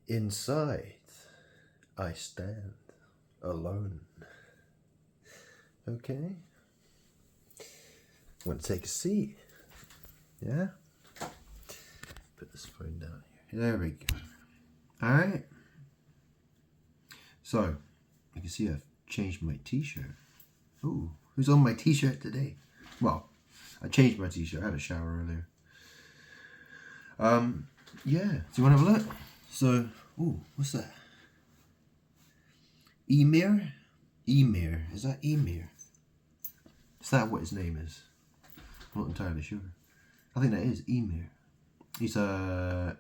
Inside, I stand alone. Okay? Want to take a seat? Yeah? Put this phone down here. There we go. Alright. So, you can see I've changed my t-shirt. Ooh, who's on my t-shirt today? Well, I changed my t-shirt. I had a shower earlier. Yeah. Do you want to have a look? So, ooh, what's that? Emir? Emir. Is that Emir? Is that what his name is? I'm not entirely sure. I think that is Emir. He's a...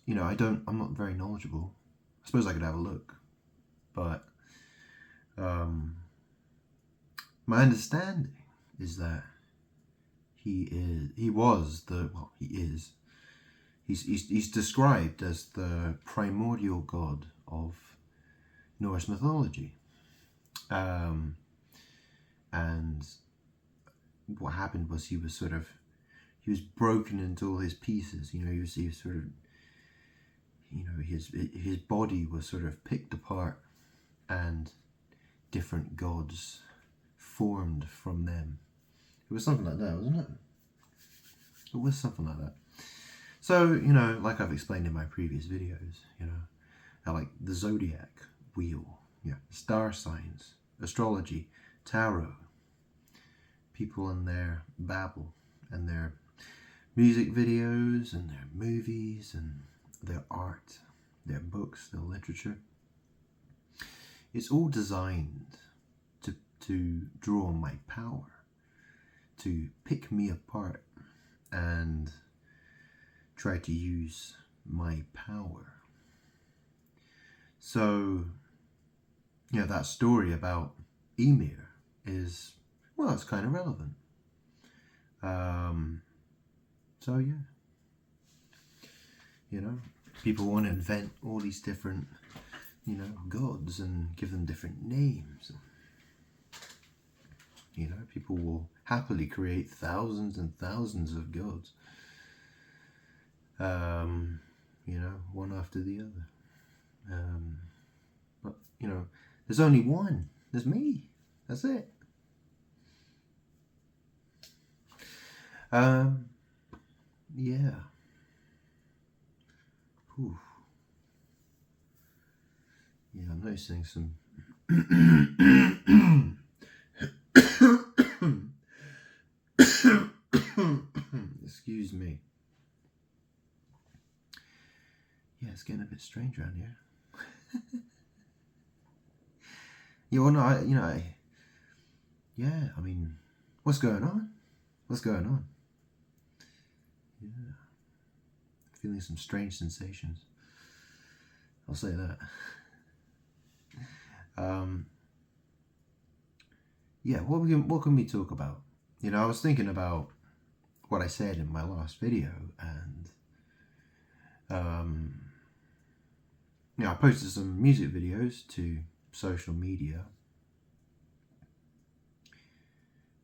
I'm not very knowledgeable. I suppose I could have a look. But, my understanding is that he's described as the primordial god of Norse mythology. And what happened was he was broken into all his pieces. He was sort of, his body was sort of picked apart, and different gods formed from them. It was something like that, wasn't it? It was something like that. So, like I've explained in my previous videos, I like the zodiac wheel, star signs, astrology, tarot, people and their babble, and their music videos, and their movies, and their art, their books, their literature. It's all designed to draw on my power, to pick me apart and try to use my power. So, that story about Emir is, well, it's kind of relevant. So yeah, people want to invent all these different, gods and give them different names. People will happily create thousands and thousands of gods. One after the other. But, there's only one. There's me. That's it. Yeah. Whew. Yeah, I'm noticing some... Excuse me. Yeah, it's getting a bit strange around here. What's going on? What's going on? Yeah. Feeling some strange sensations. I'll say that. Yeah, what can we talk about? I was thinking about what I said in my last video, and I posted some music videos to social media.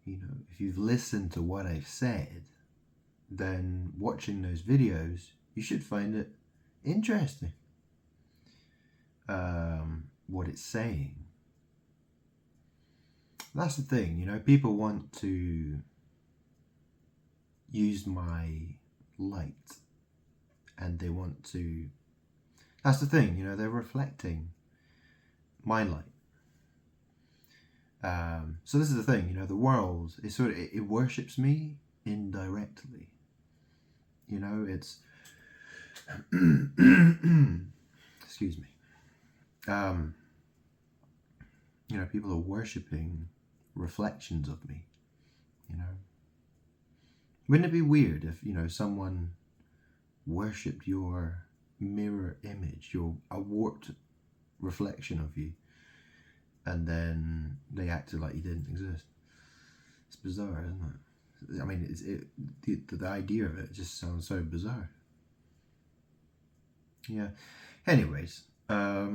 If you've listened to what I've said, then watching those videos, you should find it interesting. What it's saying. That's the thing, people want to use my light, and they want to... That's the thing, they're reflecting my light. So this is the thing, the world is it worships me indirectly. It's excuse me. People are worshipping reflections of me. Wouldn't it be weird if someone worshipped your mirror image, a warped reflection of you, and then they acted like you didn't exist? It's bizarre, isn't it? I mean, the idea of it just sounds so bizarre. Yeah. Anyways, I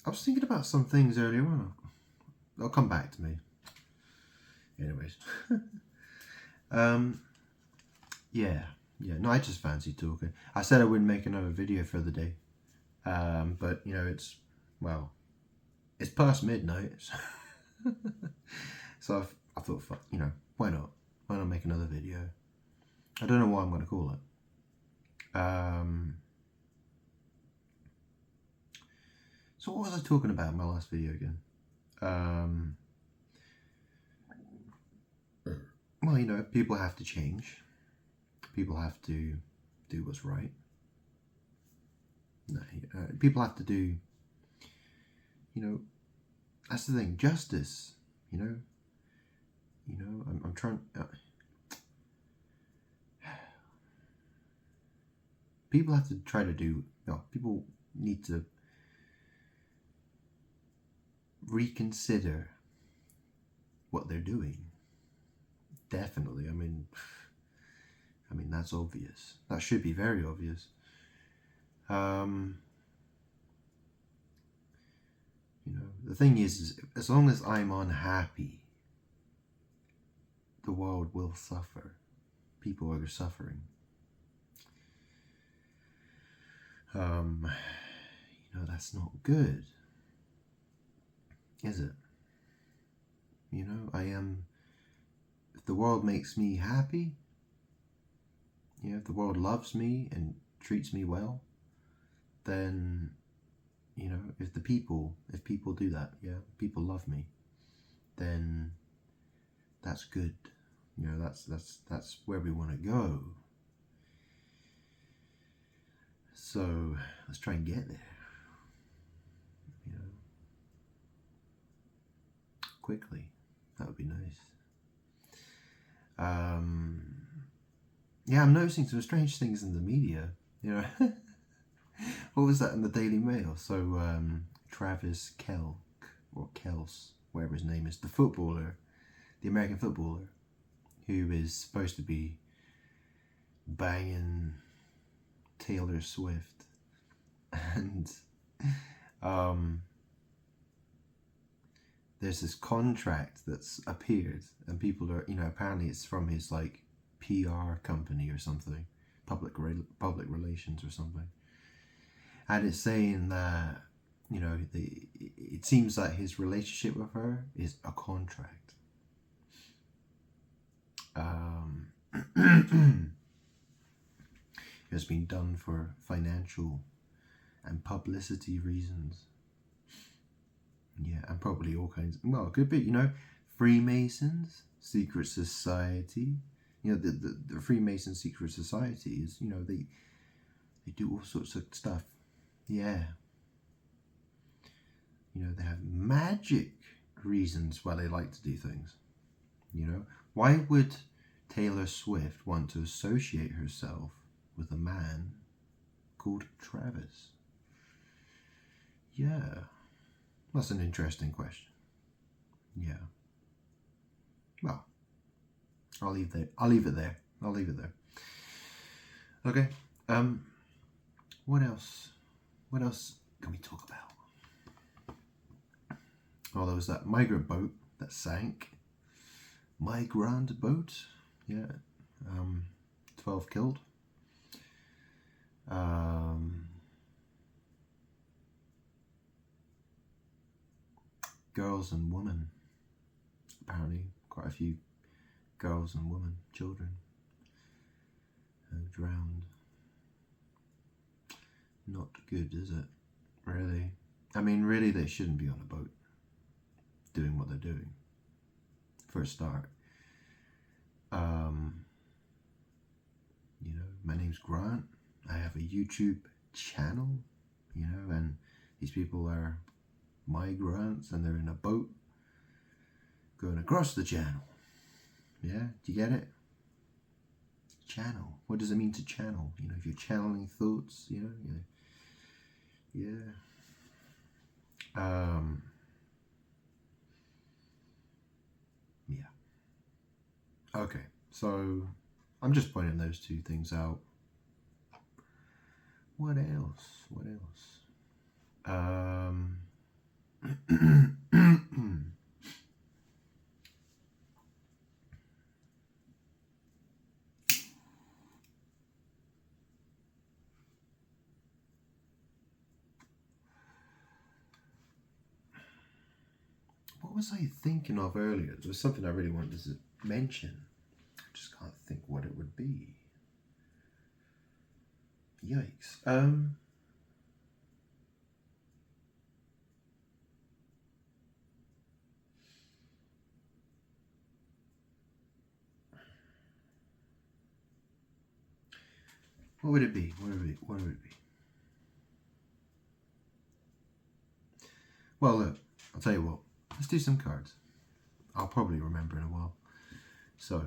was thinking about some things earlier on. They'll come back to me. Anyways. Yeah. Yeah, no, I just fancy talking. I said I wouldn't make another video for the day. But, you know, it's past midnight. So I thought, fuck, you know, why not? Why not make another video? I don't know what I'm going to call it. So what was I talking about in my last video again? Well, you know, people have to change. People have to do what's right. No, people have to do, you know, that's the thing, justice, you know. I'm trying, people have to try to do, people need to reconsider what they're doing. Definitely. I mean, that's obvious. That should be very obvious. You know, the thing is as long as I'm unhappy, the world will suffer. People are suffering. You know, that's not good, is it? You know, if the world makes me happy, you know, if the world loves me and treats me well, then, you know, if people do that, yeah, people love me, then that's good. You know, that's where we want to go. So let's try and get there. You know, quickly. That would be nice. Yeah, I'm noticing some strange things in the media. You know, what was that in the Daily Mail? So Travis Kelce, or Kels, whatever his name is, the footballer, the American footballer, who is supposed to be banging Taylor Swift, and there's this contract that's appeared, and people are, you know, apparently it's from his like PR company or something, public relations or something, and it's saying that, you know, it seems that his relationship with her is a contract. It's been done for financial and publicity reasons. Yeah, and probably all kinds. Well, it could be, you know, Freemasons, secret society. You know, the Freemason secret society is, you know, they do all sorts of stuff. Yeah. You know, they have magic reasons why they like to do things. You know, why would Taylor Swift want to associate herself with a man called Travis? Yeah, that's an interesting question. Yeah. Well, I'll leave it there. Okay. What else? What else can we talk about? Oh, there was that migrant boat that sank. Migrant boat. Yeah. 12 killed. Girls and women. Apparently, quite a few girls and women, children, drowned. Not good, is it? Really? I mean, really, they shouldn't be on a boat doing what they're doing, for a start. You know, my name's Grant. I have a YouTube channel, you know, and these people are migrants and they're in a boat going across the channel. Yeah, do you get it? Channel. What does it mean to channel? You know, if you're channeling thoughts, you know, yeah. Yeah. Okay, so I'm just pointing those two things out. What else? What was I thinking of earlier? There was something I really wanted to mention. I just can't think what it would be. Yikes. What would it be? What would it be? Well, look, I'll tell you what. Let's do some cards. I'll probably remember in a while. So,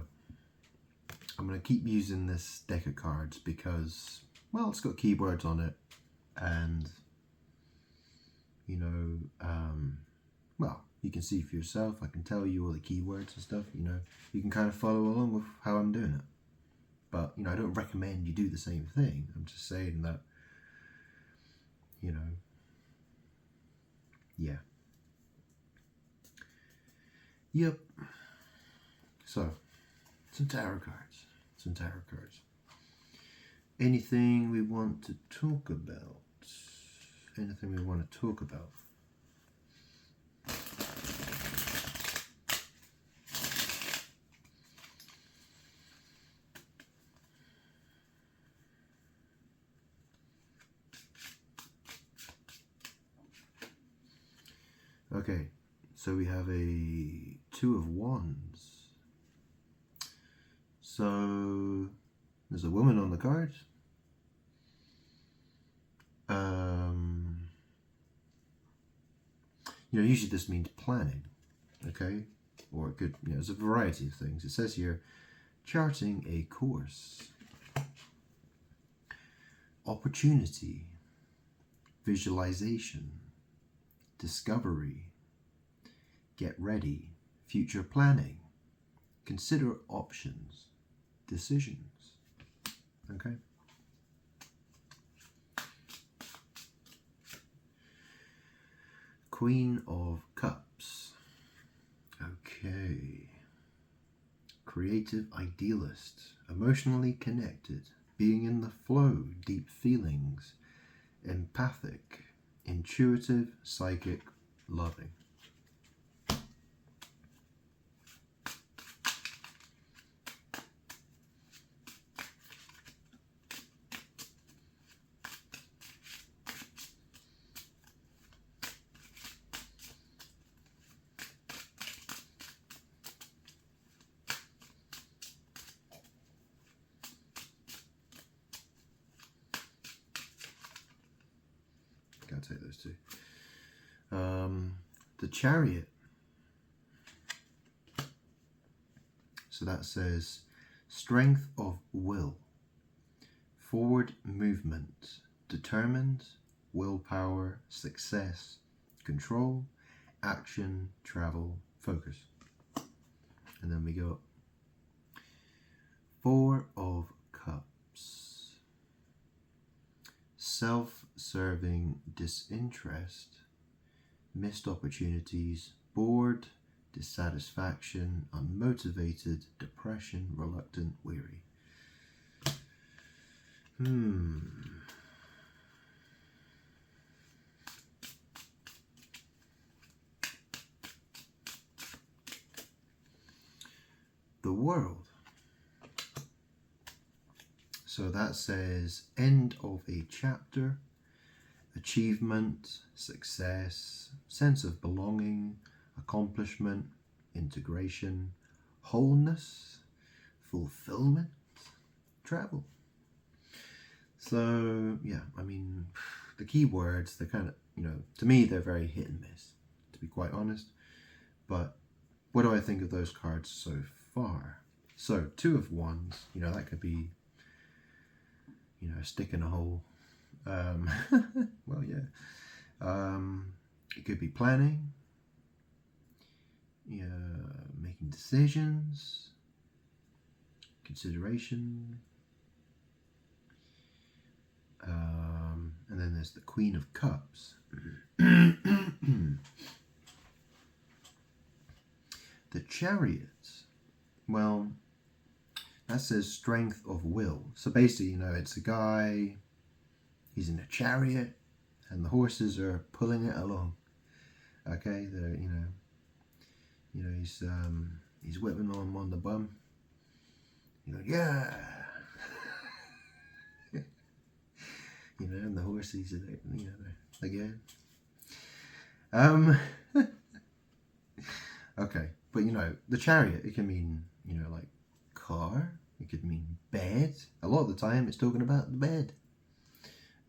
I'm going to keep using this deck of cards because, well, it's got keywords on it. And, you know, well, you can see for yourself. I can tell you all the keywords and stuff. You know, you can kind of follow along with how I'm doing it. But, you know, I don't recommend you do the same thing. I'm just saying that, you know, yeah. Yep. So, some tarot cards. Some tarot cards. Anything we want to talk about? Anything we want to talk about? Okay, so we have a Two of Wands. So there's a woman on the card. You know, usually this means planning, okay? Or it could, you know, there's a variety of things. It says here, charting a course, opportunity, visualization, discovery, get ready, future planning, consider options, decisions. Okay? Queen of Cups. Okay. Creative idealist, emotionally connected, being in the flow, deep feelings, empathic, intuitive, psychic, loving. I'll take those two. The Chariot. So that says strength of will, forward movement, determined, willpower, success, control, action, travel, focus. And then we go Four of Cups. Self-serving disinterest, missed opportunities, bored, dissatisfaction, unmotivated, depression, reluctant, weary. The World. So that says end of a chapter, achievement, success, sense of belonging, accomplishment, integration, wholeness, fulfillment, travel. So yeah, I mean, the key words, they're kind of, you know, to me they're very hit and miss, to be quite honest. But what do I think of those cards so far? So Two of Wands, you know, that could be, you know, a stick in a hole. Well, yeah. It could be planning, making decisions, consideration. And then there's the Queen of Cups. The Chariot. Well, that says strength of will. So basically, you know, it's a guy, he's in a chariot, and the horses are pulling it along. Okay, they're, you know, You know, he's whipping on the bum. You know, yeah. You know, and the horses are there, you know, again. Okay, but you know, the chariot, it can mean, you know, like car. It could mean bed. A lot of the time, it's talking about the bed.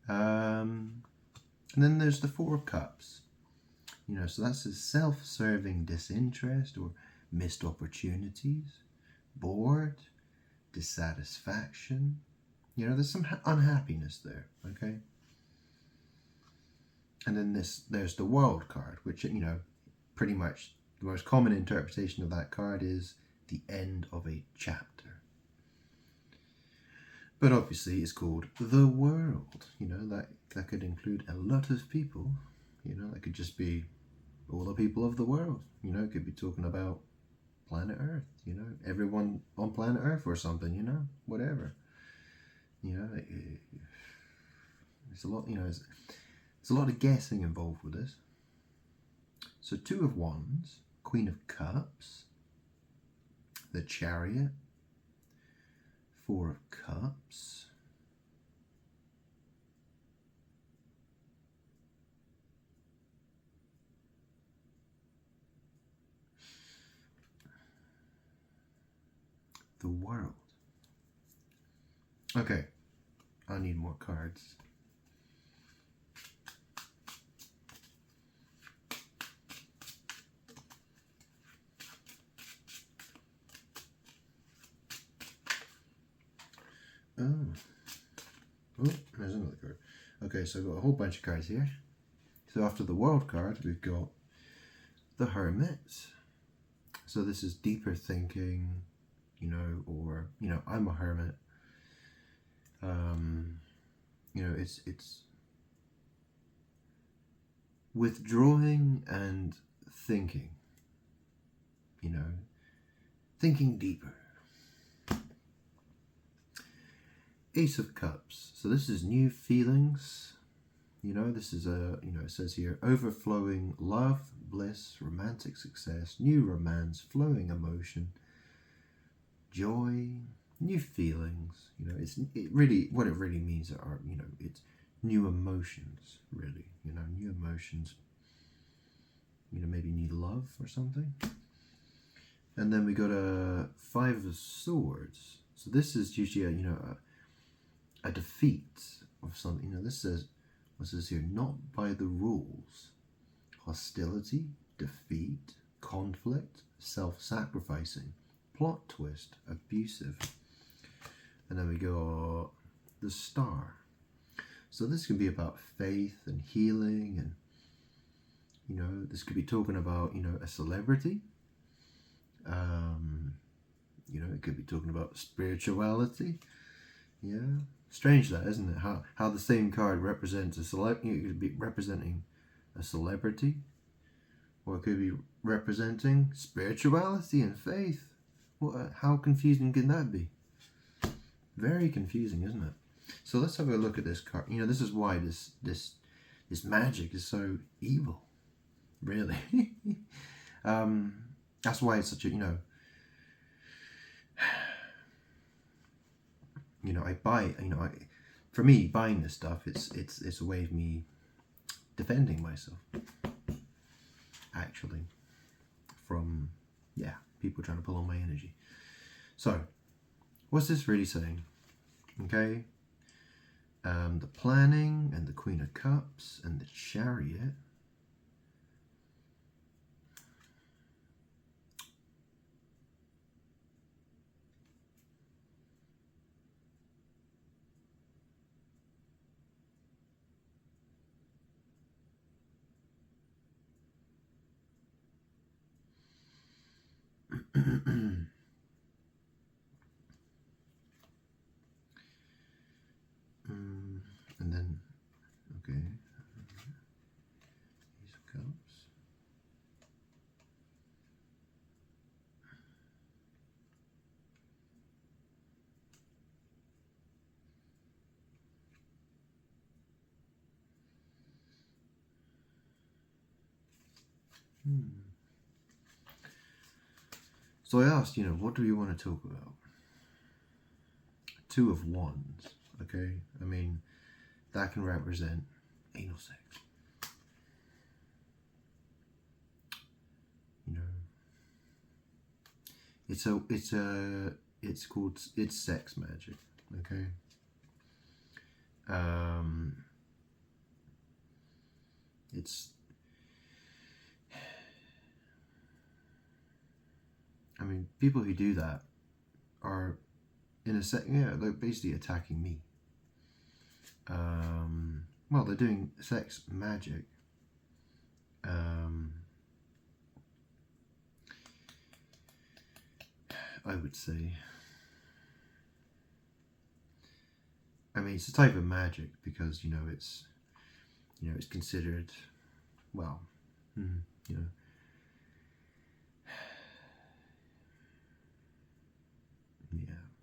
And then there's the Four of Cups. You know, so that's a self-serving disinterest or missed opportunities, bored, dissatisfaction. You know, there's some unhappiness there, okay? And then there's the World card, which, you know, pretty much the most common interpretation of that card is the end of a chapter. But obviously it's called the world. You know, that could include a lot of people. You know, that could just be all the people of the world. You know, it could be talking about planet Earth, you know, everyone on planet Earth or something, you know, whatever. You know, it's a lot, you know, there's a lot of guessing involved with this. So Two of Wands, Queen of Cups, the Chariot, Four of Cups, the World. Okay, I need more cards. Oh, there's another card. Okay, so I've got a whole bunch of cards here. So after the World card, we've got the Hermit. So this is deeper thinking, you know, or, you know, I'm a hermit. You know, it's withdrawing and thinking, you know, thinking deeper. Ace of Cups. So this is new feelings. You know, this is you know, it says here, overflowing love, bliss, romantic success, new romance, flowing emotion, joy, new feelings. You know, what it really means are, you know, it's new emotions, really. You know, new emotions. You know, maybe need love or something. And then we got a Five of Swords. So this is usually a defeat of something. You know, this says, what says here? Not by the rules. Hostility, defeat, conflict, self-sacrificing, plot twist, abusive. And then we got the Star. So this can be about faith and healing, and, you know, this could be talking about, you know, a celebrity. You know, it could be talking about spirituality. Yeah, strange that, isn't it? How the same card represents a celebrity. It could be representing a celebrity, or it could be representing spirituality and faith. What? How confusing can that be? Very confusing, isn't it? So let's have a look at this card. You know, this is why this magic is so evil, really. That's why it's such a, I buy, for me, buying this stuff, it's a way of me defending myself, actually, from, people trying to pull on my energy. So, what's this really saying? Okay, the planning and the Queen of Cups and the Chariot. And then, okay, Ace of Cups. So I asked, what do you want to talk about? Two of Wands, okay? I mean, that can represent anal sex. It's sex magic, okay? People who do that are they're basically attacking me. Well, they're doing sex magic. I would say. It's a type of magic because it's considered, well, yeah.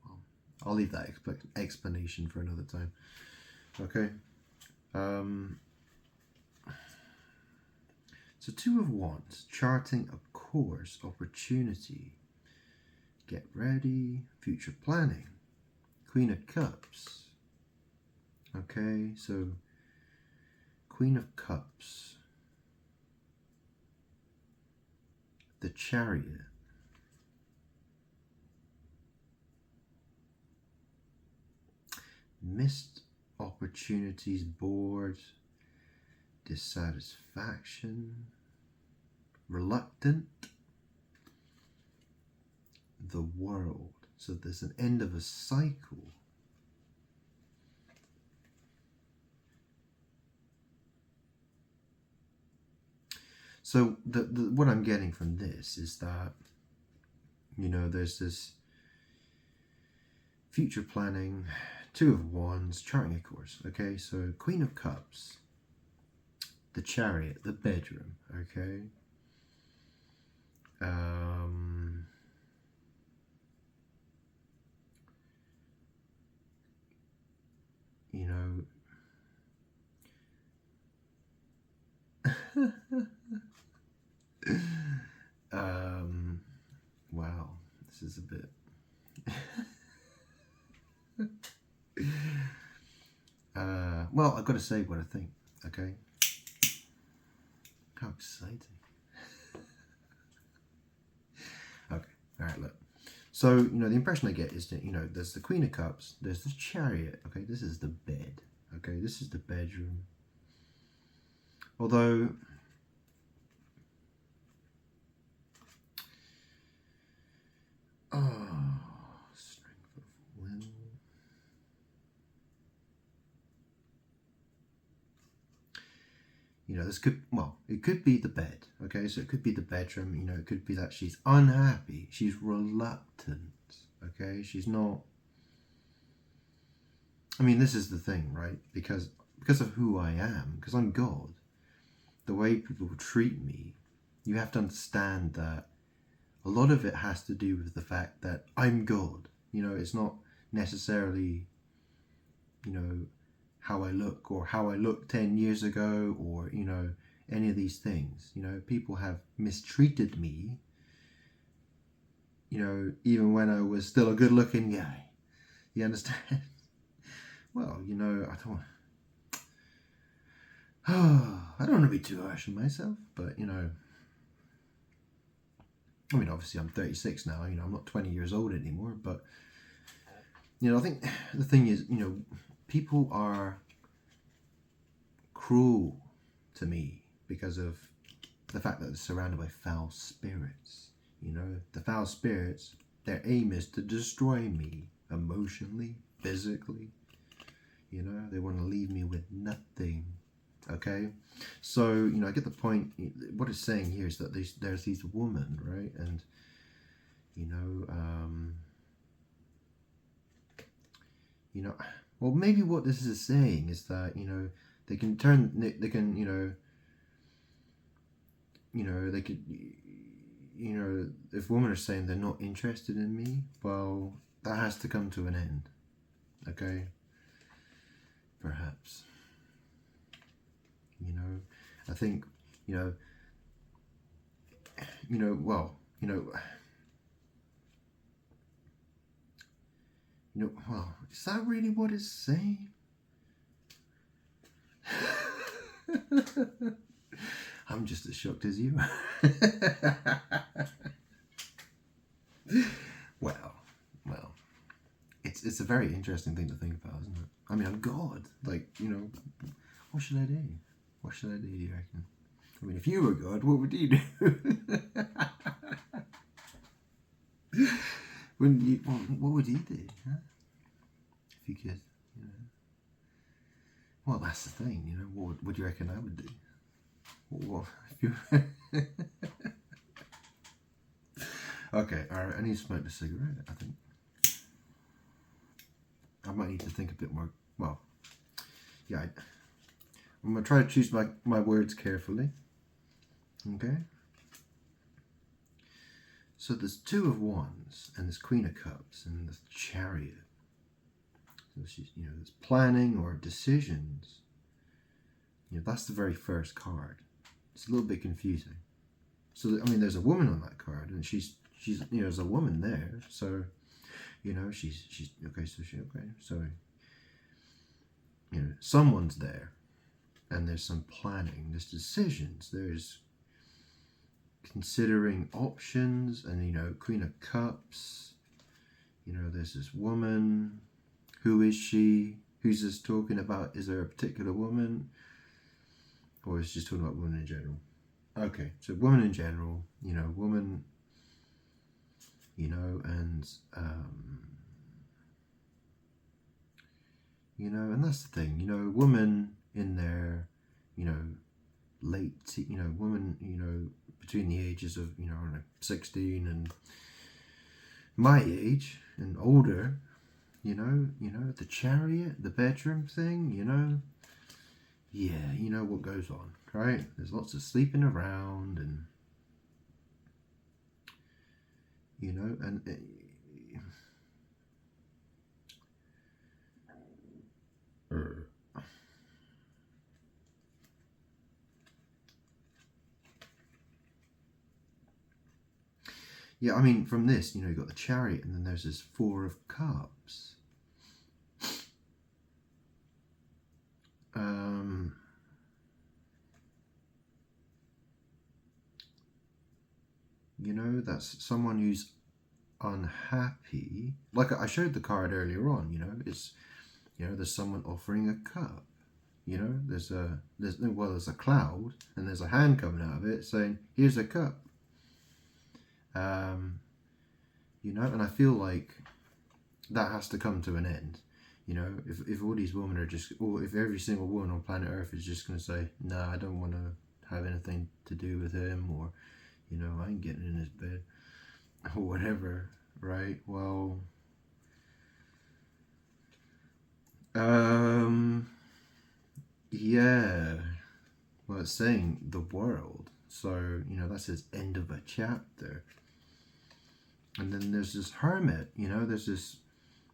Well, I'll leave that explanation for another time. Okay. So Two of Wands, charting a course, opportunity, get ready, future planning. Queen of Cups. Okay, so Queen of Cups, the Chariot, missed opportunities, bored, dissatisfaction, reluctant, the World. So there's an end of a cycle. So what I'm getting from this is that, there's this future planning, Two of Wands, charting a course. Okay, so Queen of Cups, the Chariot, the bedroom. Okay. Wow, this is a bit. Well, I've got to say what I think. Okay. How exciting. Okay. All right. Look. So the impression I get is that there's the Queen of Cups, there's the Chariot. Okay, this is the bed. Okay, this is the bedroom. Although, strength of will. It could be the bed. Okay, so it could be the bedroom. It could be that she's unhappy, she's reluctant. Okay, she's not. This is the thing, right? Because of who I am, because I'm God. The way people treat me, you have to understand that a lot of it has to do with the fact that I'm God. It's not necessarily, how I look or how I looked 10 years ago or, any of these things. People have mistreated me, even when I was still a good looking guy. You understand? Well, I don't want to be too harsh on myself, but, obviously I'm 36 now, I'm not 20 years old anymore, but, I think the thing is, people are cruel to me because of the fact that they're surrounded by foul spirits. The foul spirits, their aim is to destroy me emotionally, physically. They want to leave me with nothing. Okay, so I get the point. What it's saying here is that there's these women, right? And well, maybe what this is saying is that they can turn, they can they could, if women are saying they're not interested in me, well, that has to come to an end. Okay, perhaps. I think, You know, well, is that really what it's saying? I'm just as shocked as you. well, it's a very interesting thing to think about, isn't it? I mean, I'm God. Like, you know, what should I do? What should I do, you reckon? I mean, if you were God, what would you do? What would you do? Huh? If you could, you know. Well, that's the thing, you know. What do you reckon I would do? What if you... Okay, alright, I need to smoke the cigarette, I think. I might need to think a bit more. Well, yeah, I'm going to try to choose my words carefully. Okay? So there's Two of Wands, and there's Queen of Cups, and there's Chariot. So she's, you know, there's planning or decisions. You know, that's the very first card. It's a little bit confusing. So, I mean, there's a woman on that card, and she's you know, there's a woman there. So, you know, she's okay. So, you know, someone's there, and there's some planning. There's decisions. There's considering options, and you know, Queen of Cups. You know, there's this woman. Who is she? Who's this talking about? Is there a particular woman, or is it just talking about women in general? Okay, so woman in general. You know, woman. You know, and you know, and that's the thing. You know, woman in there. You know, you know, woman. You know, between the ages of, you know, I don't know, 16 and my age and older. You know, the Chariot, the bedroom thing, you know. Yeah, you know what goes on, right? There's lots of sleeping around and, you know, and yeah, I mean, from this, you know, you've got the Chariot, and then there's this Four of Cups. You know, that's someone who's unhappy. Like I showed the card earlier on, you know, it's, you know, there's someone offering a cup. You know, there's a cloud, and there's a hand coming out of it saying, "Here's a cup." You know, and I feel like that has to come to an end. You know, if all these women are just, or if every single woman on planet Earth is just going to say, "Nah, I don't want to have anything to do with him," or, you know, "I ain't getting in his bed," or whatever, right? Well, yeah. Well, it's saying the world. So, you know, that's his end of a chapter. And then there's this hermit, you know, there's this,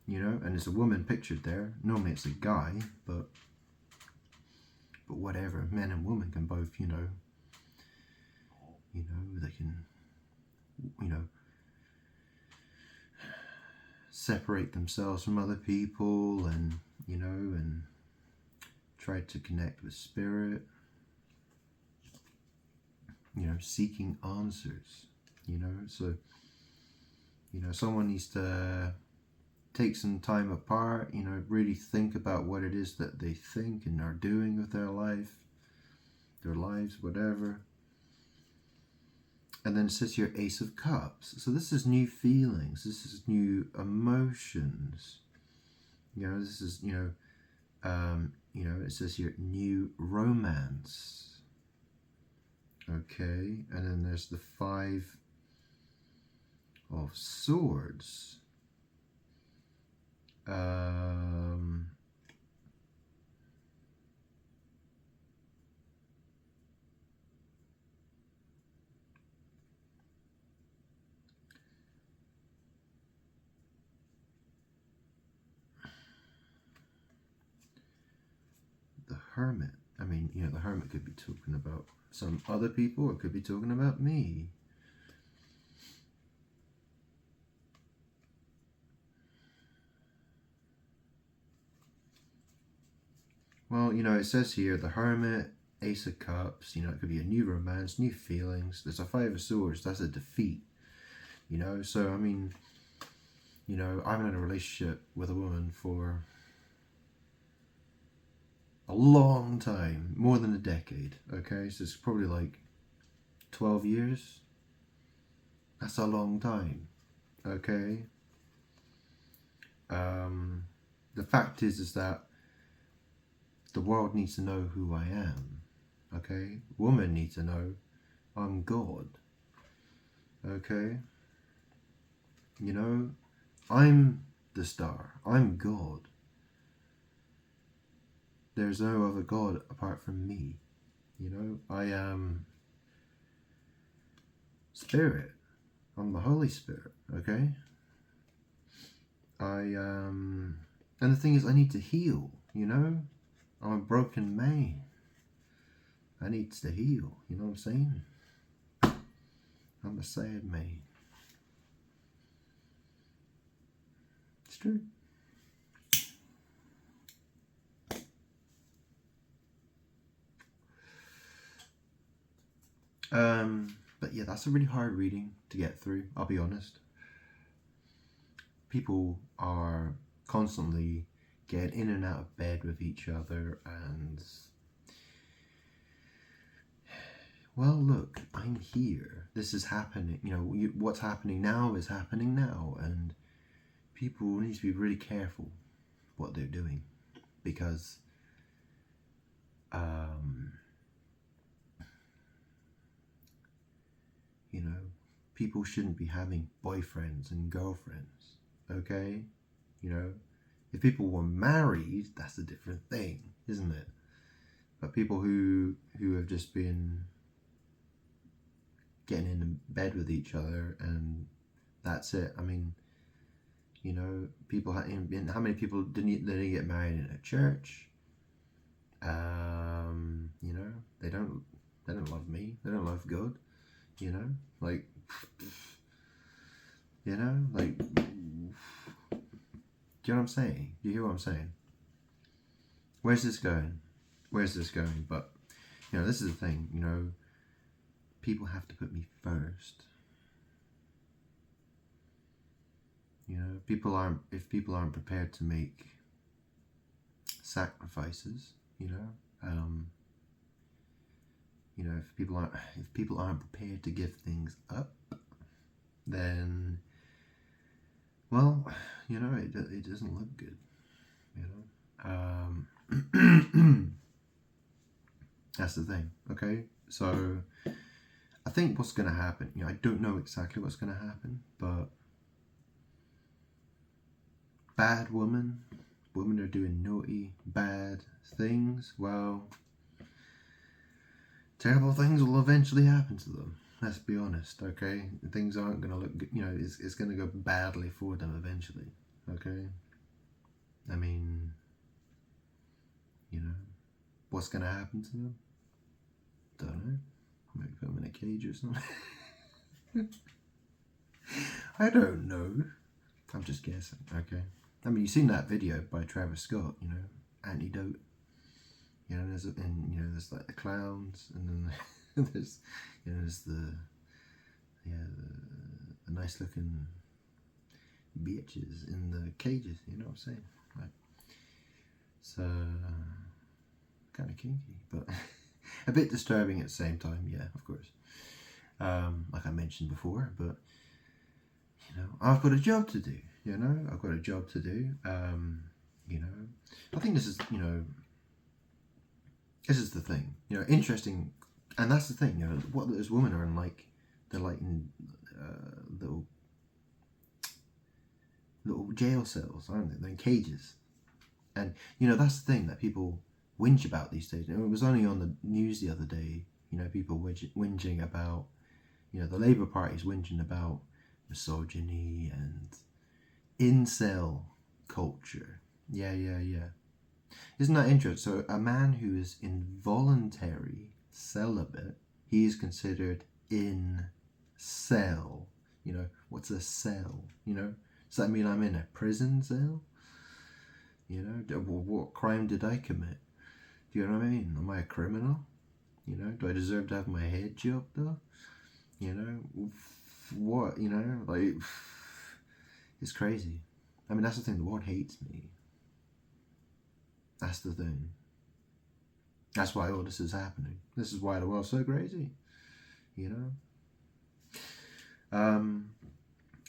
you know, and there's a woman pictured there. Normally it's a guy, but whatever. Men and women can both, you know, they can, you know, separate themselves from other people and, you know, and try to connect with spirit. You know, seeking answers, you know, so, you know, someone needs to take some time apart, you know, really think about what it is that they think and are doing with their life, their lives, whatever. And then it says here, Ace of Cups. So this is new feelings, this is new emotions, you know, this is, you know, it says here, new romance. Okay, and then there's the Five of Swords. The Hermit. I mean, you know, the Hermit could be talking about some other people, or it could be talking about me. Well, you know, it says here the Hermit, Ace of Cups, you know, it could be a new romance, new feelings. There's a Five of Swords, that's a defeat, you know. So, I mean, you know, I haven't had a relationship with a woman for a long time, more than a decade, okay? So it's probably like 12 years. That's a long time, okay? The fact is that the world needs to know who I am, okay? Women need to know I'm God, okay? You know, I'm the star. I'm God. There's no other God apart from me. You know, I am Spirit. I'm the Holy Spirit, okay? And the thing is, I need to heal, you know? I'm a broken man. I need to heal, you know what I'm saying? I'm a sad man. It's true. But yeah, that's a really hard reading to get through, I'll be honest. People are constantly getting in and out of bed with each other, and well, look, I'm here. This is happening. You know, what's happening now is happening now, and people need to be really careful what they're doing, because you know, people shouldn't be having boyfriends and girlfriends, okay? You know, if people were married, that's a different thing, isn't it? But people who have just been getting in bed with each other and that's it. I mean, you know, people how many people didn't get married in a church? You know, they don't love me. They don't love God. You know, like, you know, like, do you know what I'm saying? Do you hear what I'm saying? Where's this going? Where's this going? But you know, this is the thing. You know, people have to put me first. You know, if people aren't prepared to make sacrifices, you know, if people aren't prepared to give things up, then, well, you know, it doesn't look good, you know. That's the thing, okay? So I think what's going to happen, you know, I don't know exactly what's going to happen, but bad women are doing naughty, bad things, well, terrible things will eventually happen to them. Let's be honest, okay? Things aren't going to look good, you know, it's going to go badly for them eventually, okay? I mean, you know, what's going to happen to them? Don't know. Maybe put them in a cage or something. I don't know. I'm just guessing, okay? I mean, you've seen that video by Travis Scott, you know, Antidote. You know, there's like the clowns, and then there's the nice looking bitches in the cages. You know what I'm saying? Like, so kind of kinky, but a bit disturbing at the same time. Yeah, of course. Like I mentioned before, but you know, I've got a job to do. You know, I've got a job to do. You know, I think this is the thing. You know, interesting, and that's the thing. You know, what those women are in, like, they're like in little jail cells, aren't they? They're in cages, and you know that's the thing that people whinge about these days. It was only on the news the other day. You know, people whinging about, you know, the Labour Party's whinging about misogyny and incel culture. Yeah. Isn't that interesting? So a man who is involuntary celibate, he is considered incel. You know, what's a cell? You know, does that mean I'm in a prison cell? You know, what crime did I commit? Do you know what I mean? Am I a criminal? You know, do I deserve to have my head chopped off? You know, what? You know, like, it's crazy. I mean, that's the thing. The world hates me. That's the thing. That's why all this is happening. This is why the world's so crazy. You know.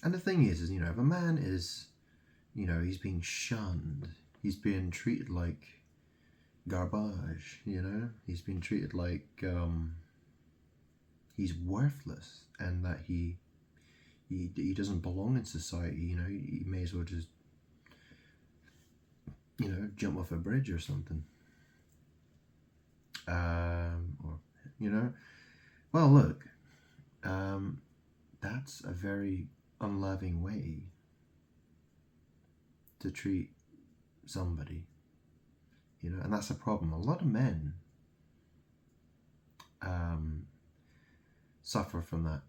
And the thing is, you know, if a man is, you know, he's being shunned, he's being treated like garbage, you know, he's being treated like he's worthless, and that he doesn't belong in society. You know, he may as well just, you know, jump off a bridge or something. Or, you know, well, look, that's a very unloving way to treat somebody, you know, and that's a problem. A lot of men suffer from that.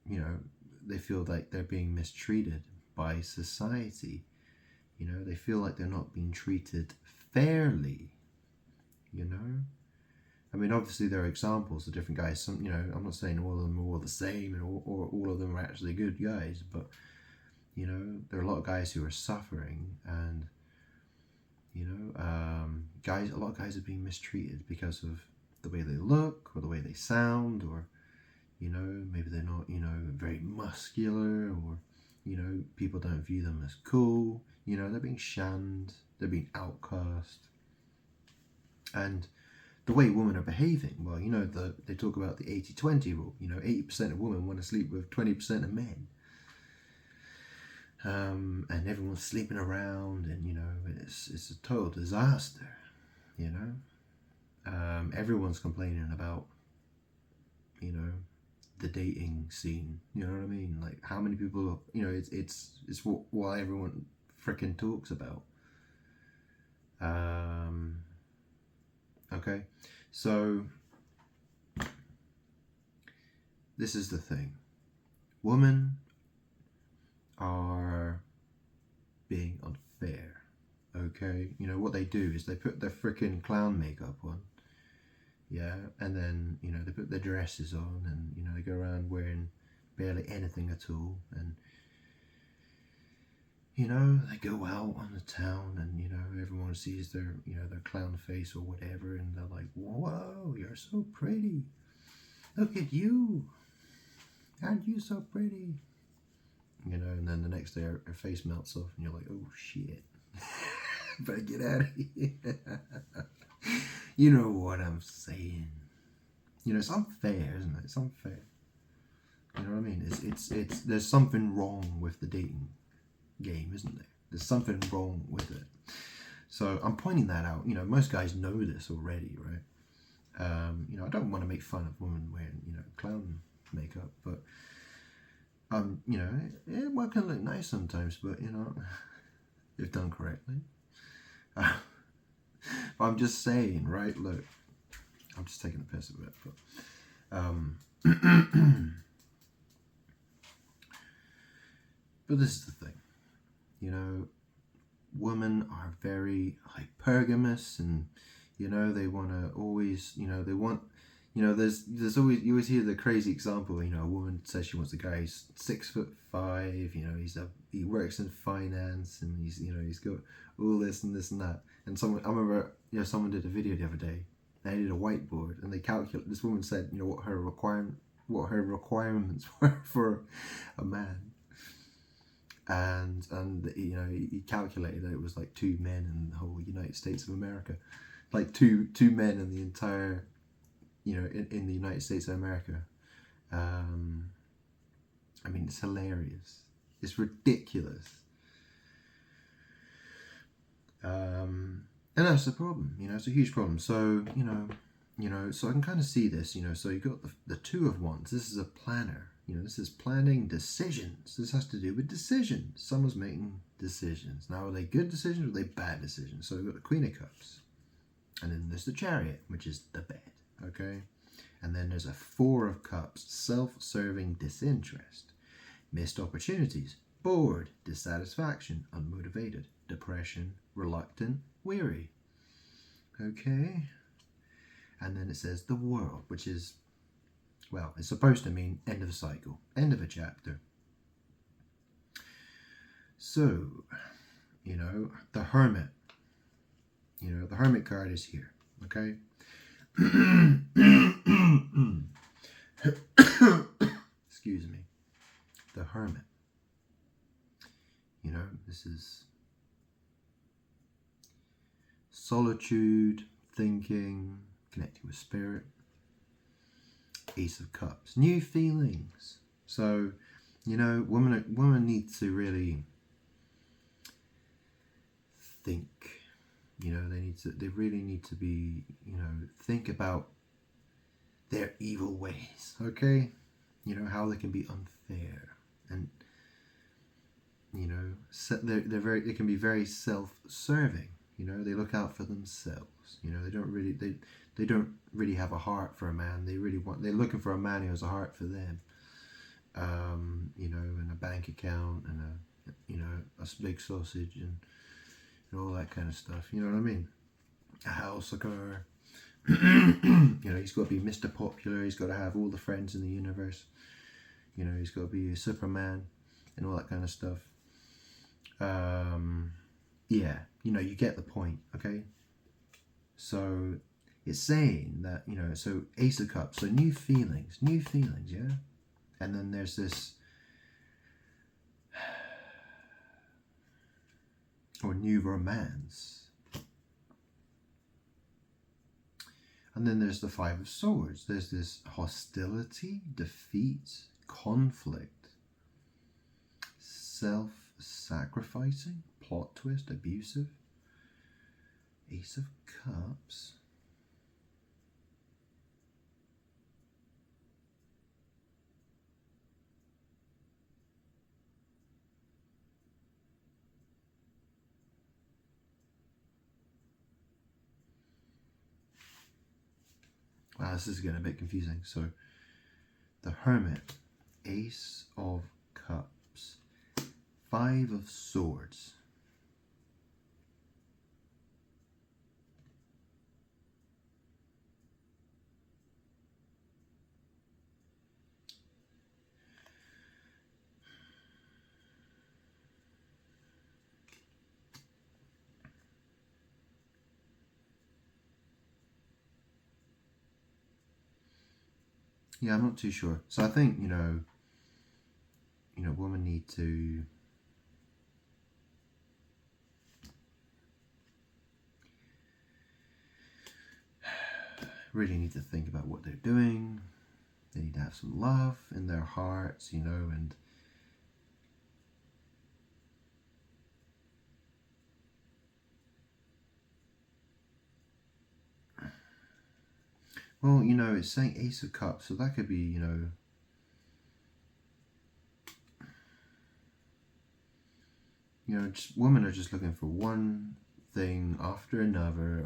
You know, they feel like they're being mistreated by society. You know, they feel like they're not being treated fairly. You know, I mean, obviously there are examples of different guys. Some, you know, I'm not saying all of them are all the same, and or all of them are actually good guys, but you know, there are a lot of guys who are suffering, and you know, a lot of guys are being mistreated because of the way they look, or the way they sound, or you know, maybe they're not, you know, very muscular, or you know, people don't view them as cool. You know, they're being shunned, they're being outcast, and the way women are behaving, well, you know, they talk about the 80-20 rule. You know, 80% of women want to sleep with 20% of men. And everyone's sleeping around, and you know, it's a total disaster. You know, everyone's complaining about, you know, the dating scene. You know what I mean? Like, how many people? You know, it's what everyone freaking talks about. Okay, so this is the thing. Women are being unfair. Okay, you know what they do is they put their freaking clown makeup on, yeah, and then you know they put their dresses on, and you know they go around wearing barely anything at all, and you know they go out on the town, and you know everyone sees their, you know, their clown face or whatever, and they're like, "Whoa, you're so pretty! Look at you! Aren't you so pretty?" You know, and then the next day her face melts off, and you're like, "Oh shit, better get out of here." You know what I'm saying? You know, it's unfair, isn't it? It's unfair. You know what I mean? It's there's something wrong with the dating game, isn't there? There's something wrong with it. So I'm pointing that out. You know, most guys know this already, right? You know, I don't want to make fun of women wearing, you know, clown makeup, but you know, it can look nice sometimes, but you know, if done correctly. But I'm just saying, right? Look, I'm just taking the piss a bit, but but this is the thing, you know, women are very hypergamous, and you know they want to always, you know, they want, you know, there's always, you always hear the crazy example, you know, a woman says she wants a guy who's 6'5", you know, he works in finance, and he's, you know, he's got all this and this and that, and someone, I remember, you know, someone did a video the other day. They did a whiteboard, and they calculate. This woman said, you know, what her requirements were for a man, and you know, he calculated that it was like 2 men in the whole United States of America, like two men in the entire, you know, in the United States of America. I mean, it's hilarious. It's ridiculous. And that's the problem, you know, it's a huge problem. So, you know, so I can kind of see this, you know, so you've got the 2 of Wands. This is a planner, you know, this is planning decisions. This has to do with decisions. Someone's making decisions. Now, are they good decisions or are they bad decisions? So we've got the Queen of Cups. And then there's the Chariot, which is the bed, okay? And then there's a 4 of Cups, self-serving disinterest, missed opportunities, bored, dissatisfaction, unmotivated, depression, reluctant, weary. Okay, And then it says the world, which is, well, it's supposed to mean end of a cycle, end of a chapter. So, the Hermit. The Hermit card is here, okay? Excuse me. The Hermit. This is solitude, thinking, connecting with spirit. Ace of Cups. New feelings. So, women need to really think. They really need to be, think about their evil ways, okay? How they can be unfair, and they can be very self-serving. They look out for themselves. They don't really have a heart for a man. They're looking for a man who has a heart for them. And a bank account and a big sausage and all that kind of stuff. You know what I mean? A house, a car. He's got to be Mr. Popular. He's got to have all the friends in the universe. He's got to be a Superman and all that kind of stuff. You get the point, okay? So it's saying that, so Ace of Cups, so new feelings, yeah? And then there's this, or new romance. And then there's the Five of Swords. There's this hostility, defeat, conflict, self-sacrificing, plot twist, abusive. Ace of Cups. Wow, this is getting a bit confusing. So, the Hermit, Ace of Cups, Five of Swords. Yeah, I'm not too sure. So I think, women need to really need to think about what they're doing. They need to have some love in their hearts, and well, it's saying Ace of Cups, so that could be, just women are just looking for one thing after another,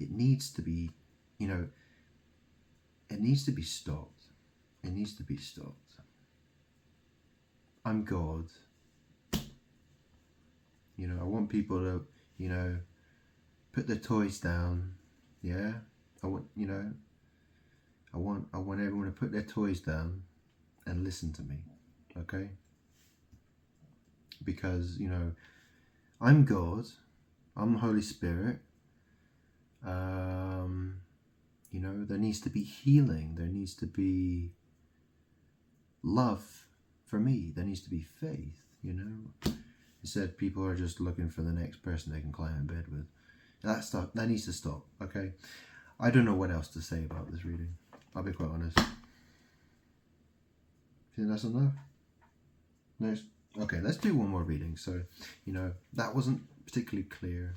it needs to be, it needs to be stopped. It needs to be stopped. I'm God. I want people to, put their toys down. Yeah, I want everyone to put their toys down and listen to me, okay? Because I'm God, I'm the Holy Spirit. There needs to be healing. There needs to be love for me. There needs to be faith. Instead, people are just looking for the next person they can climb in bed with. That needs to stop, okay? I don't know what else to say about this reading. I'll be quite honest. Think that's enough? Next. Okay, let's do one more reading. So, that wasn't particularly clear.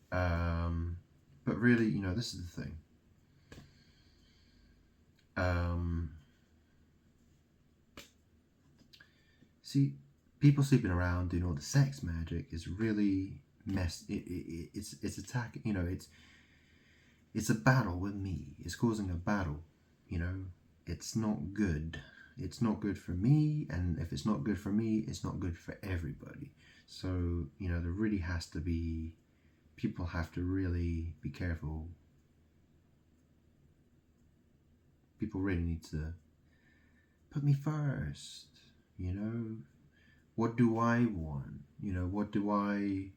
But really, this is the thing. See, people sleeping around doing all the sex magic is really it's attacking. It's a battle with me. It's causing a battle. It's not good. It's not good for me, and if it's not good for me, it's not good for everybody. So there really has to be people have to really be careful. People really need to put me first, you know. What do I want? You know, what do I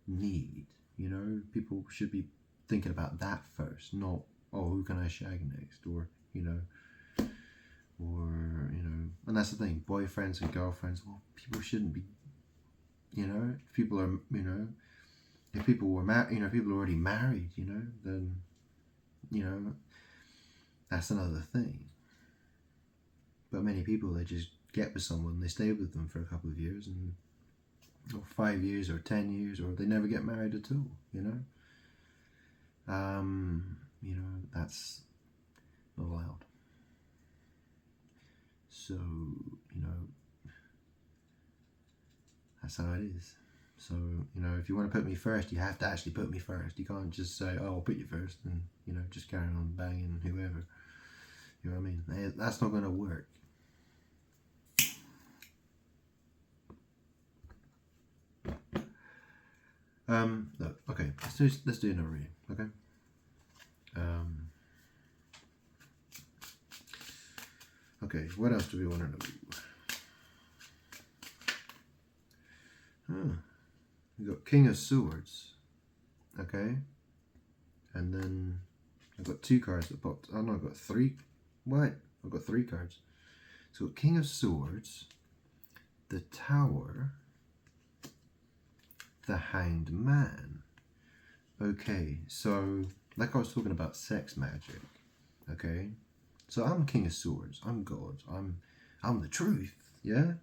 need? You know, people should be thinking about that first, not, oh, who can I shag next? Or, you know, and that's the thing, boyfriends and girlfriends, well, people shouldn't be, you know, if people are, you know, if people were married, you know, people are already married, you know, then, you know, that's another thing. But many people, they just get with someone, they stay with them for a couple of years, and or 5 years or 10 years, or they never get married at all, you know. You know, that's not allowed. So, you know, that's how it is. So, you know, if you want to put me first, you have to actually put me first. You can't just say, oh, I'll put you first, and, you know, just carry on banging whoever. You know what I mean? That's not going to work. Look, okay, let's do another reading, okay? Okay, what else do we want to know? We got King of Swords, okay? And then I've got 2 cards that popped. Oh no, I've got 3. What? I've got 3 cards. So King of Swords, the Tower, the Hanged Man. Okay, so like I was talking about sex magic, okay? So I'm King of Swords, I'm God, I'm the truth, yeah?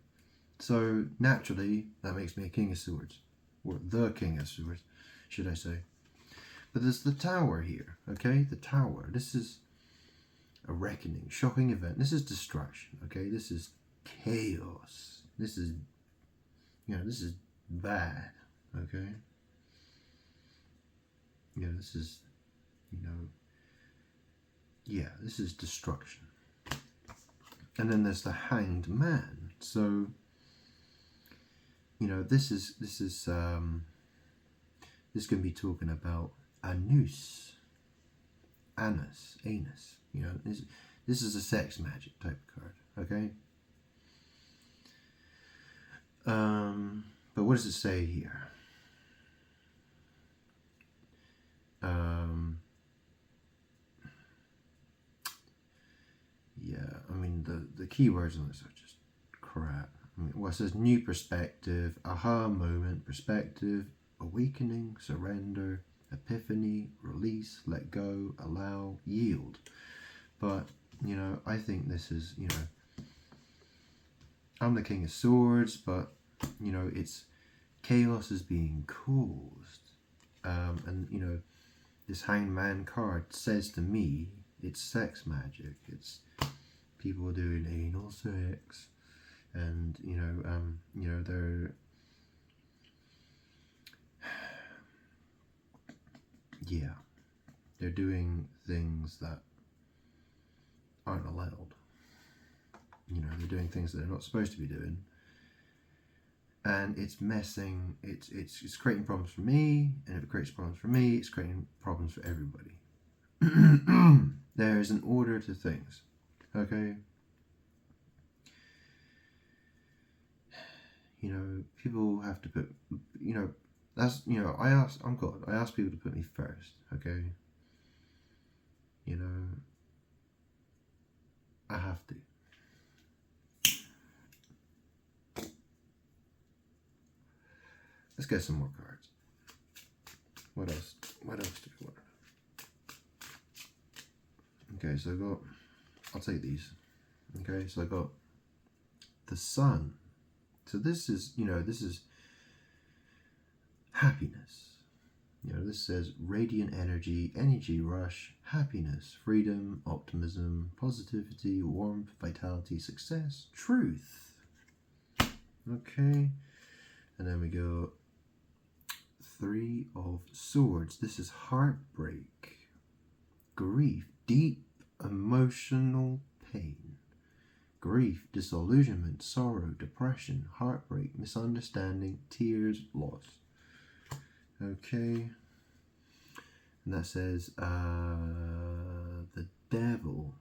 So naturally, that makes me a King of Swords, or the King of Swords, should I say. But there's the Tower here, okay? The Tower, this is a reckoning, shocking event. This is destruction, okay? This is chaos. This is, you know, this is bad, okay? You know, this is, you know, yeah, this is destruction. And then there's the Hanged Man. So, you know, this can be talking about anus, anus, anus. You know, this is a sex magic type of card, okay? But what does it say here? Yeah, I mean, the keywords on this are just crap. I mean, well, it says new perspective, aha moment, perspective, awakening, surrender, epiphany, release, let go, allow, yield. But, you know, I think this is, you know, I'm the King of Swords, but, you know, it's chaos is being caused. And, you know, this Hanged Man card says to me, it's sex magic. It's people doing anal sex, and you know they're doing things that aren't allowed. You know, they're doing things that they're not supposed to be doing, and it's messing. It's creating problems for me, and if it creates problems for me, it's creating problems for everybody. There is an order to things, okay? You know, people have to put, you know, that's, you know, I'm God. I ask people to put me first, okay? You know, I have to. Let's get some more cards. What else? What else do we want? Okay, so I'll take these. Okay, so I got the Sun. So this is, you know, this is happiness. You know, this says radiant energy, energy rush, happiness, freedom, optimism, positivity, warmth, vitality, success, truth. Okay, and then we go 3 of Swords. This is heartbreak, grief, deep emotional pain, grief, disillusionment, sorrow, depression, heartbreak, misunderstanding, tears, loss. Okay. And that says, the devil,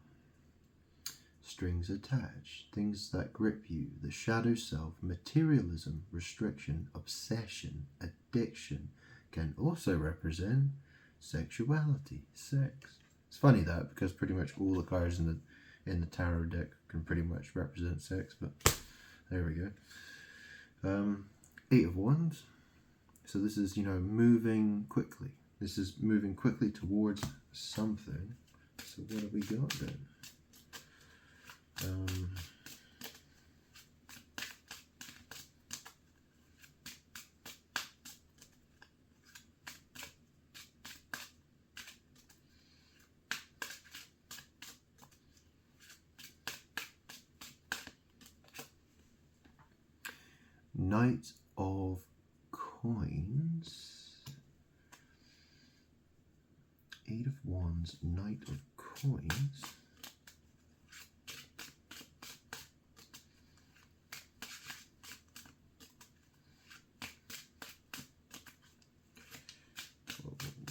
strings attached, things that grip you, the shadow self, materialism, restriction, obsession, addiction, can also represent sexuality, sex. It's funny that, because pretty much all the cards in the tarot deck can pretty much represent sex, but there we go. 8 of Wands. So this is, moving quickly. This is moving quickly towards something. So what have we got then? Knight of Coins. 8 of Wands, Knight of Coins.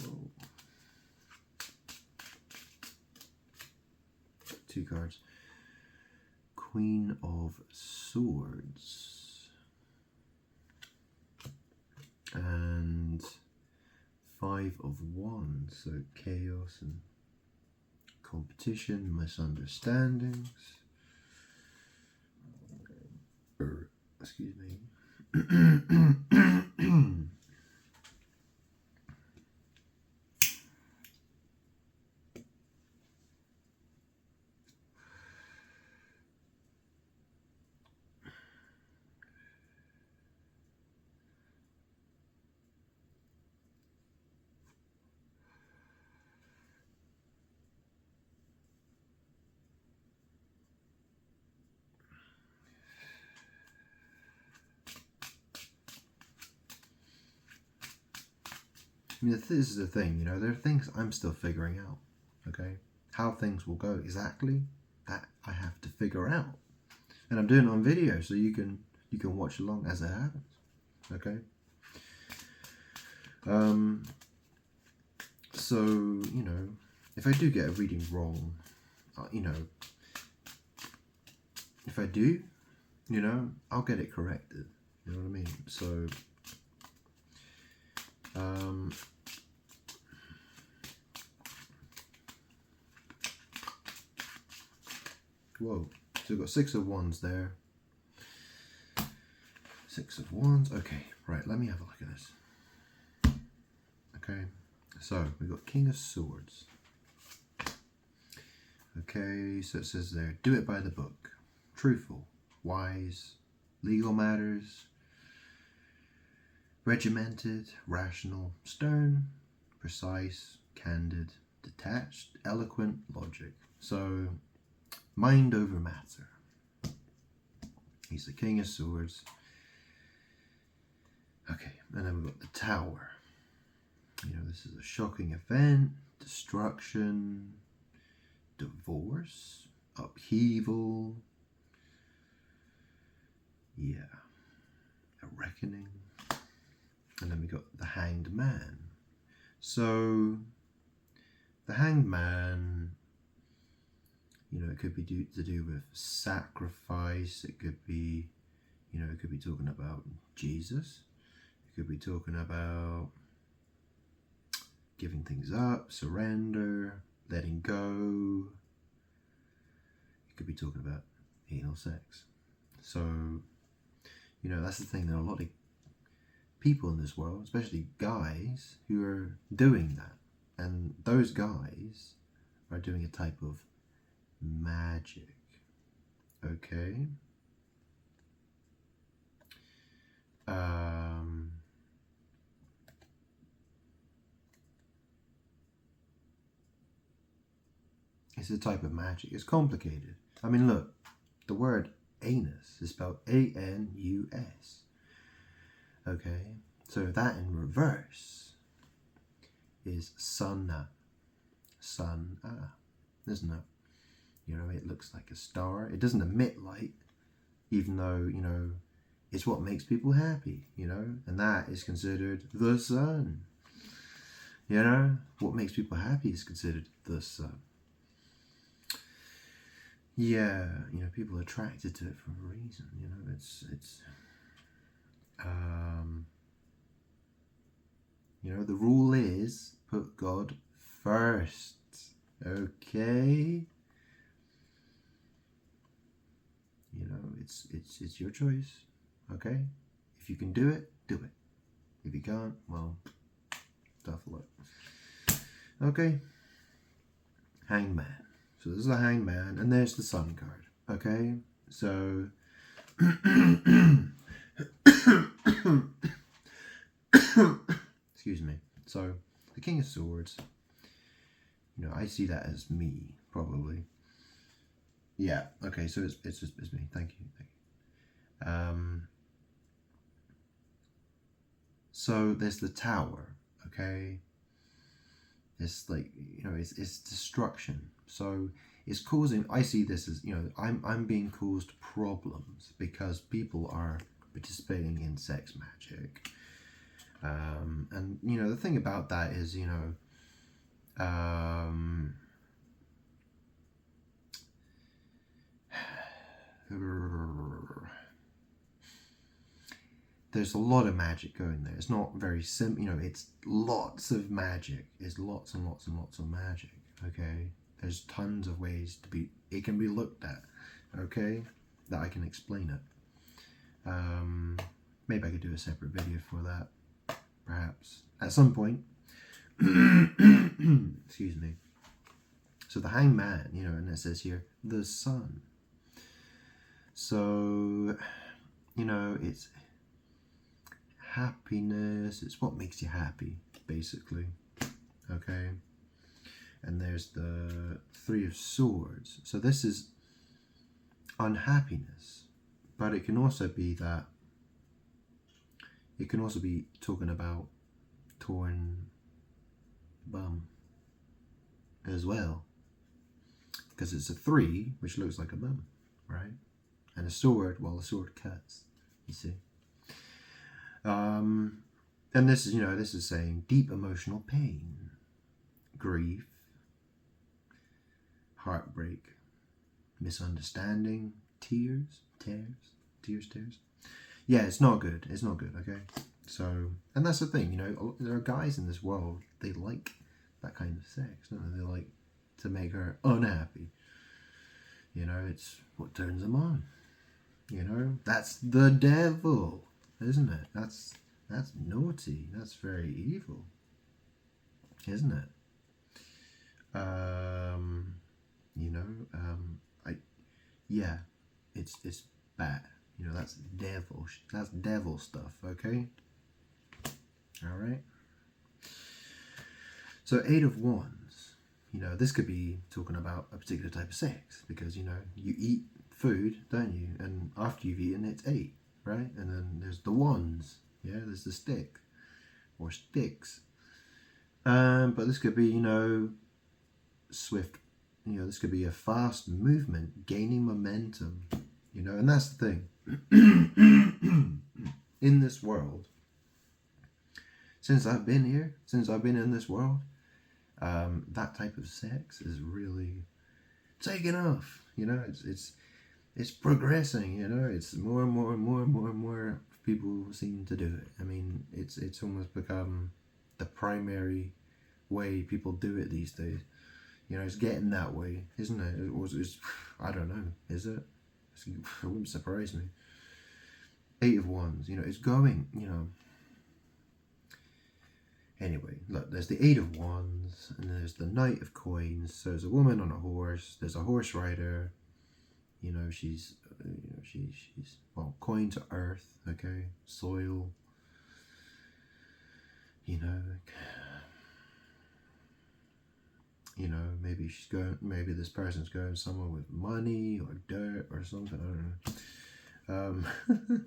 Whoa. 2 cards. Queen of Swords. And 5 of Wands, so chaos and competition, misunderstandings. Excuse me. I mean, this is the thing, there are things I'm still figuring out, okay? How things will go exactly, that I have to figure out. And I'm doing it on video, so you can watch along as it happens, okay? So, if I do get a reading wrong, if I do, I'll get it corrected, you know what I mean? So, whoa, so we've got 6 of Wands there. 6 of Wands, okay, right, let me have a look at this. Okay, so we've got King of Swords. Okay, so it says there, do it by the book, truthful, wise, legal matters, regimented, rational, stern, precise, candid, detached, eloquent, logic. So, mind over matter. He's the King of Swords. Okay, and then we've got the Tower. This is a shocking event, destruction, divorce, upheaval. Yeah, a reckoning. And then we got the Hanged Man. So, the Hanged Man, it could be to do with sacrifice. It could be, it could be talking about Jesus. It could be talking about giving things up, surrender, letting go. It could be talking about anal sex. So, that's the thing. There are a lot of people in this world, especially guys, who are doing that. And those guys are doing a type of magic. Okay? It's a type of magic. It's complicated. I mean, look, the word anus is spelled A-N-U-S. Okay? So that in reverse is Sana. Sun-a, isn't it? It looks like a star. It doesn't emit light, even though, it's what makes people happy, you know, and that is considered the sun. You know, what makes people happy is considered the sun. Yeah, you know, people are attracted to it for a reason. You know, you know, the rule is put God first. Okay. You know, it's your choice. Okay. If you can do it, do it. If you can't, well, tough luck. Okay. Hangman. So this is the Hangman, and there's the Sun card. Okay. So. Excuse me. So the King of Swords. You know, I see that as me, probably. Yeah. Okay. So it's me. Thank you. So there's the Tower. Okay. It's like, you know, it's destruction. So it's causing. I see this as, you know, I'm being caused problems because people are participating in sex magic. And you know, the thing about that is, you know, there's a lot of magic going there. It's not very simple, you know, it's lots of magic. It's lots and lots and lots of magic, okay? There's tons of ways it can be looked at, okay? That I can explain it. Maybe I could do a separate video for that, perhaps, at some point. Excuse me. So the Hangman, you know, and it says here, the sun. So, you know, it's happiness. It's what makes you happy, basically. Okay. And there's the Three of Swords. So this is unhappiness. But it can also be that, it can also be talking about torn bum as well. Because it's a 3, which looks like a bum, right? And a sword, well, the sword cuts, you see. And this is, you know, this is saying deep emotional pain, grief, heartbreak, misunderstanding, tears. Yeah, it's not good. It's not good, okay? So, and that's the thing, you know, there are guys in this world, they like that kind of sex, don't they? They like to make her unhappy. You know, it's what turns them on. You know, that's the devil, isn't it? That's naughty. That's very evil, isn't it? You know, yeah, it's bad. You know, that's devil. That's devil stuff. Okay. All right. So 8 of Wands. You know, this could be talking about a particular type of sex because, you know, you eat food, don't you? And after you've eaten, it's 8, right? And then there's the wands. Yeah, there's the stick or sticks. But this could be, you know, swift. You know, this could be a fast movement, gaining momentum. You know, and that's the thing. In this world, since I've been here, since I've been in this world, that type of sex is really taking off. You know, it's progressing. You know, it's more and more and more and more and more people seem to do it. I mean, it's almost become the primary way people do it these days. You know, it's getting that way, isn't it? It's I don't know. Is it? It wouldn't surprise me. 8 of Wands. You know, it's going. You know. Anyway, look, there's the 8 of Wands, and there's the Knight of Coins. So there's a woman on a horse. There's a horse rider. You know, she's well, coin to earth, okay, soil. You know, maybe this person's going somewhere with money or dirt or something. I don't know.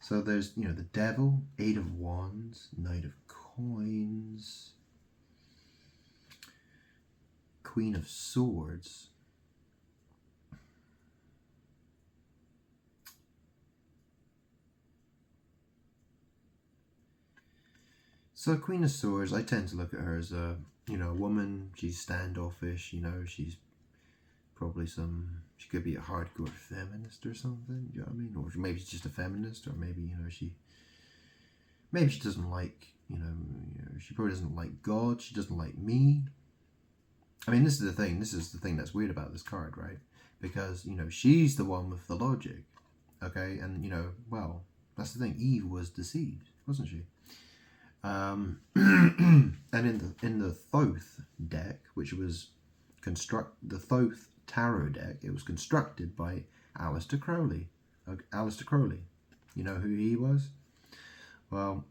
So there's, you know, the Devil, 8 of Wands, Knight of Coins, Queen of Swords. So Queen of Swords, I tend to look at her as a, a woman. She's standoffish, she's probably she could be a hardcore feminist or something, you know what I mean? Or maybe she's just a feminist, or maybe, maybe she doesn't like, she probably doesn't like God, she doesn't like me. I mean, this is the thing that's weird about this card, right? Because, she's the one with the logic, okay? And, well, that's the thing, Eve was deceived, wasn't she? And in the Thoth deck, which was the Thoth tarot deck, it was constructed by Aleister Crowley. Aleister Crowley, you know who he was? Well,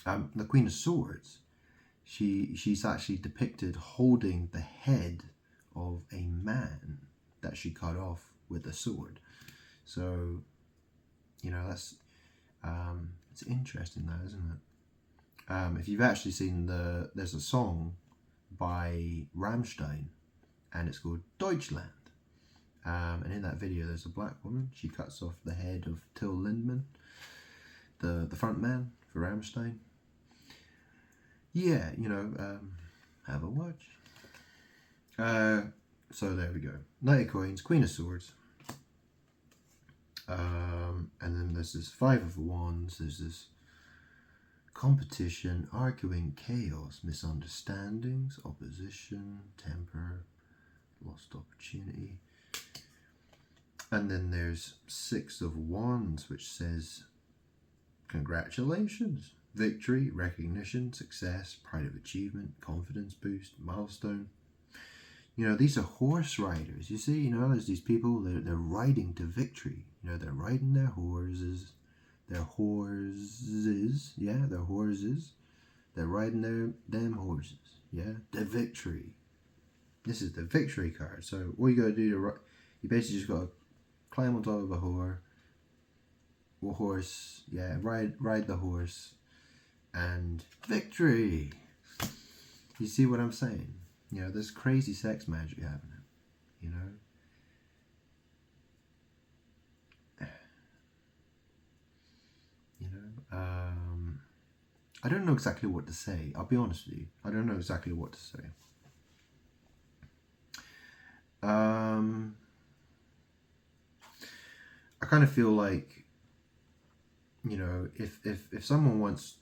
the Queen of Swords, she's actually depicted holding the head of a man that she cut off with a sword. So, that's it's interesting, though, isn't it? If you've actually seen there's a song by Rammstein, and it's called Deutschland. And in that video, there's a black woman. She cuts off the head of Till Lindemann, the front man for Rammstein. Yeah, have a watch. So there we go. Knight of Coins, Queen of Swords. And then there's this Five of Wands. There's this competition, arguing, chaos, misunderstandings, opposition, temper, lost opportunity. And then there's Six of Wands, which says congratulations, victory, recognition, success, pride of achievement, confidence boost, milestone. These are horse riders. You see, there's these people, they're riding to victory. They're riding their horses. They're horses. Yeah, they're horses. They're riding their damn horses. Yeah, the victory. This is the victory card. So all you got to do you basically just got to climb on top of a horse. Yeah, ride the horse, and victory. You see what I'm saying? There's crazy sex magic happening. I don't know exactly what to say. I'll be honest with you. I don't know exactly what to say. I kind of feel like, if someone wants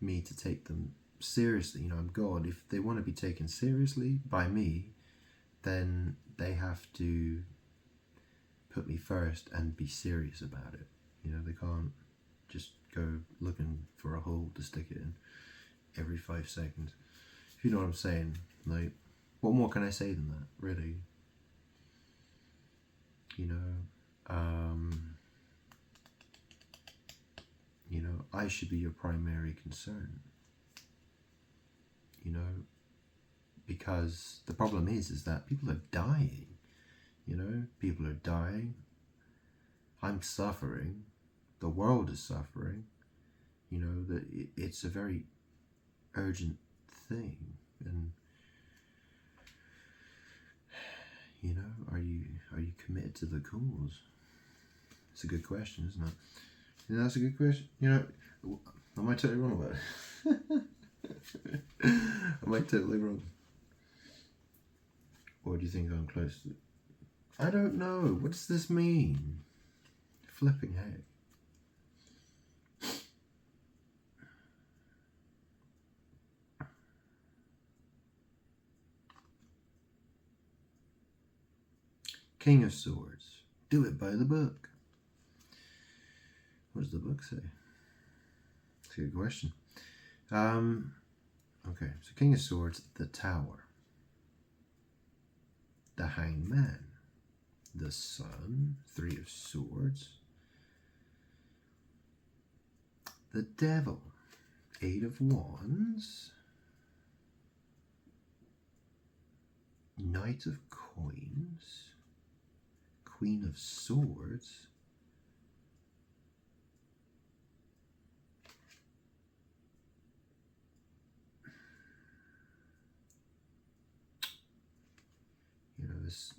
me to take them seriously, I'm God, if they want to be taken seriously by me, then they have to put me first and be serious about it. They can't just go looking for a hole to stick it in every 5 seconds. If you know what I'm saying, like, what more can I say than that, really? I should be your primary concern. Because the problem is that people are dying. People are dying. I'm suffering. The world is suffering. That it's a very urgent thing. And are you committed to the cause? It's a good question, isn't it? That's a good question. I might totally wrong about it. I might totally wrong. Or do you think I'm close to it? I don't know. What does this mean? Flipping heck. King of Swords. Do it by the book. What does the book say? That's a good question. Okay, so King of Swords, the Tower. The Hanged Man. The Sun. Three of Swords. The Devil. Eight of Wands. Knight of Coins. Queen of Swords.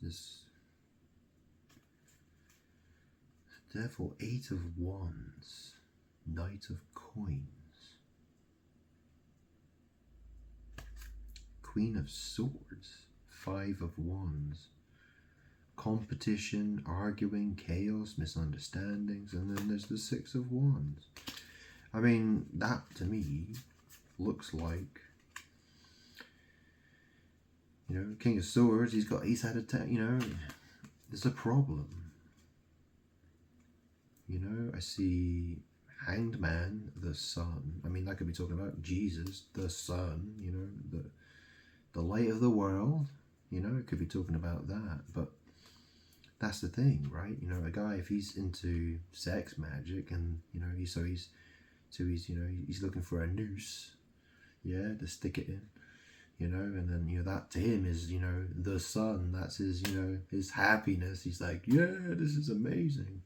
This Devil, Eight of Wands, Knight of Coins. Queen of Swords, Five of Wands. Competition, arguing, chaos, misunderstandings, and then there's the Six of Wands. I mean, that to me looks like, you know, King of Swords. He's had a, you know, there's a problem. You know, I see Hanged Man, the Sun. I mean, that could be talking about Jesus, the Sun. You know, the light of the world. You know, it could be talking about that, but that's the thing, right? You know, a guy, if he's into sex magic, and you know, he's you know, he's looking for a noose, yeah, to stick it in, you know, and then, you know, that to him is, you know, the sun. That's his, you know, his happiness. He's like, yeah, this is amazing,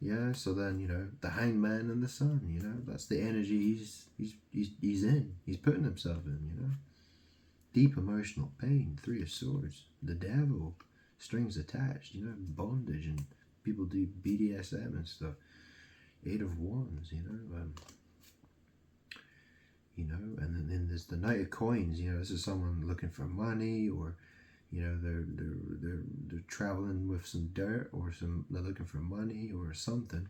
yeah. So then, you know, the Hanged Man and the Sun, you know, that's the energy he's in. He's putting himself in, you know. Deep emotional pain. Three of Swords. The Devil. Strings attached, you know, bondage, and people do BDSM and stuff. Eight of Wands, you know, and then there's the Knight of Coins. You know, this is someone looking for money, or you know, they're traveling with some dirt, or they're looking for money or something.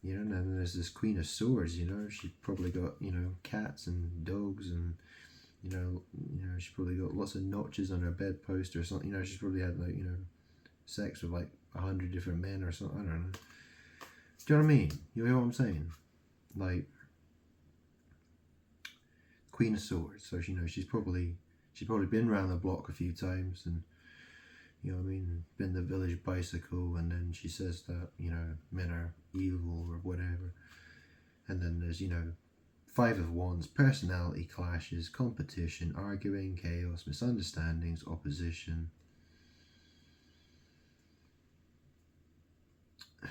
You know, and then there's this Queen of Swords. You know, she probably got, you know, cats and dogs, and you know, she probably got lots of notches on her bedpost or something. You know, she's probably had, like, you know, sex with like 100 different men or something. I don't know. Do you know what I mean? You know what I'm saying? Like, Queen of Swords. So, you know, she's probably been around the block a few times, and you know what I mean, been the village bicycle, and then she says that, you know, men are evil or whatever. And then there's, you know, Five of Wands, personality clashes, competition, arguing, chaos, misunderstandings, opposition.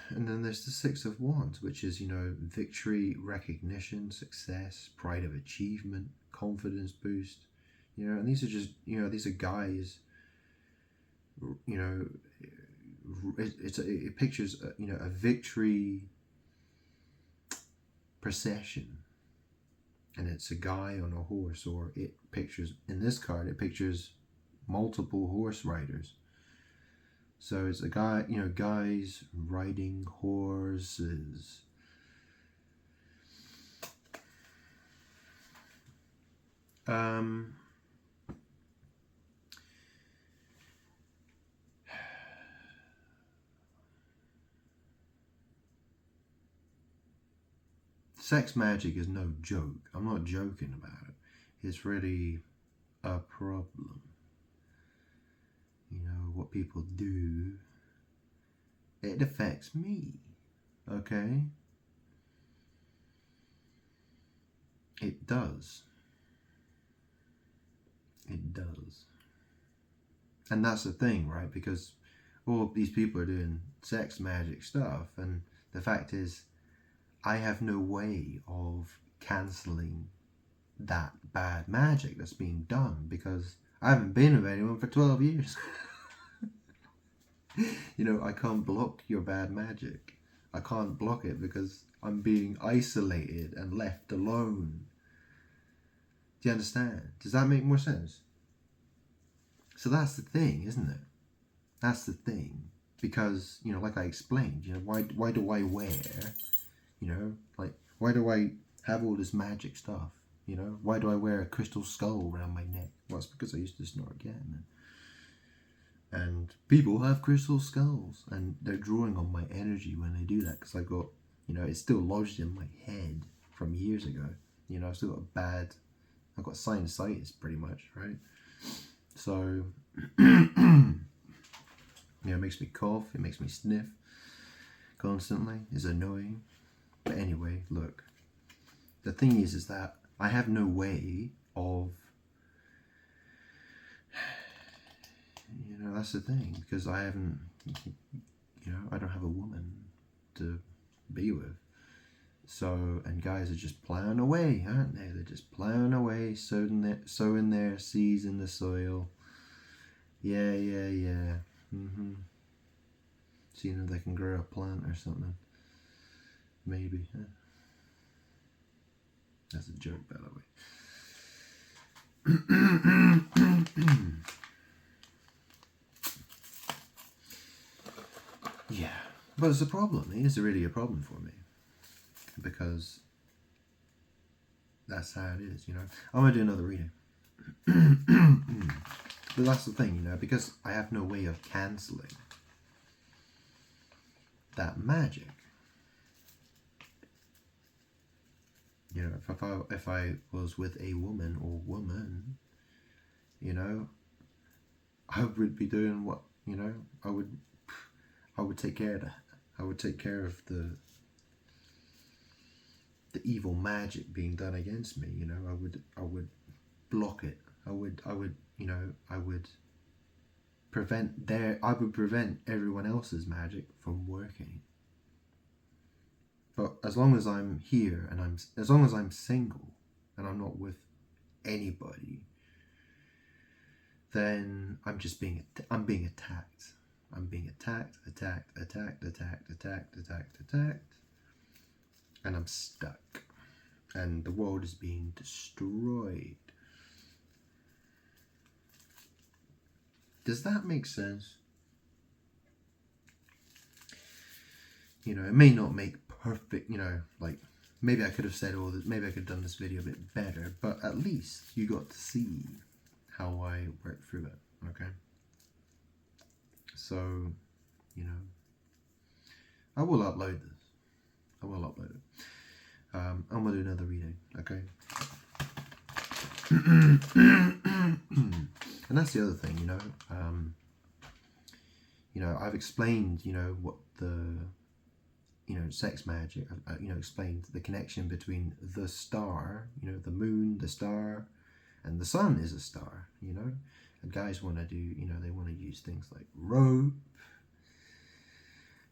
And then there's the Six of Wands, which is, you know, victory, recognition, success, pride of achievement, confidence boost. You know, and these are just, you know, these are guys, you know, it pictures, you know, a victory procession. And it's a guy on a horse, or it pictures, in this card, it pictures multiple horse riders. So it's a guy, you know, guys riding horses. Sex magic is no joke. I'm not joking about it. It's really a problem. You know, what people do, it affects me. Okay? It does. It does. And that's the thing, right? Because all these people are doing sex magic stuff, and the fact is, I have no way of cancelling that bad magic that's being done, because I haven't been with anyone for 12 years. You know, I can't block your bad magic. I can't block it because I'm being isolated and left alone. Do you understand? Does that make more sense? So that's the thing, isn't it? That's the thing. Because, you know, like I explained, you know, why do I wear, you know, like, why do I have all this magic stuff? You know, why do I wear a crystal skull around my neck? Well, it's because I used to snort again. And people have crystal skulls, and they're drawing on my energy when they do that, because I've got, you know, it's still lodged in my head from years ago. You know, I've still got I've got sinusitis pretty much, right? So, you know, it makes me cough, it makes me sniff constantly. It's annoying. But anyway, look, the thing is that I have no way of, you know, that's the thing, because I haven't, you know, I don't have a woman to be with. So, and guys are just plowing away, aren't they? They're just plowing away, sowing their seeds in the soil. Yeah. Seeing if they can grow a plant or something. Maybe. Huh? That's a joke, by the way. Yeah, but it's a problem. It is really a problem for me because that's how it is, you know. I'm gonna do another reading. But that's the thing, you know, because I have no way of cancelling that magic. You know, if I was with a woman or woman, you know, I would be doing what, you know, I would take care of that. I would take care of the evil magic being done against me, you know. I would block it. I would you know, I would prevent everyone else's magic from working. But as long as I'm here and as long as I'm single and I'm not with anybody, then I'm being attacked. I'm being attacked, and I'm stuck. And the world is being destroyed. Does that make sense? You know, it may not make perfect, you know, like maybe I could have said all this, maybe I could have done this video a bit better, but at least you got to see how I work through it, okay? So, you know, I will upload this. I will upload it. I'm going to do another reading, okay? And that's the other thing, you know, I've explained, you know, what the, you know, sex magic, you know, explained the connection between the star, you know, the moon, the star, and the sun is a star, you know. And guys want to do, you know, they want to use things like rope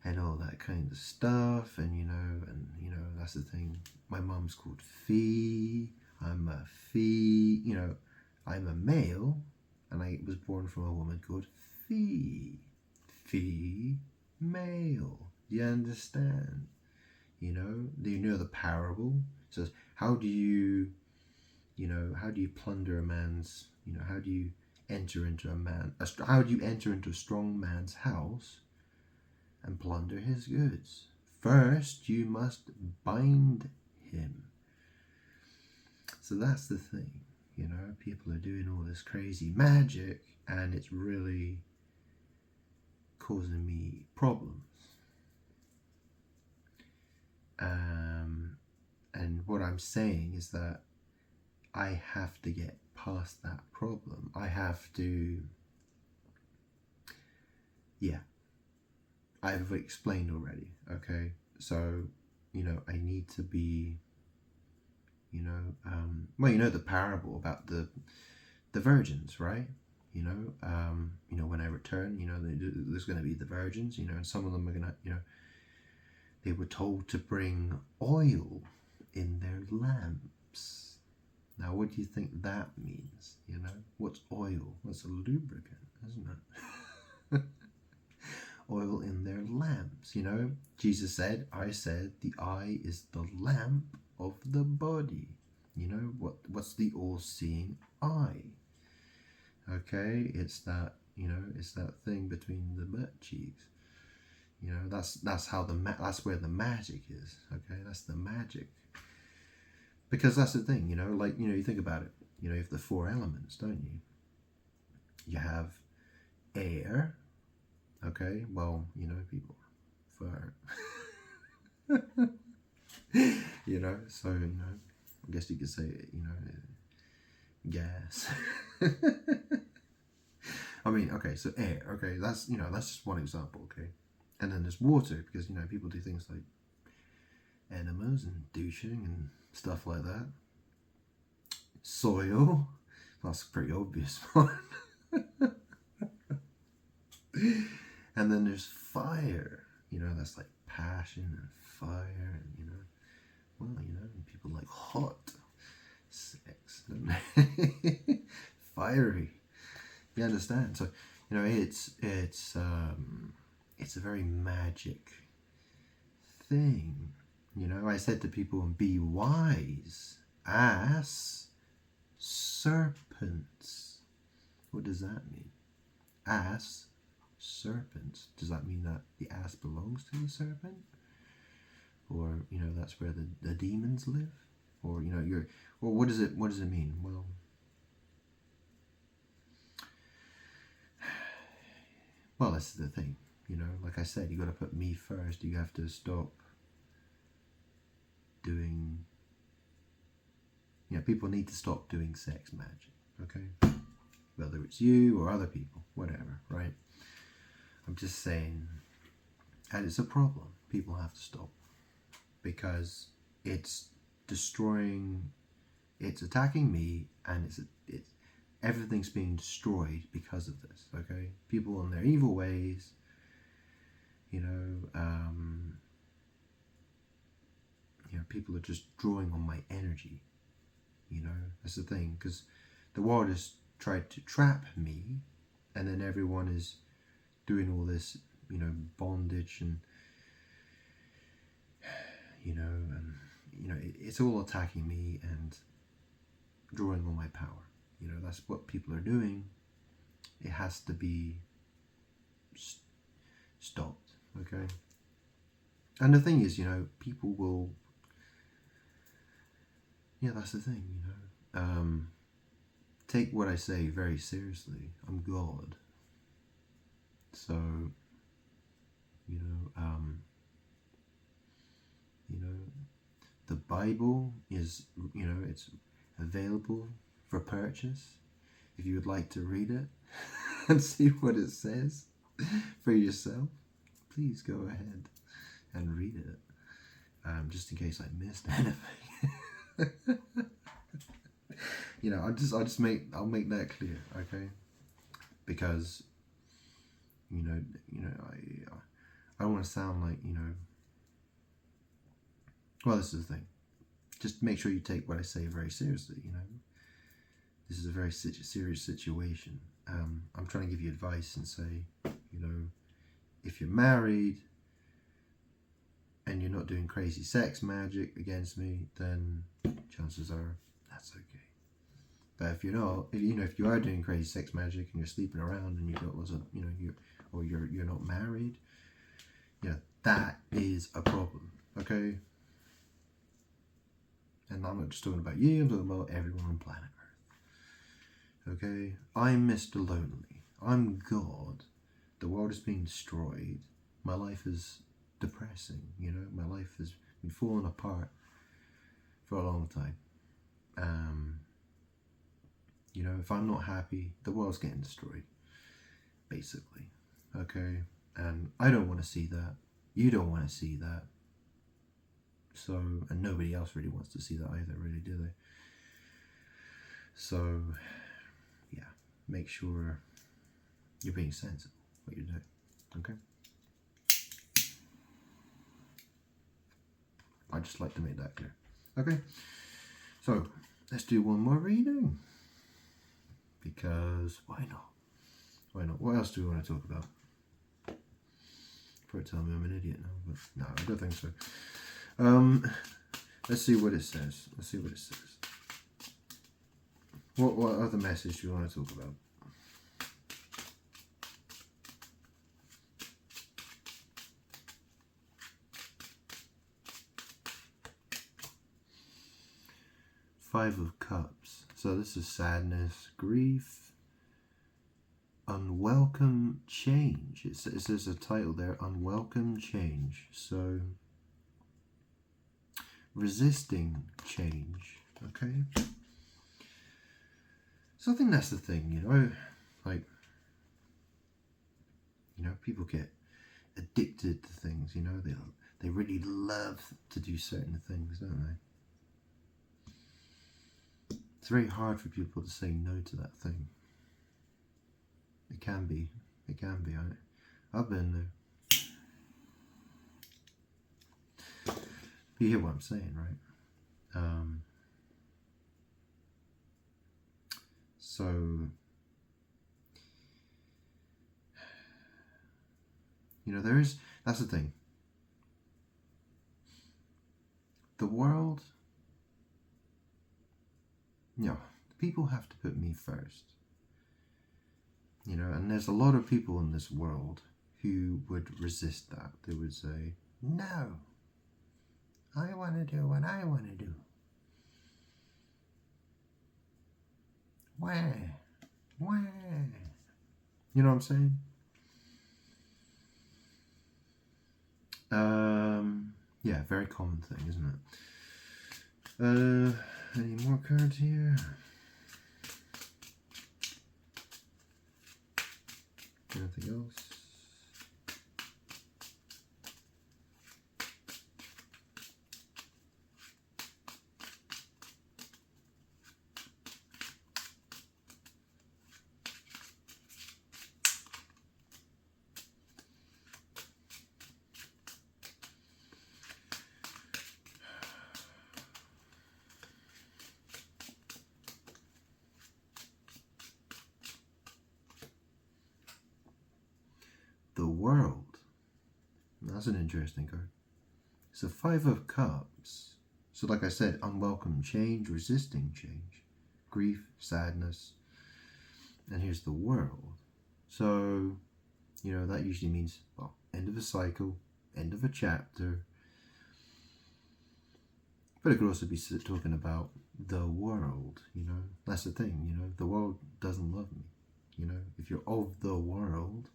and all that kind of stuff, and you know, that's the thing. My mum's called Fee. I'm a Fee. You know, I'm a male, and I was born from a woman called Fee. Fee, male. Do you understand? You know, do you know the parable? It says, how do you plunder a man's, you know, how do you enter into a strong man's house and plunder his goods? First, you must bind him. So that's the thing, you know, people are doing all this crazy magic and it's really causing me problems. And what I'm saying is that I have to get past that problem. I have to, yeah, I've explained already, okay? So, you know, I need to be, you know, well, you know the parable about the virgins, right? You know, when I return, you know, there's going to be the virgins, you know, and some of them are going to, you know, they were told to bring oil in their lamps. Now, what do you think that means? You know, what's oil? Well, it's a lubricant, isn't it? Oil in their lamps, you know. Jesus said, I said, the eye is the lamp of the body. You know, what's the all-seeing eye? Okay, it's that, you know, it's that thing between the butt cheeks. You know, that's how that's where the magic is. Okay, that's the magic. Because that's the thing, you know, like, you know, you think about it. You know, you have the four elements, don't you? You have air. Okay, well, you know, people fart. You know, so, you know, I guess you could say, you know, gas. I mean, okay, so air, okay, that's, you know, that's just one example, okay? And then there's water, because, you know, people do things like enemas and douching and stuff like that. Soil, that's a pretty obvious one. And then there's fire, you know, that's like passion and fire, and, you know, well, you know, people like hot sex, don't they? Fiery. You understand? So, you know, it's a very magic thing. You know, I said to people, be wise as serpents. serpents. What does that mean? Ass, serpents. Does that mean that the ass belongs to the serpent? Or, that's where the demons live? Or, what does it mean? Well, that's the thing. Like I said, you got to put me first. You have to stop doing. People need to stop doing sex magic. Okay, whether it's you or other people, whatever. Right? I'm just saying, and it's a problem. People have to stop because it's destroying. It's attacking me, and it's everything's being destroyed because of this. Okay, people in their evil ways. People are just drawing on my energy. That's the thing, because the world has tried to trap me, and then everyone is doing all this, bondage and, it's all attacking me and drawing on my power. That's what people are doing. It has to be stopped, okay? And the thing is, people will, that's the thing, take what I say very seriously. I'm God. So, the Bible is, it's available for purchase. If you would like to read it and see what it says for yourself, please go ahead and read it. Just in case I missed anything. I'll make that clear, okay? Because I don't want to sound like, well, this is the thing. Just make sure you take what I say very seriously, This is a very serious situation. I'm trying to give you advice and say, if you're married and you're not doing crazy sex magic against me, then chances are that's okay. But if you're not, if you are doing crazy sex magic and you're sleeping around and you've got lots of, you're not married, that is a problem, okay? And I'm not just talking about you, I'm talking about everyone on planet Earth. Okay? I'm Mr. Lonely. I'm God. The world is being destroyed. My life is depressing, My life has been falling apart for a long time. If I'm not happy, the world's getting destroyed, basically. Okay? And I don't want to see that. You don't want to see that. So, and nobody else really wants to see that either, really, do they? So, make sure you're being sensible what you're doing. Okay? I'd just like to make that clear. Okay? So, let's do one more reading. Because why not? Why not? What else do we want to talk about? Probably tell me I'm an idiot now, but no, I don't think so. Let's see what it says. What other message do you want to talk about? Five of Cups. So this is sadness, grief, unwelcome change. It says a title there, unwelcome change. So resisting change. Okay. So I think that's the thing, people get addicted to things, they really love to do certain things, don't they? It's very hard for people to say no to that thing. It can be. I've been there. You hear what I'm saying, right? So, that's the thing. The world, People have to put me first. You know, and there's a lot of people in this world who would resist that. They would say, no, I want to do what I want to do. Why? You know what I'm saying? Yeah, very common thing, isn't it? Any more cards here? Anything else? The World. That's an interesting card. It's a Five of Cups. So like I said, unwelcome change, resisting change, grief, sadness. And here's the World. So, you know, that usually means, well, end of a cycle, end of a chapter. But it could also be talking about the world, you know. That's the thing, you know. The world doesn't love me, you know. If you're of the world,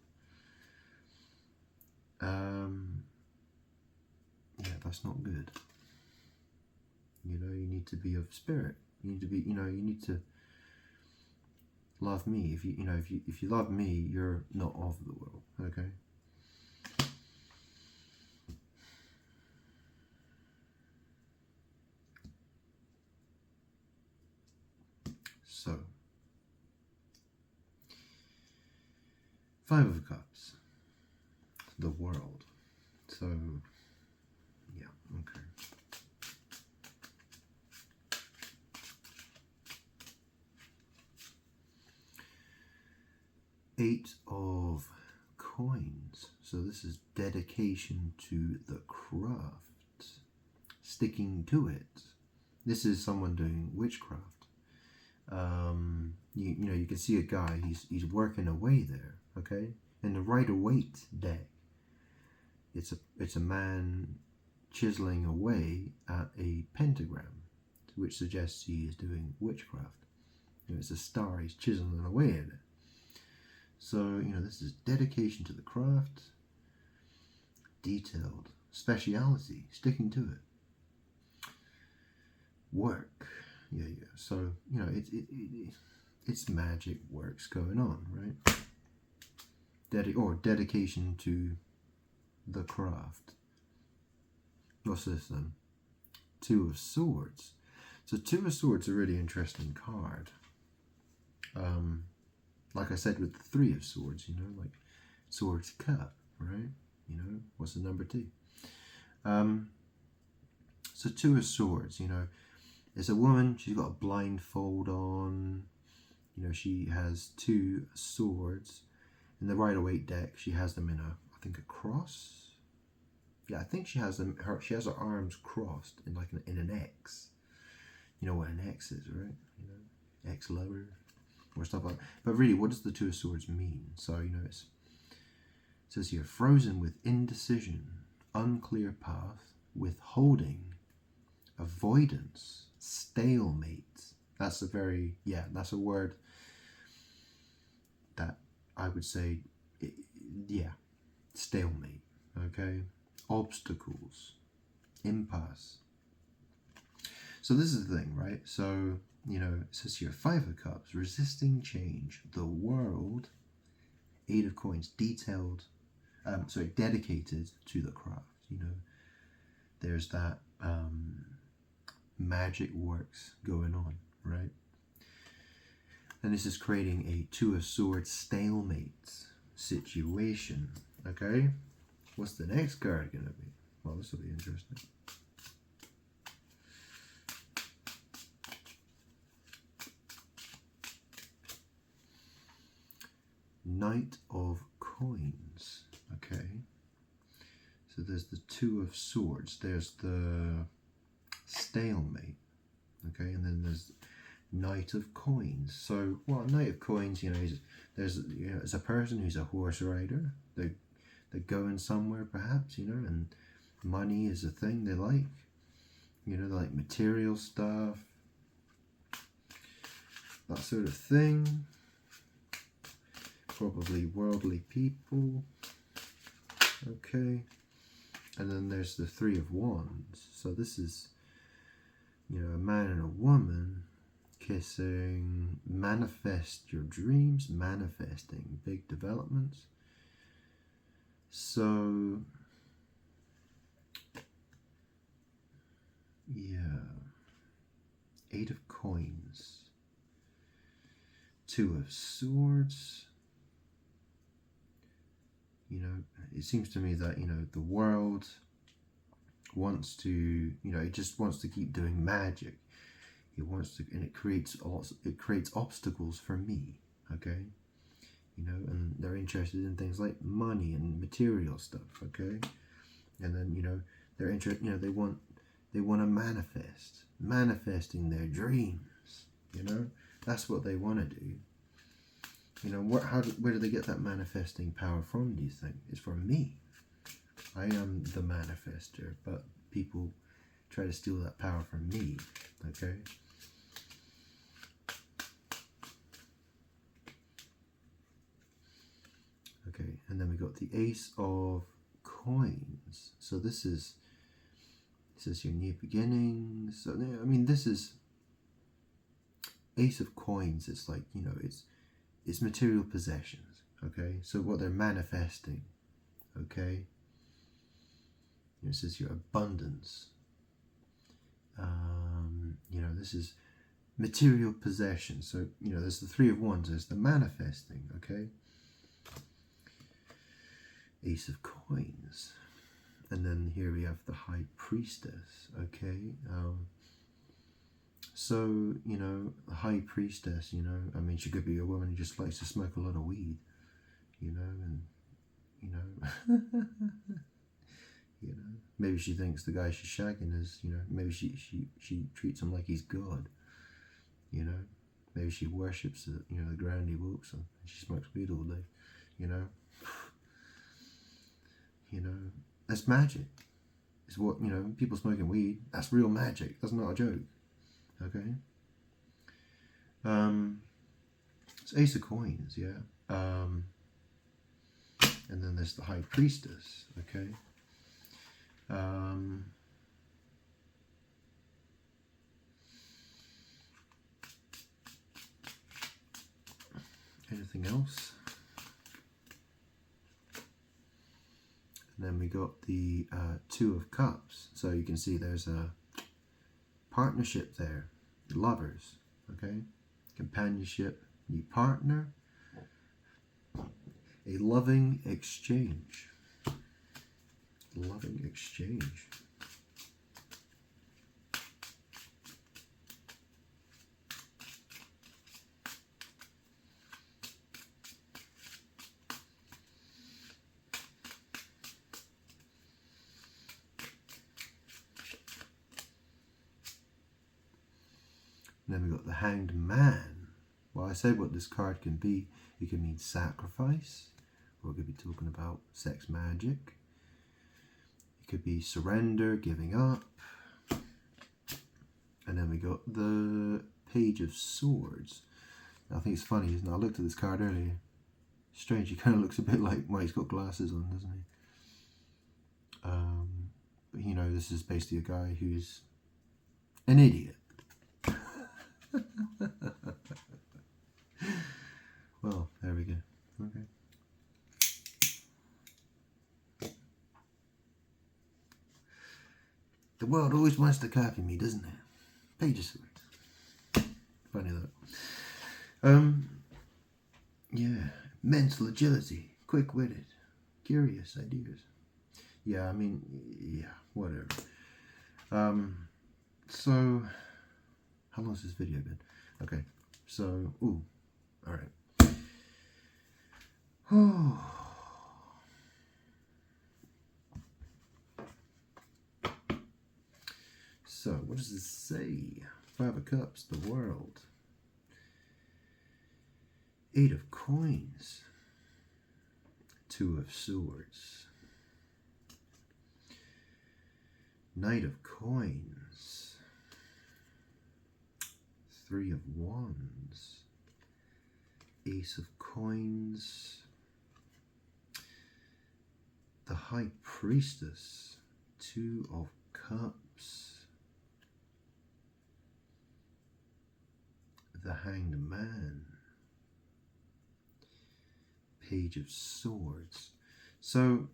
yeah, that's not good. You know, you need to be of spirit. You need to be, you know, you need to love me. If you love me, you're not of the world, okay? So, Five of Cups, the world. So, yeah, okay. Eight of Coins. So this is dedication to the craft, sticking to it. This is someone doing witchcraft. You know, you can see a guy, he's working away there, okay? In the Rider-Waite deck, it's a man chiseling away at a pentagram, which suggests he is doing witchcraft. You know, it's a star, he's chiseling away at it. So, you know, this is dedication to the craft, detailed, speciality, sticking to it. Work, yeah. So, you know, it's magic works going on, right? Dedication to the craft. What's this then? Two of Swords. So Two of Swords is a really interesting card. Like I said with the Three of Swords, you know, like Swords Cup, right? You know, what's the number 2? So Two of Swords, you know, it's a woman, she's got a blindfold on, you know, she has 2 swords. In the Rider-Waite deck, she has them in I think a cross. Yeah, I think she has them. She has her arms crossed in like in an X. You know what an X is, right? You know, ex-lover or stuff like that. But really, what does the Two of Swords mean? So, you know, it says here, frozen with indecision, unclear path, withholding, avoidance, stalemate. That's that's a word that I would say, stalemate, okay? Obstacles, impasse. So this is the thing, right? So, you know, it says here, Five of Cups, resisting change, the world, Eight of Coins, dedicated to the craft, you know. There's that magic works going on, right? And this is creating a Two of Swords stalemate situation, okay? What's the next card going to be? Well, this will be interesting. Knight of Coins, okay? So there's the Two of Swords, there's the stalemate, okay? And then there's Knight of Coins. So, well, Knight of Coins, there's it's a person who's a horse rider. They're going somewhere, perhaps, and money is a thing they like. They like material stuff, that sort of thing. Probably worldly people. Okay. And then there's the Three of Wands. So this is, a man and a woman kissing. Manifest your dreams, manifesting big developments. So, yeah. Eight of Coins. Two of Swords. It seems to me that, the world wants to, it just wants to keep doing magic. It wants to, and it creates obstacles for me, okay? And they're interested in things like money and material stuff, okay? And then, they're interested, they want to manifesting their dreams, That's what they want to do. Where do they get that manifesting power from, do you think? It's from me. I am the manifester, but people try to steal that power from me, okay? Okay, and then we got the Ace of Coins. So this is your new beginnings. So, I mean, this is Ace of Coins. It's like, it's material possessions, okay? So what they're manifesting, okay? This is your abundance. This is material possession. So, there's the Three of Wands, there's the manifesting, okay? Ace of Coins. And then here we have the High Priestess, okay? So, the High Priestess, I mean, she could be a woman who just likes to smoke a lot of weed, and, maybe she thinks the guy she's shagging is, maybe she treats him like he's God, maybe she worships the ground he walks on, and she smokes weed all day, that's magic. It's what, people smoking weed, that's real magic, that's not a joke, okay? It's Ace of Coins, yeah. And then there's the High Priestess, okay? Anything else? And then we got the Two of Cups. So you can see there's a partnership there. Lovers, okay? Companionship, new partner. A loving exchange. Loving exchange. And then we got the Hanged Man. Well, I said what this card can be. It can mean sacrifice, or it could be talking about sex magic. It could be surrender, giving up. And then we got the Page of Swords. I think it's funny, isn't it? I looked at this card earlier. Strange, he kind of looks a bit like, well, he's got glasses on, doesn't he? But this is basically a guy who's an idiot. Well, there we go. Okay. The world always wants to copy me, doesn't it? Page of Swords. Funny that. Yeah. Mental agility. Quick-witted. Curious ideas. Yeah, I mean, yeah, whatever. So, how long's this video been? Okay, so, alright. So, what does this say? Five of Cups, the world. Eight of coins. Two of swords. Knight of coins. Three of wands. Ace of coins. The high priestess. Two of cups. The hanged man. Page of swords. So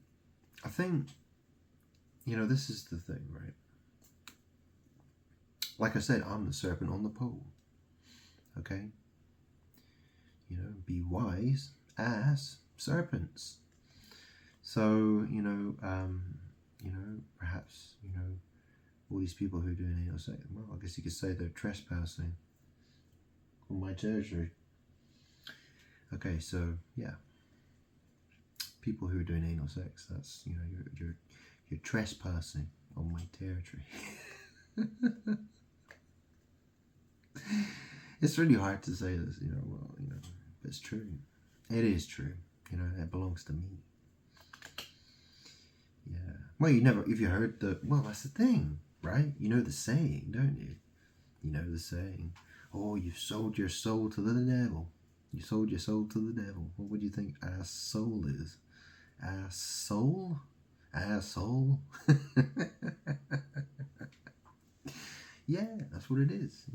I think, this is the thing, right? Like I said, I'm the serpent on the pole. Okay? Be wise as serpents. So, perhaps, all these people who are doing anal sex, well, I guess you could say they're trespassing on my territory. Okay, so, yeah. People who are doing anal sex, that's, you're trespassing on my territory. It's really hard to say this, but it's true. It is true. It belongs to me. Yeah. Well, if you heard that's the thing, right? You know the saying, don't you? You know the saying, oh, you've sold your soul to the devil. You sold your soul to the devil. What would you think a soul is? A soul? Asshole? Yeah, that's what it is.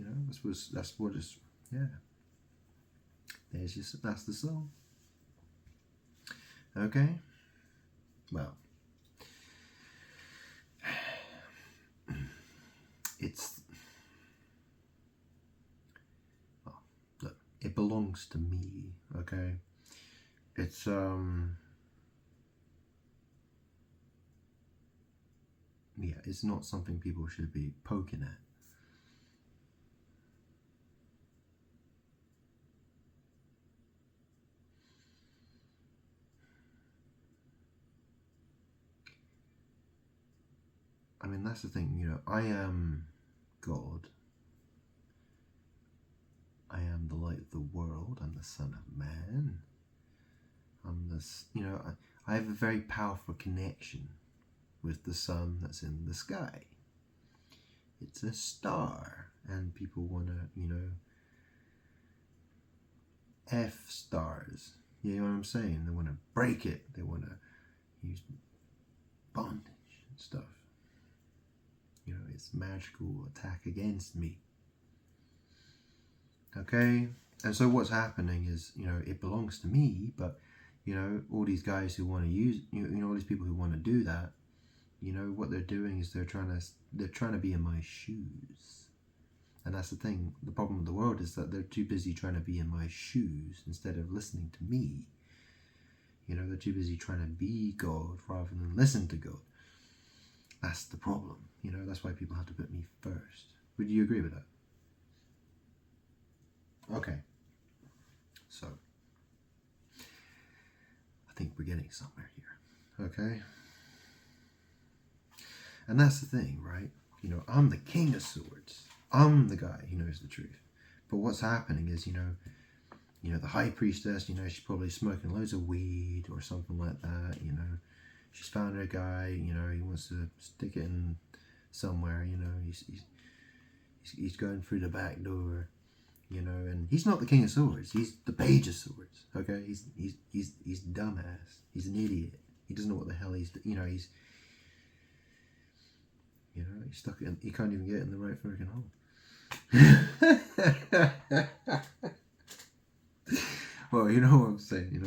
That's what it's. Yeah. That's the soul. Okay. Well, look, it belongs to me. Okay. It's yeah, it's not something people should be poking at. I mean, that's the thing, I am God. I am the light of the world. I'm the Son of Man. I'm this, I have a very powerful connection with the sun that's in the sky. It's a star, and people want to, F stars. You know what I'm saying? They want to break it. They want to use bondage and stuff. It's magical attack against me. Okay? And so what's happening is, it belongs to me, but, all these guys who want to use, all these people who want to do that, what they're doing is they're trying to be in my shoes. And that's the thing. The problem with the world is that they're too busy trying to be in my shoes instead of listening to me. They're too busy trying to be God rather than listen to God. That's the problem. That's why people have to put me first. Would you agree with that? Okay. So, I think we're getting somewhere here. Okay? And that's the thing, right? I'm the king of swords. I'm the guy who knows the truth. But what's happening is, the high priestess, she's probably smoking loads of weed or something like that, She's found her guy, he wants to stick it in somewhere, he's going through the back door, and he's not the king of swords, he's the page of swords, okay? He's dumbass. He's an idiot. He doesn't know what the hell he's he's stuck in, he can't even get in the right freaking hole. Well, you know what I'm saying.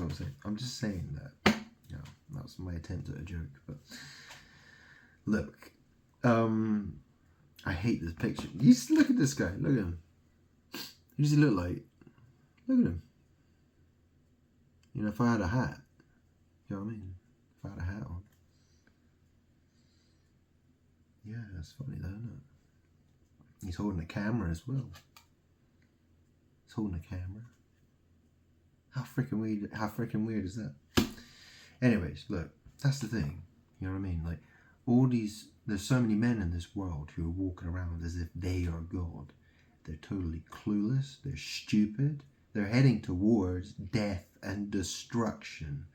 I'm just saying that. That was my attempt at a joke. But look, I hate this picture. You just look at this guy. Look at him. Who does he look like? Look at him. If I had a hat, you know what I mean? If I had a hat on. Yeah, that's funny though, isn't it? He's holding a camera as well. He's holding a camera. How freaking weird is that? Anyways, look, that's the thing. You know what I mean? Like, there's so many men in this world who are walking around as if they are God. They're totally clueless. They're stupid. They're heading towards death and destruction.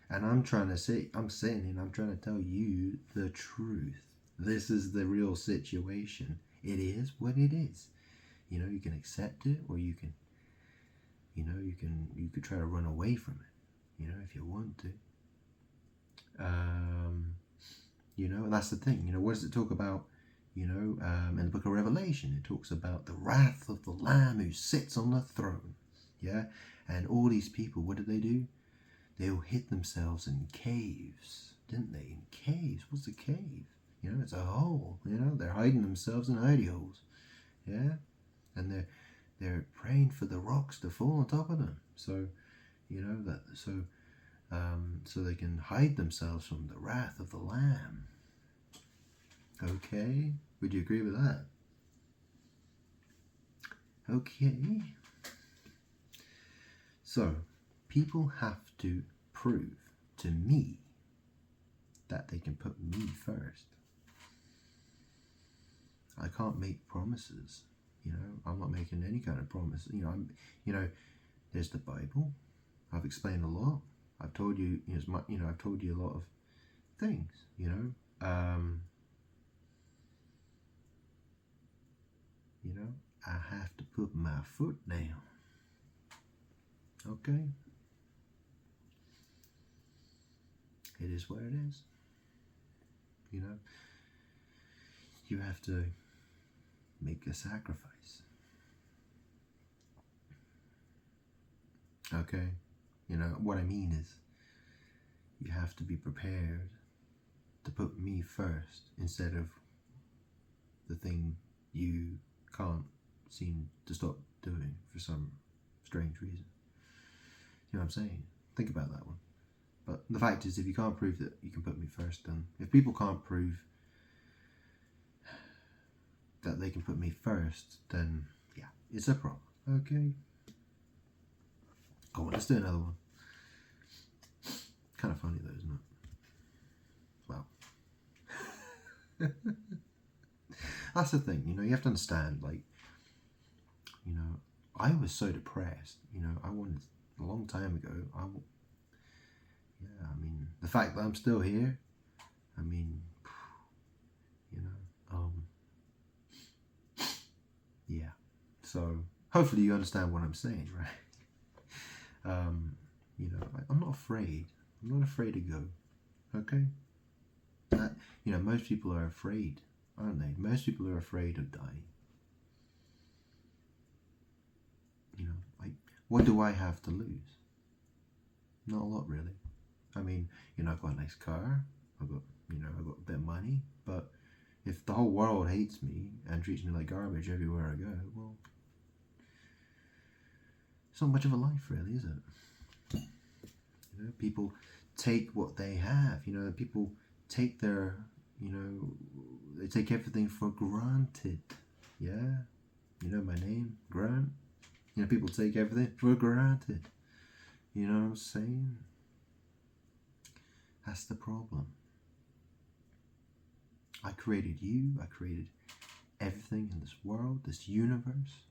And I'm trying to say, I'm trying to tell you the truth. This is the real situation. It is what it is. You know, you can accept it, or you can, you could try to run away from it, if you want to. And that's the thing. What does it talk about? In the book of Revelation, it talks about the wrath of the Lamb who sits on the throne. Yeah? And all these people, what did they do? They all hid themselves in caves, didn't they? In caves. What's a cave? It's a hole. They're hiding themselves in hidey holes. Yeah? And they're praying for the rocks to fall on top of them. So, so they can hide themselves from the wrath of the Lamb. Okay? Would you agree with that? Okay. So, people have to prove to me that they can put me first. I can't make promises. I'm not making any kind of promise. There's the Bible. I've explained a lot. I've told you, I've told you a lot of things. I have to put my foot down. Okay? It is what it is. You have to make a sacrifice. Okay? What I mean is, you have to be prepared to put me first instead of the thing you can't seem to stop doing for some strange reason. You know what I'm saying? Think about that one. But the fact is, if you can't prove that you can put me first, then if people can't prove that they can put me first, then yeah, it's a problem. Okay? Come on, let's do another one. Kind of funny though, isn't it? Well, that's the thing. You have to understand. I was so depressed. I wanted a long time ago. The fact that I'm still here. Yeah. So hopefully you understand what I'm saying, right? I'm not afraid. I'm not afraid to go. Okay? Most people are afraid, aren't they? Most people are afraid of dying. What do I have to lose? Not a lot, really. I've got a nice car. I've got a bit of money. But if the whole world hates me and treats me like garbage everywhere I go, well, it's not much of a life, really, is it? People take what they have. People take their, they take everything for granted. Yeah? My name, Grant. People take everything for granted. You know what I'm saying? That's the problem. I created you. I created everything in this world, this universe.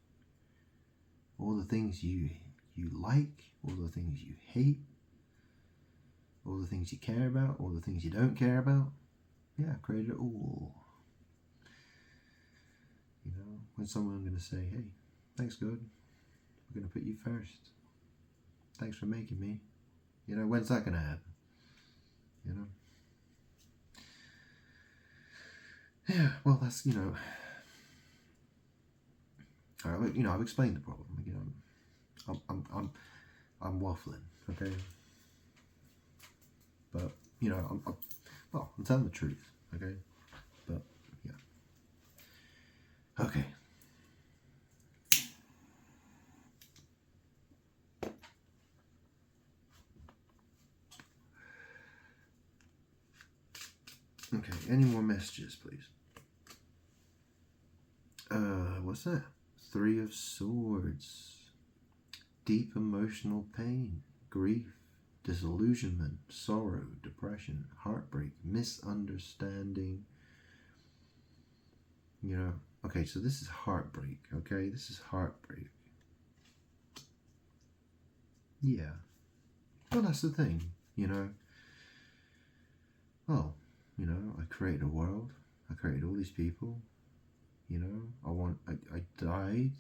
All the things you like, all the things you hate, all the things you care about, all the things you don't care about. Yeah, I created it all. When someone's going to say, hey, thanks God, we're going to put you first. Thanks for making me. When's that going to happen? Yeah, well, that's, all right, I've explained the problem. I'm waffling, okay? But, I'm telling the truth, okay? But, yeah. Okay. Okay, any more messages, please? What's that? 3 of Swords. Deep emotional pain, grief, disillusionment, sorrow, depression, heartbreak, misunderstanding. Okay, so this is heartbreak, okay? This is heartbreak. Yeah. Well, that's the thing, you know. Well, you know, I created a world. I created all these people. You know, I died.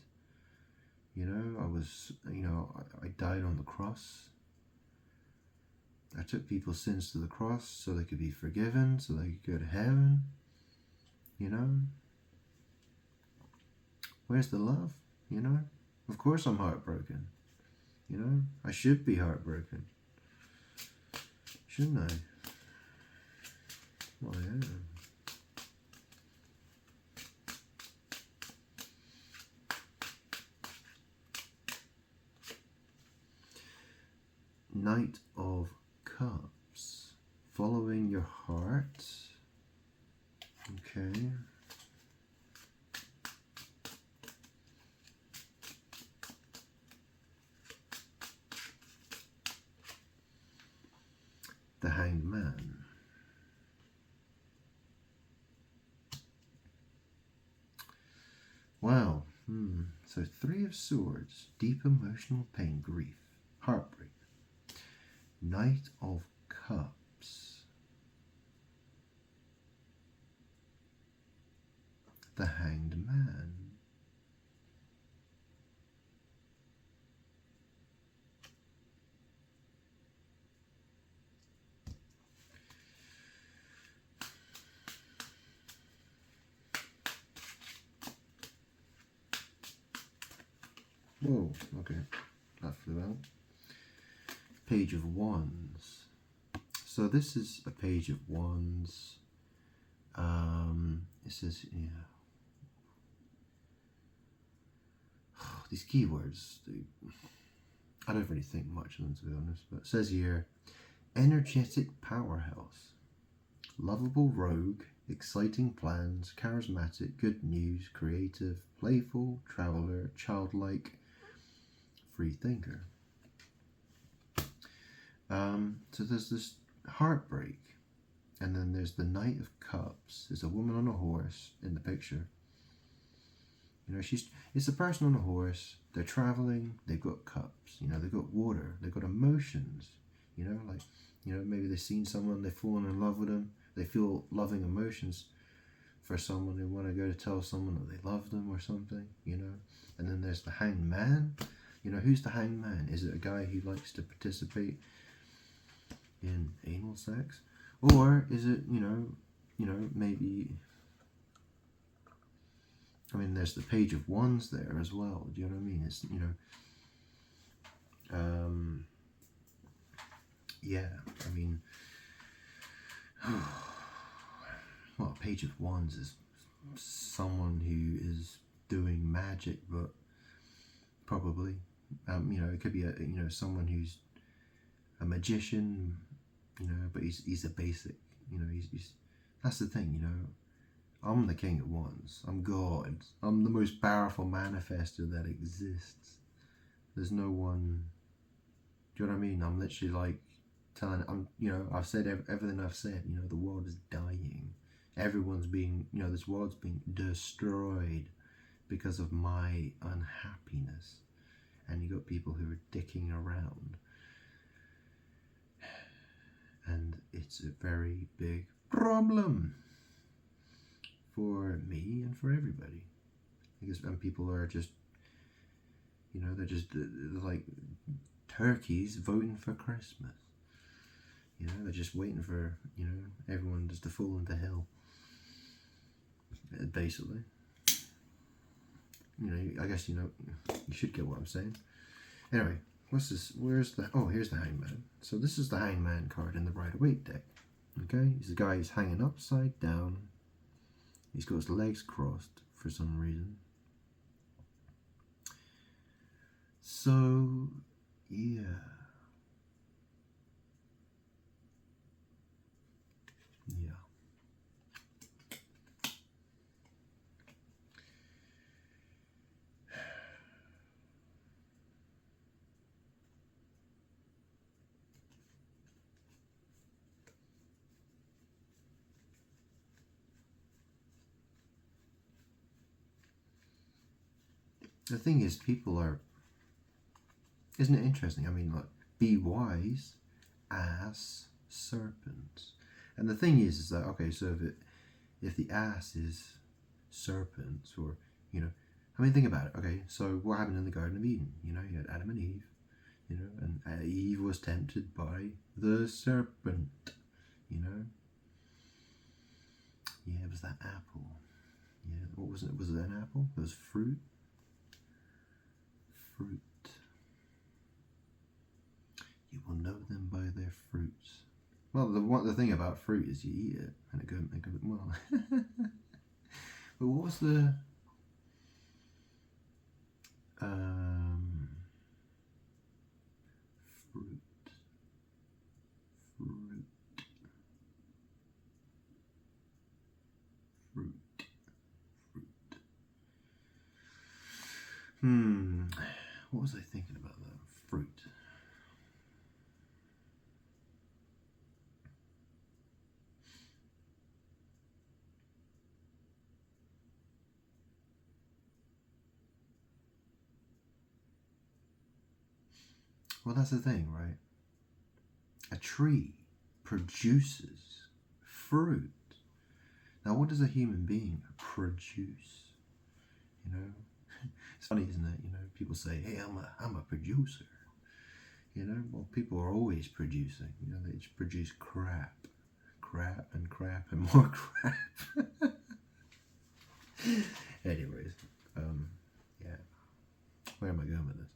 You know, I died on the cross. I took people's sins to the cross so they could be forgiven, so they could go to heaven. You know, where's the love? You know, of course I'm heartbroken. You know, I should be heartbroken. Shouldn't I? Well, yeah. Knight of Cups. Following your heart. Okay. The Hanged Man. Wow. So 3 of Swords. Deep emotional pain, grief, heartbreak. Knight of Cups. The Hanged Man. Whoa, okay. That flew out. Page of Wands. So this is a Page of Wands. It says, yeah. These keywords, I don't really think much of them, to be honest. But it says here, energetic powerhouse, lovable rogue, exciting plans, charismatic, good news, creative, playful, traveler, childlike, free thinker. So there's this heartbreak, and then there's the Knight of Cups. There's a woman on a horse in the picture. You know, it's a person on a horse. They're traveling. They've got cups. You know, they've got water. They've got emotions. You know, like, you know, maybe they've seen someone. They've fallen in love with them. They feel loving emotions for someone. They want to go to tell someone that they love them or something. You know, and then there's the Hanged Man. You know, who's the Hanged Man? Is it a guy who likes to participate in anal sex, or is it maybe? I mean, there's the Page of Wands there as well. Do you know what I mean? It's, you know, yeah. I mean, well, Page of Wands is someone who is doing magic, but probably, you know, it could be someone who's a magician, you know, but he's a basic, you know, he's that's the thing, you know. I'm the King of Wands. I'm God. I'm the most powerful manifester that exists. There's no one. Do you know what I mean? I'm literally like I've said everything I've said. You know, the world is dying. Everyone's being, you know, this world's being destroyed because of my unhappiness. And you got people who are dicking around. And it's a very big problem for me and for everybody. And people are just, you know, they're like turkeys voting for Christmas. You know, they're just waiting for, you know, everyone just to fall into hell. Basically. You know, I guess, you know, you should get what I'm saying. Anyway, what's this? Here's the Hangman. So this is the Hangman card in the Rider-Waite deck. Okay, he's the guy who's hanging upside down. He's got his legs crossed for some reason. So, yeah. Yeah. The thing is, people are Isn't it interesting? I mean, like, be wise as serpents. And the thing is that, okay, so if the ass is serpents, or, you know, I mean, think about it. Okay, so what happened in the Garden of Eden? You know, you had Adam and Eve, you know, and Eve was tempted by the serpent, you know. Yeah, it was that apple. Yeah, what was it? Was it an apple? It was fruit. Fruit. You will know them by their fruits. Well, the thing about fruit is you eat it and it go well. But what was the um, fruit? Fruit. Fruit. Fruit. What was I thinking about that? Fruit. Well, that's the thing, right? A tree produces fruit. Now, what does a human being produce? You know, it's funny, isn't it? You know, people say, "Hey, I'm a producer." You know, well, people are always producing. You know, they just produce crap, crap, and more crap. Anyways, yeah, where am I going with this?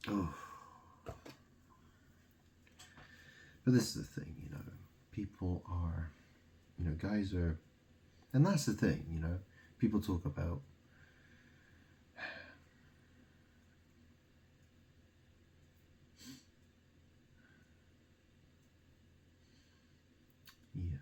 Oh, but this is the thing, you know, people are, you know, guys are, and that's the thing, you know, people talk about, yeah.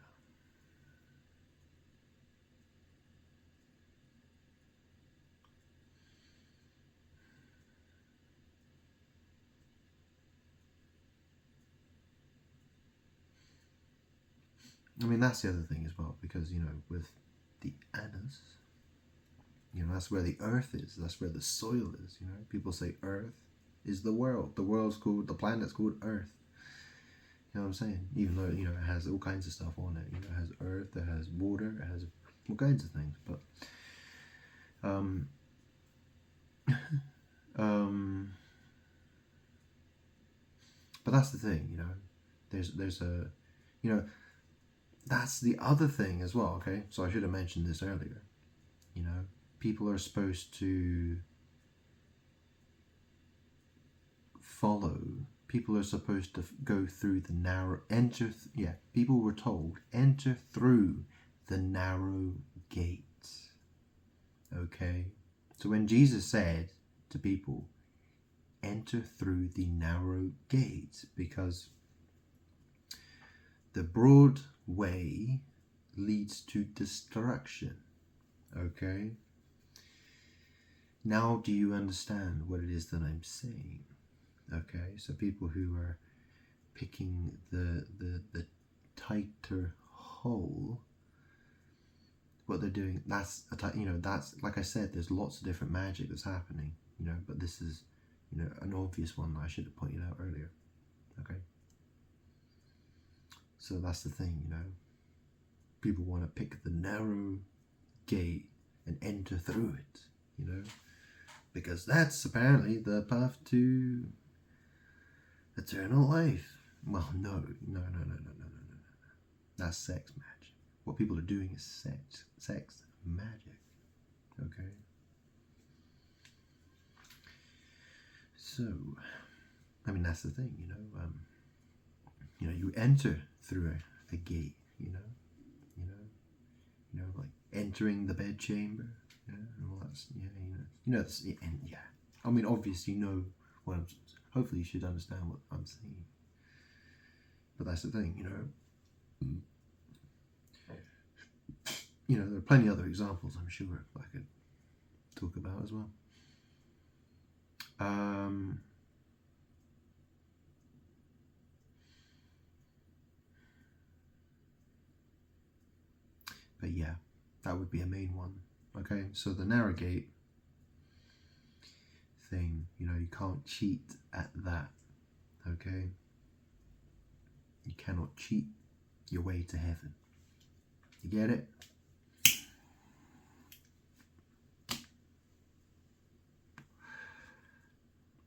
I mean, that's the other thing as well, because, you know, with the anus, you know, that's where the earth is, that's where the soil is, you know. People say earth is the world. The world's called, the planet's called Earth. You know what I'm saying? Even though, you know, it has all kinds of stuff on it. You know, it has earth, it has water, it has all kinds of things. But, um, um, but that's the thing, you know. There's a, you know, that's the other thing as well. Okay, so I should have mentioned this earlier. You know, people are supposed to follow. People are supposed to go through the narrow, people were told, enter through the narrow gate. Okay, so when Jesus said to people, enter through the narrow gate, because the broad way leads to destruction. Okay, now do you understand what it is that I'm saying? Okay, so people who are picking the tighter hole, what they're doing, that's you know, that's, like I said, there's lots of different magic that's happening, you know, but this is, you know, an obvious one that I should have pointed out earlier. Okay, so that's the thing, you know, people want to pick the narrow gate and enter through it, you know, because that's apparently the path to eternal life. Well, no. That's sex magic. What people are doing is sex magic. Okay. So, I mean, that's the thing, you know. You know, you enter through a gate. You know, like entering the bedchamber. Yeah, and all that's, yeah, that's, and yeah. I mean, obviously, you know what I'm. Hopefully, you should understand what I'm saying. But that's the thing, you know. You know, there are plenty other examples, I'm sure, I could talk about as well. But yeah, that would be a main one. Okay, so the narrow gate You know, you can't cheat at that. Okay? You cannot cheat your way to heaven. You get it?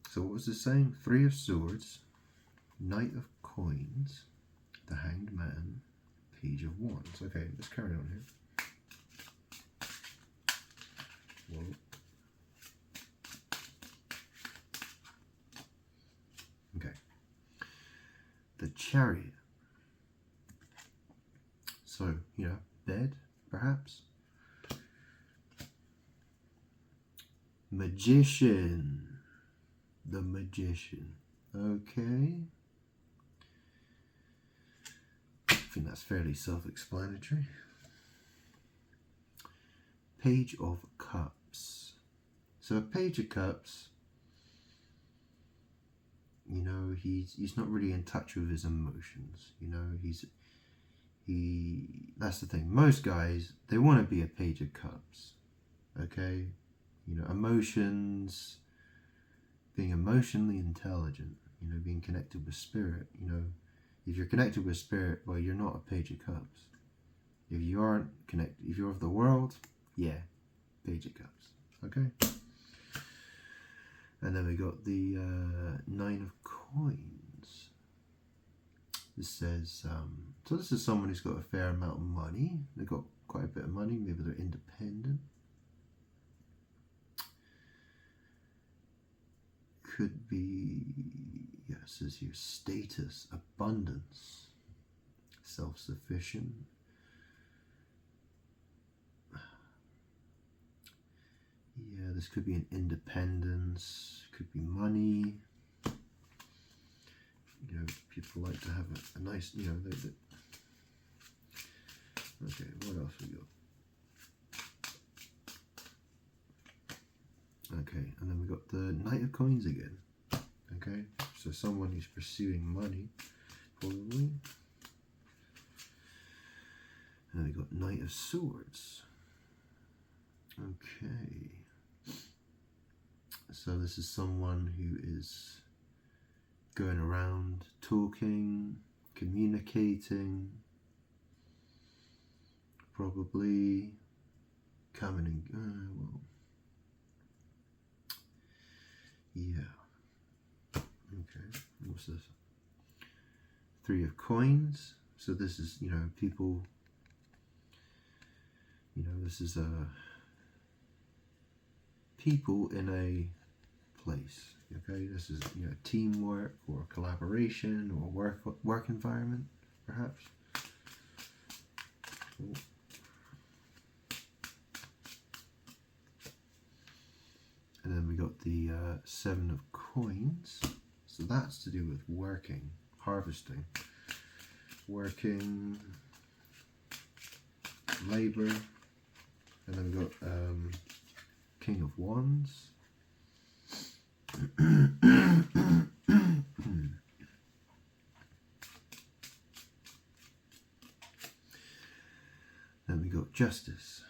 So what was the saying? 3 of Swords, Knight of Coins, the Hanged Man, Page of Wands. Okay, let's carry on here. Whoa. Okay. The Chariot. So, you know, bed, perhaps. Magician. The Magician. Okay. I think that's fairly self-explanatory. Page of Cups. So a Page of Cups, you know, he's not really in touch with his emotions. You know, that's the thing. Most guys, they want to be a Page of Cups. Okay? You know, emotions, being emotionally intelligent, you know, being connected with spirit. You know, if you're connected with spirit, well, you're not a Page of Cups. If you aren't connected, if you're of the world, yeah, Page of Cups. Okay? And then we got the 9 of Coins. This says, so this is someone who's got a fair amount of money. They've got quite a bit of money. Maybe they're independent. Could be, yeah, it says here, status, abundance, self-sufficient. Yeah, this could be an independence, could be money. You know, people like to have a nice, you know, okay, what else we got? Okay, and then we got the Knight of Coins again. Okay, so someone who's pursuing money, probably. And then we got Knight of Swords. Okay. So this is someone who is going around talking, communicating, probably coming and well, yeah. Okay, what's this? 3 of Coins. So this is, you know, people, you know, this is people in a place. Okay, this is, you know, teamwork or collaboration or work environment, perhaps. Cool. And then we got the 7 of Coins. So that's to do with working, harvesting, working, labor. And then we got King of Wands. Then we got Justice.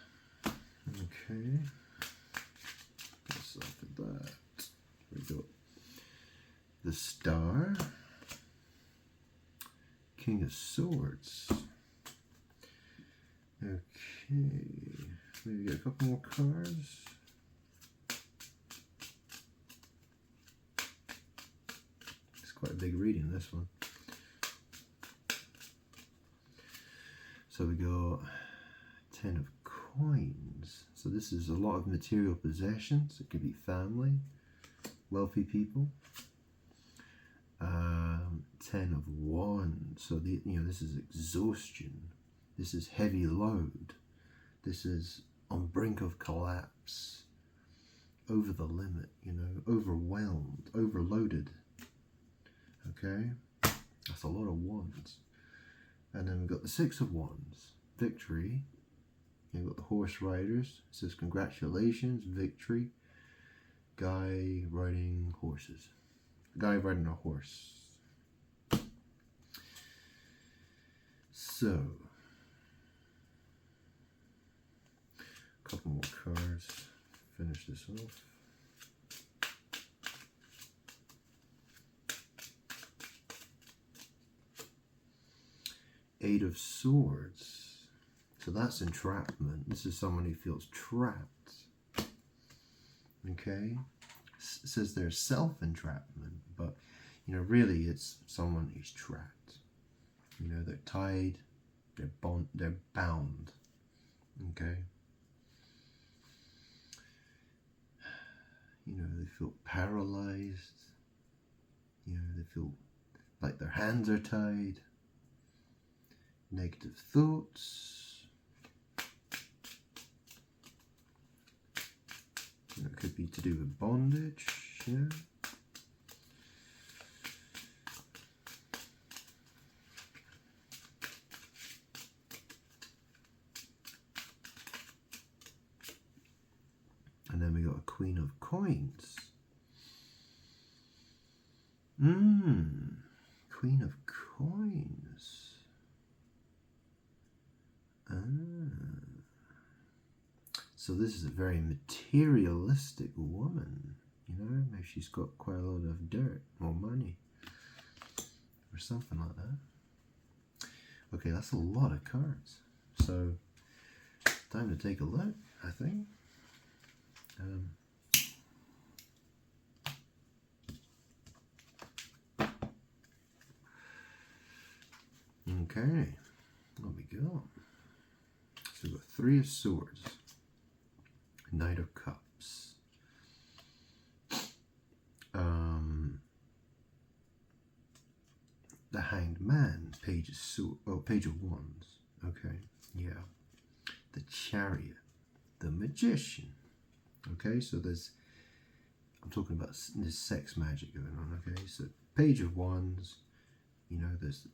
Okay. Let's look at that. We got the Star. King of Swords. Okay. Maybe get a couple more cards. It's quite a big reading, this one. So we got 10 of Coins. So this is a lot of material possessions. It could be family, wealthy people. 10 of Wands. So this is exhaustion. This is heavy load. This is on brink of collapse. Over the limit, you know, overwhelmed, overloaded. Okay? That's a lot of wands. And then we've got the 6 of Wands. Victory. You've got the horse riders. It says congratulations, victory. Guy riding horses. Guy riding a horse. So, a couple more cards. Finish this off. Eight of Swords. So that's entrapment. This is someone who feels trapped. Okay? It says there's self-entrapment, but, you know, really it's someone who's trapped. You know, they're tied, they're bound. Okay? You know, they feel paralyzed. You know, they feel like their hands are tied. Negative thoughts. You know, it could be to do with bondage. Yeah. And then we got a Queen of Coins. Queen of Coins. So this is a very materialistic woman. You know, maybe she's got quite a lot of dirt or money or something like that. Okay, that's a lot of cards. So, time to take a look, I think. Okay, there we go. So we've got Three of Swords, Knight of Cups, the Hanged Man, Page of Wands. Okay, yeah. The Chariot, the Magician. Okay, so I'm talking about this sex magic going on. Okay, so Page of Wands. You know, there's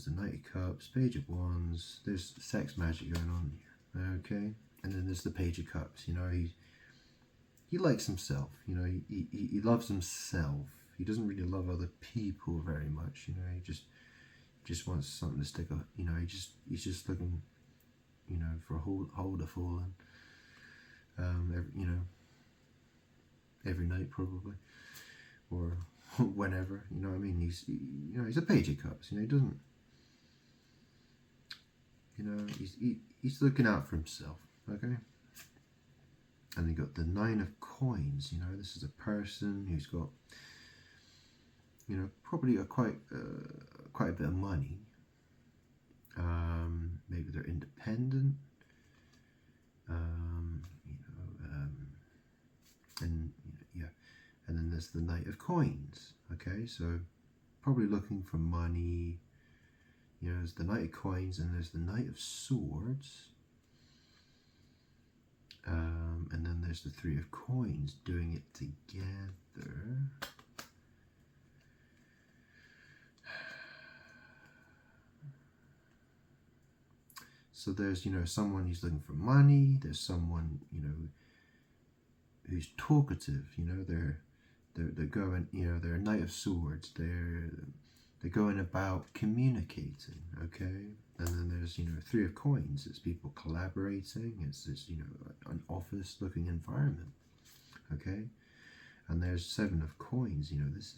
the Knight of Cups, Page of Wands. There's sex magic going on here. Okay, and then there's the Page of Cups. You know, he likes himself. You know, he loves himself. He doesn't really love other people very much. You know, he just wants something to stick up. You know, he's just looking, you know, for a hole to fall in. Every night probably, or whenever. You know what I mean? He's a Page of Cups. You know, he doesn't. You know, he's looking out for himself. Okay. And you got the Nine of Coins. You know, this is a person who's got, you know, probably quite a bit of money. Maybe they're independent. And then there's the Knight of Coins. Okay, so probably looking for money. You know, there's the Knight of Coins and there's the Knight of Swords. And then there's the Three of Coins, doing it together. So there's, you know, someone who's looking for money. There's someone, you know, who's talkative. You know, they're going, you know, they're a Knight of Swords. They're going about communicating. Okay, and then there's, you know, Three of Coins. It's people collaborating. It's this, you know, an office-looking environment. Okay, and there's Seven of Coins. You know, this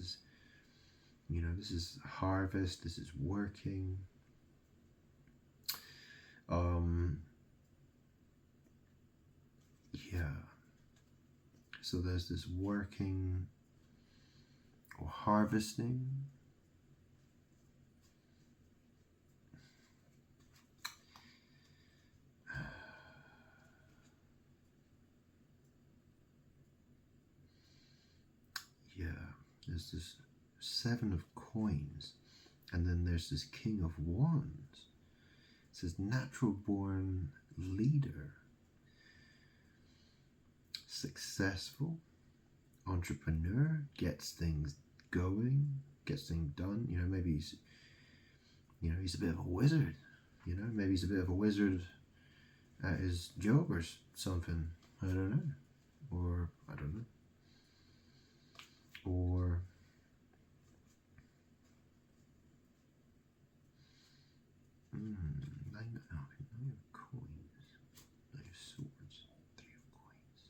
is harvest. This is working. Yeah. So there's this working or harvesting. Yeah, there's this Seven of Coins, and then there's this King of Wands. It says natural born leader, successful, entrepreneur, gets things going, gets things done. You know, maybe he's a bit of a wizard. You know, maybe he's a bit of a wizard at his job or something. I don't know. Or, I don't know. Or, Nine of Coins, Nine of Swords, Three of Coins.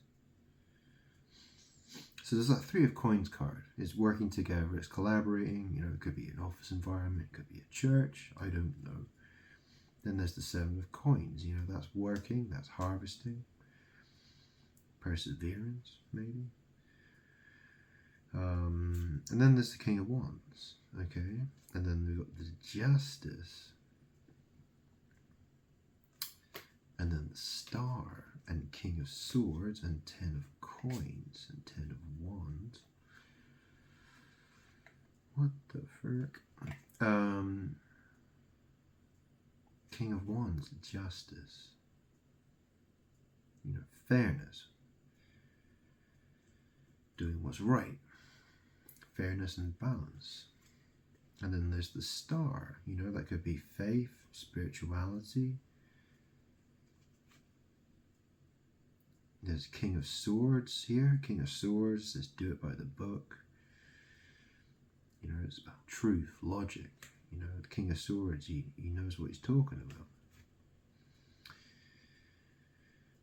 So there's that Three of Coins card. It's working together, it's collaborating, you know, it could be an office environment, it could be a church, I don't know. Then there's the Seven of Coins, you know, that's working, that's harvesting. Perseverance, maybe. And then there's the King of Wands, okay? And then we've got the Justice. And then the Star and King of Swords and Ten of Coins and Ten of Wands. What the frick? King of Wands, Justice. You know, fairness. Doing what's right. Fairness and balance. And then there's the Star. You know, that could be faith, spirituality. There's King of Swords here. King of Swords says do it by the book. You know, it's about truth, logic. You know, the King of Swords, he knows what he's talking about.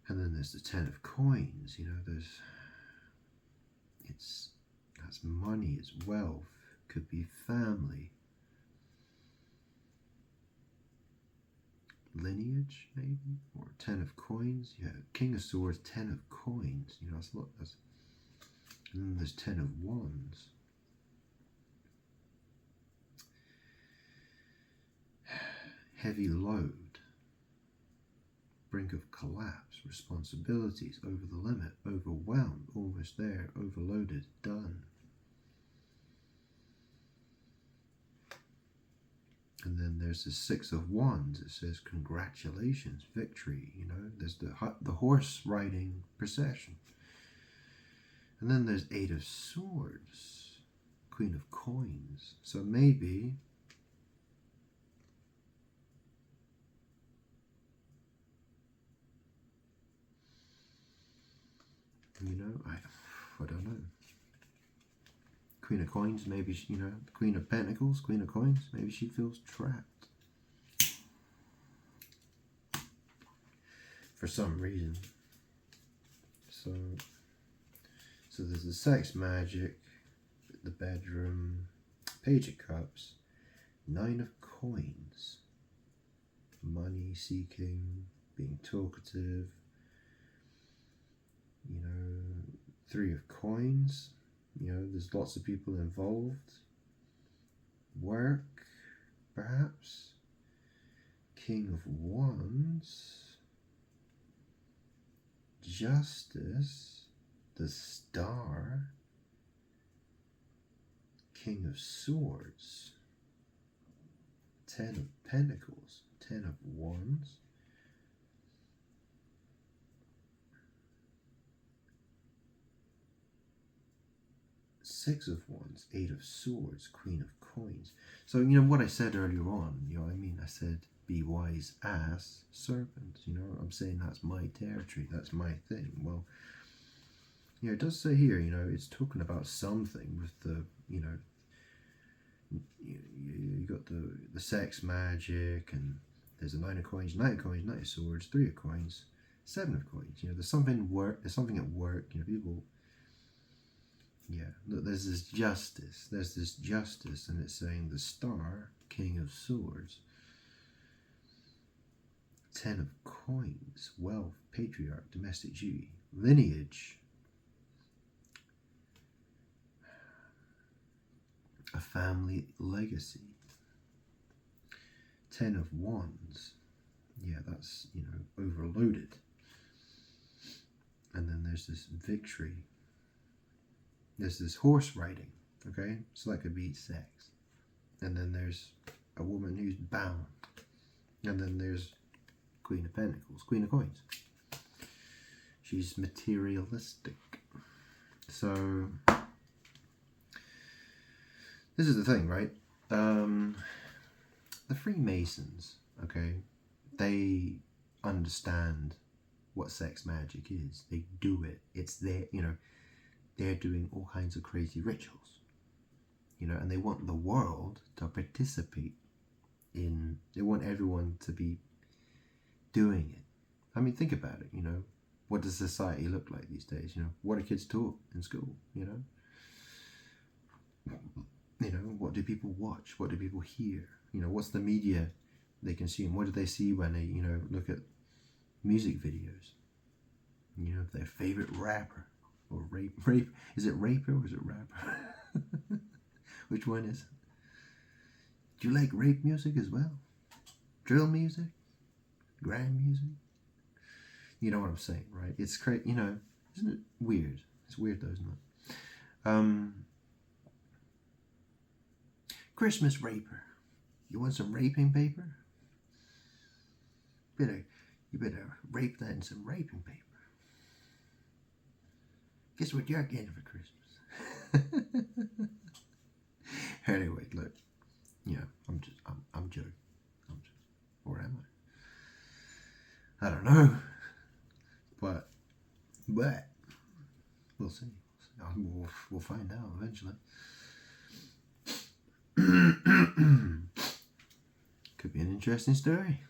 And then there's the Ten of Coins. You know, that's money, it's wealth, could be family, lineage maybe, or Ten of Coins. Yeah, King of Swords, Ten of Coins. You know, that's a lot. And then there's Ten of Wands. Heavy load, brink of collapse, responsibilities, over the limit, overwhelmed, almost there, overloaded, done. And then there's the Six of Wands. It says congratulations, victory. You know, there's the horse riding procession. And then there's Eight of Swords, Queen of Coins. So maybe you know, I don't know. Queen of Coins, maybe, you know, Queen of Pentacles, Queen of Coins, maybe she feels trapped. For some reason. So there's the sex magic, the bedroom, Page of Cups, Nine of Coins, money seeking, being talkative, you know, Three of Coins, you know, there's lots of people involved, work, perhaps, King of Wands, Justice, the Star, King of Swords, Ten of Pentacles, Ten of Wands, Six of Wands, Eight of Swords, Queen of Coins. So, you know, what I said earlier on, you know what I mean? I said, be wise as serpents. You know, I'm saying that's my territory, that's my thing. Well, you know, it does say here, you know, it's talking about something with the, you know, you got the sex magic, and there's a Nine of Coins, Knight of Coins, Knight of Swords, Three of Coins, Seven of Coins. You know, there's something at work, you know, people. Yeah, look, there's this justice, and it's saying the Star, King of Swords, Ten of Coins, wealth, patriarch, domestic duty, lineage, a family legacy, Ten of Wands, yeah, that's, you know, overloaded. And then there's this victory. There's this horse riding, okay? So that could be sex. And then there's a woman who's bound. And then there's Queen of Pentacles, Queen of Coins. She's materialistic. So, this is the thing, right? The Freemasons, okay? They understand what sex magic is. They do it. It's their, you know, they're doing all kinds of crazy rituals, you know, and they want the world to participate they want everyone to be doing it. I mean, think about it, you know, what does society look like these days? You know, what are kids taught in school? You know, what do people watch? What do people hear? You know, what's the media they consume? What do they see when they, look at music videos? You know, their favorite rapper or rape. Is it raper or is it rapper? Which one is it? Do you like rape music as well? Drill music? Grand music? You know what I'm saying, right? It's crazy, isn't it weird? It's weird though, isn't it? Christmas raper. You want some raping paper? You better rape that in some raping paper. Guess what you're getting for Christmas? Anyway, look. Yeah, I'm joking. Or am I? I don't know. But we'll see. We'll find out eventually. Could be an interesting story.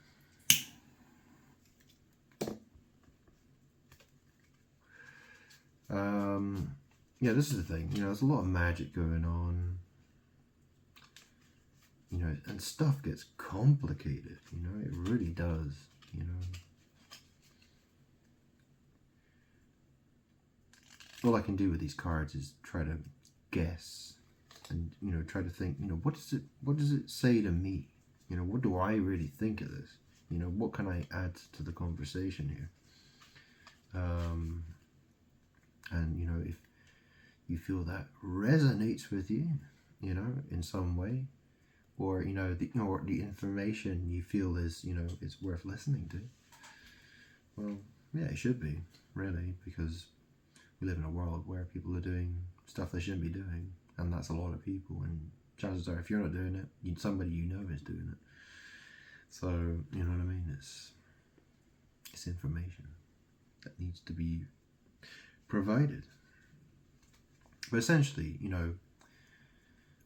Yeah, this is the thing. There's a lot of magic going on. And stuff gets complicated. It really does. All I can do with these cards is try to guess and try to think, what does it say to me? What do I really think of this? What can I add to the conversation here? And if you feel that resonates with you, in some way, or the information you feel is it's worth listening to, well, yeah, it should be, really, because we live in a world where people are doing stuff they shouldn't be doing, and that's a lot of people, and chances are if you're not doing it, somebody is doing it. So you know what I mean, it's information that needs to be provided. But essentially,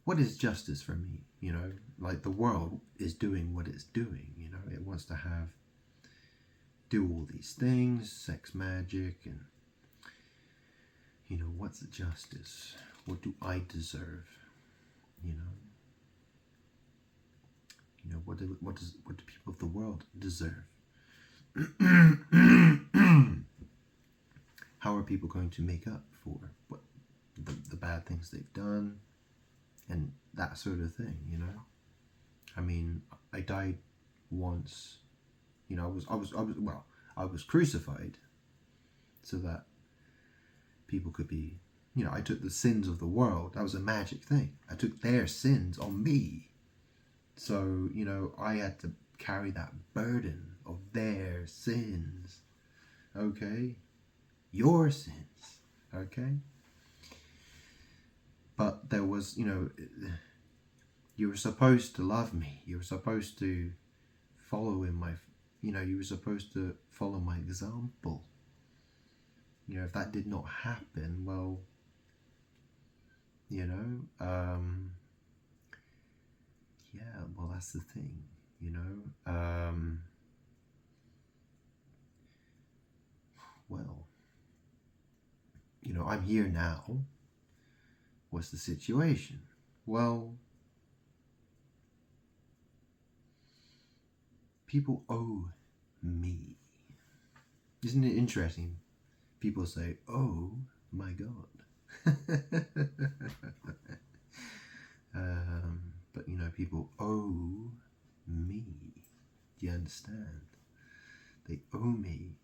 what is justice for me? Like the world is doing what it's doing. It wants to do all these things, sex magic, and what's the justice? What do I deserve? What do people of the world deserve? How are people going to make up for what the bad things they've done, and that sort of thing? I mean, I died once. I was crucified so that people could be. I took the sins of the world. That was a magic thing. I took their sins on me. So, I had to carry that burden of their sins. Okay? Your sins. Okay? But there was, you were supposed to love me. You were supposed to follow in my, you were supposed to follow my example. If that did not happen, well, yeah, well, that's the thing, well, I'm here now. What's the situation? Well, people owe me. Isn't it interesting? People say, oh my God. But people owe me. Do you understand? They owe me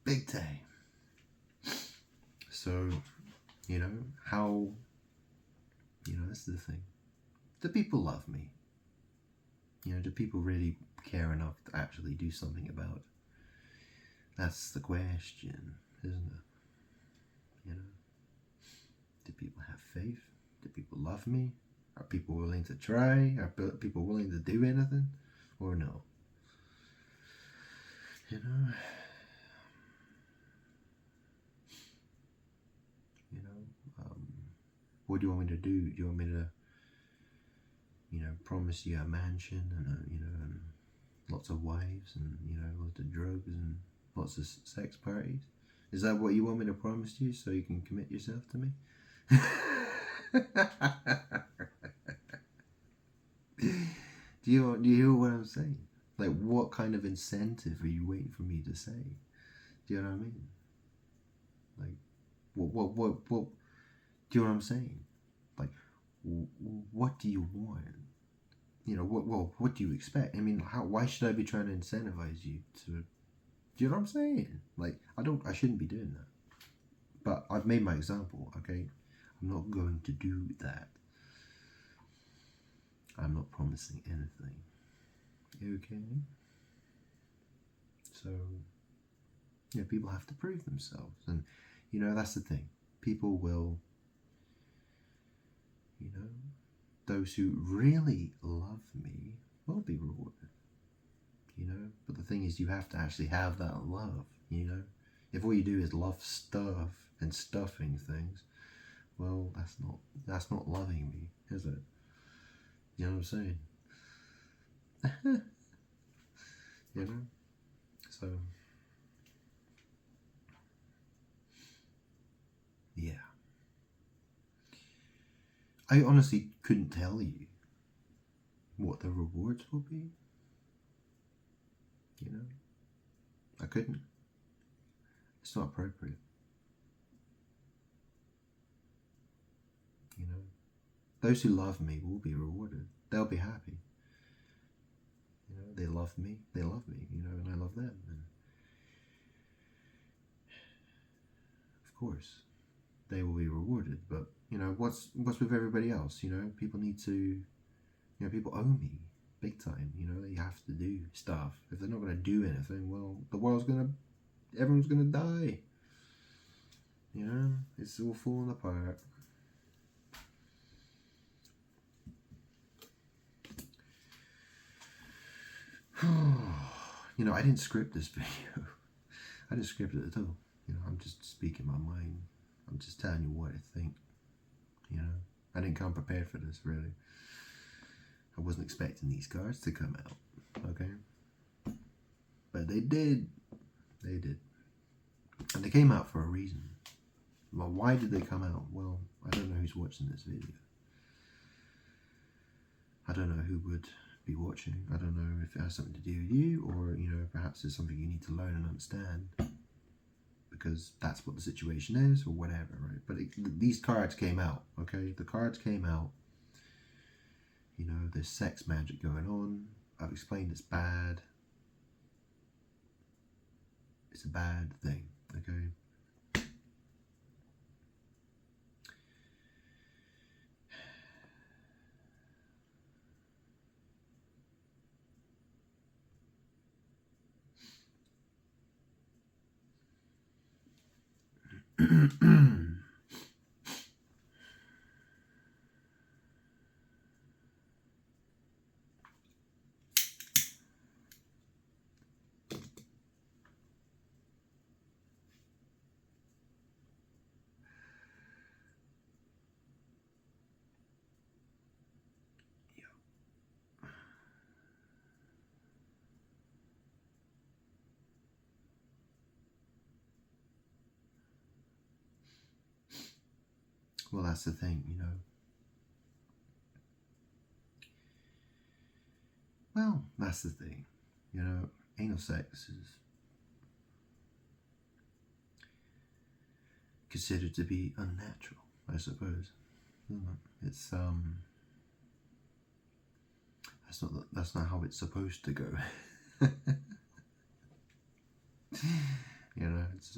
big time. So, how, this is the thing. Do people love me? Do people really care enough to actually do something about it? That's the question, isn't it? Do people have faith? Do people love me? Are people willing to try? Are people willing to do anything? Or no? What do you want me to do? Do you want me to, promise you a mansion and and lots of wives and lots of drugs and Lots of sex parties. Is that what you want me to promise you so you can commit yourself to me? Do you hear what I'm saying? Like, what kind of incentive are you waiting for me to say? Do you know what I mean? Like, what do you know what I'm saying? Like, what do you want? You know, what do you expect? I mean, why should I be trying to incentivize you to, do you know what I'm saying? Like, I shouldn't be doing that. But I've made my example, okay? I'm not going to do that. I'm not promising anything. Okay? So, you know, people have to prove themselves. And, you know, that's the thing. People will, you know, those who really love me will be rewarded. You know? But the thing is, you have to actually have that love, you know? If all you do is love stuff and stuffing things, well, that's not loving me, is it? You know what I'm saying? You know? So, yeah. I honestly couldn't tell you what the rewards will be. You know? I couldn't. It's not appropriate. You know? Those who love me will be rewarded. They'll be happy. You know, they love me, you know, and I love them. And of course, they will be rewarded. But, you know, what's with everybody else? You know, people need to, you know, people owe me big time. You know, they have to do stuff. If they're not going to do anything, well, everyone's going to die. You know, it's all falling apart. You know, I didn't script this video. I didn't script it at all. You know, I'm just speaking my mind. I'm just telling you what I think. You know, I didn't come prepared for this, really. I wasn't expecting these cards to come out, okay? But they did. They did. And they came out for a reason. Well, why did they come out? Well, I don't know who's watching this video. I don't know who would be watching. I don't know if it has something to do with you, or, you know, perhaps it's something you need to learn and understand because that's what the situation is, or whatever, right? But these cards came out, okay? The cards came out. You know, there's sex magic going on. I've explained it's bad. It's a bad thing, okay? Well, that's the thing, you know. Well, that's the thing. You know, anal sex is considered to be unnatural, I suppose. It's that's not how it's supposed to go. You know, it's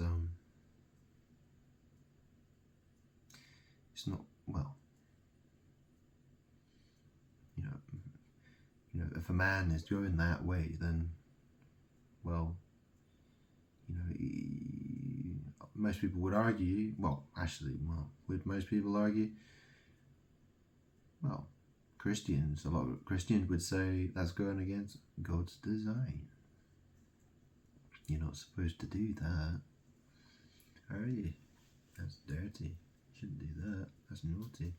not, well, you know, if a man is going that way, then, well, you know, most people would argue, would most people argue? Well, a lot of Christians would say that's going against God's design. You're not supposed to do that, are you? That's dirty. You shouldn't do that. That's naughty.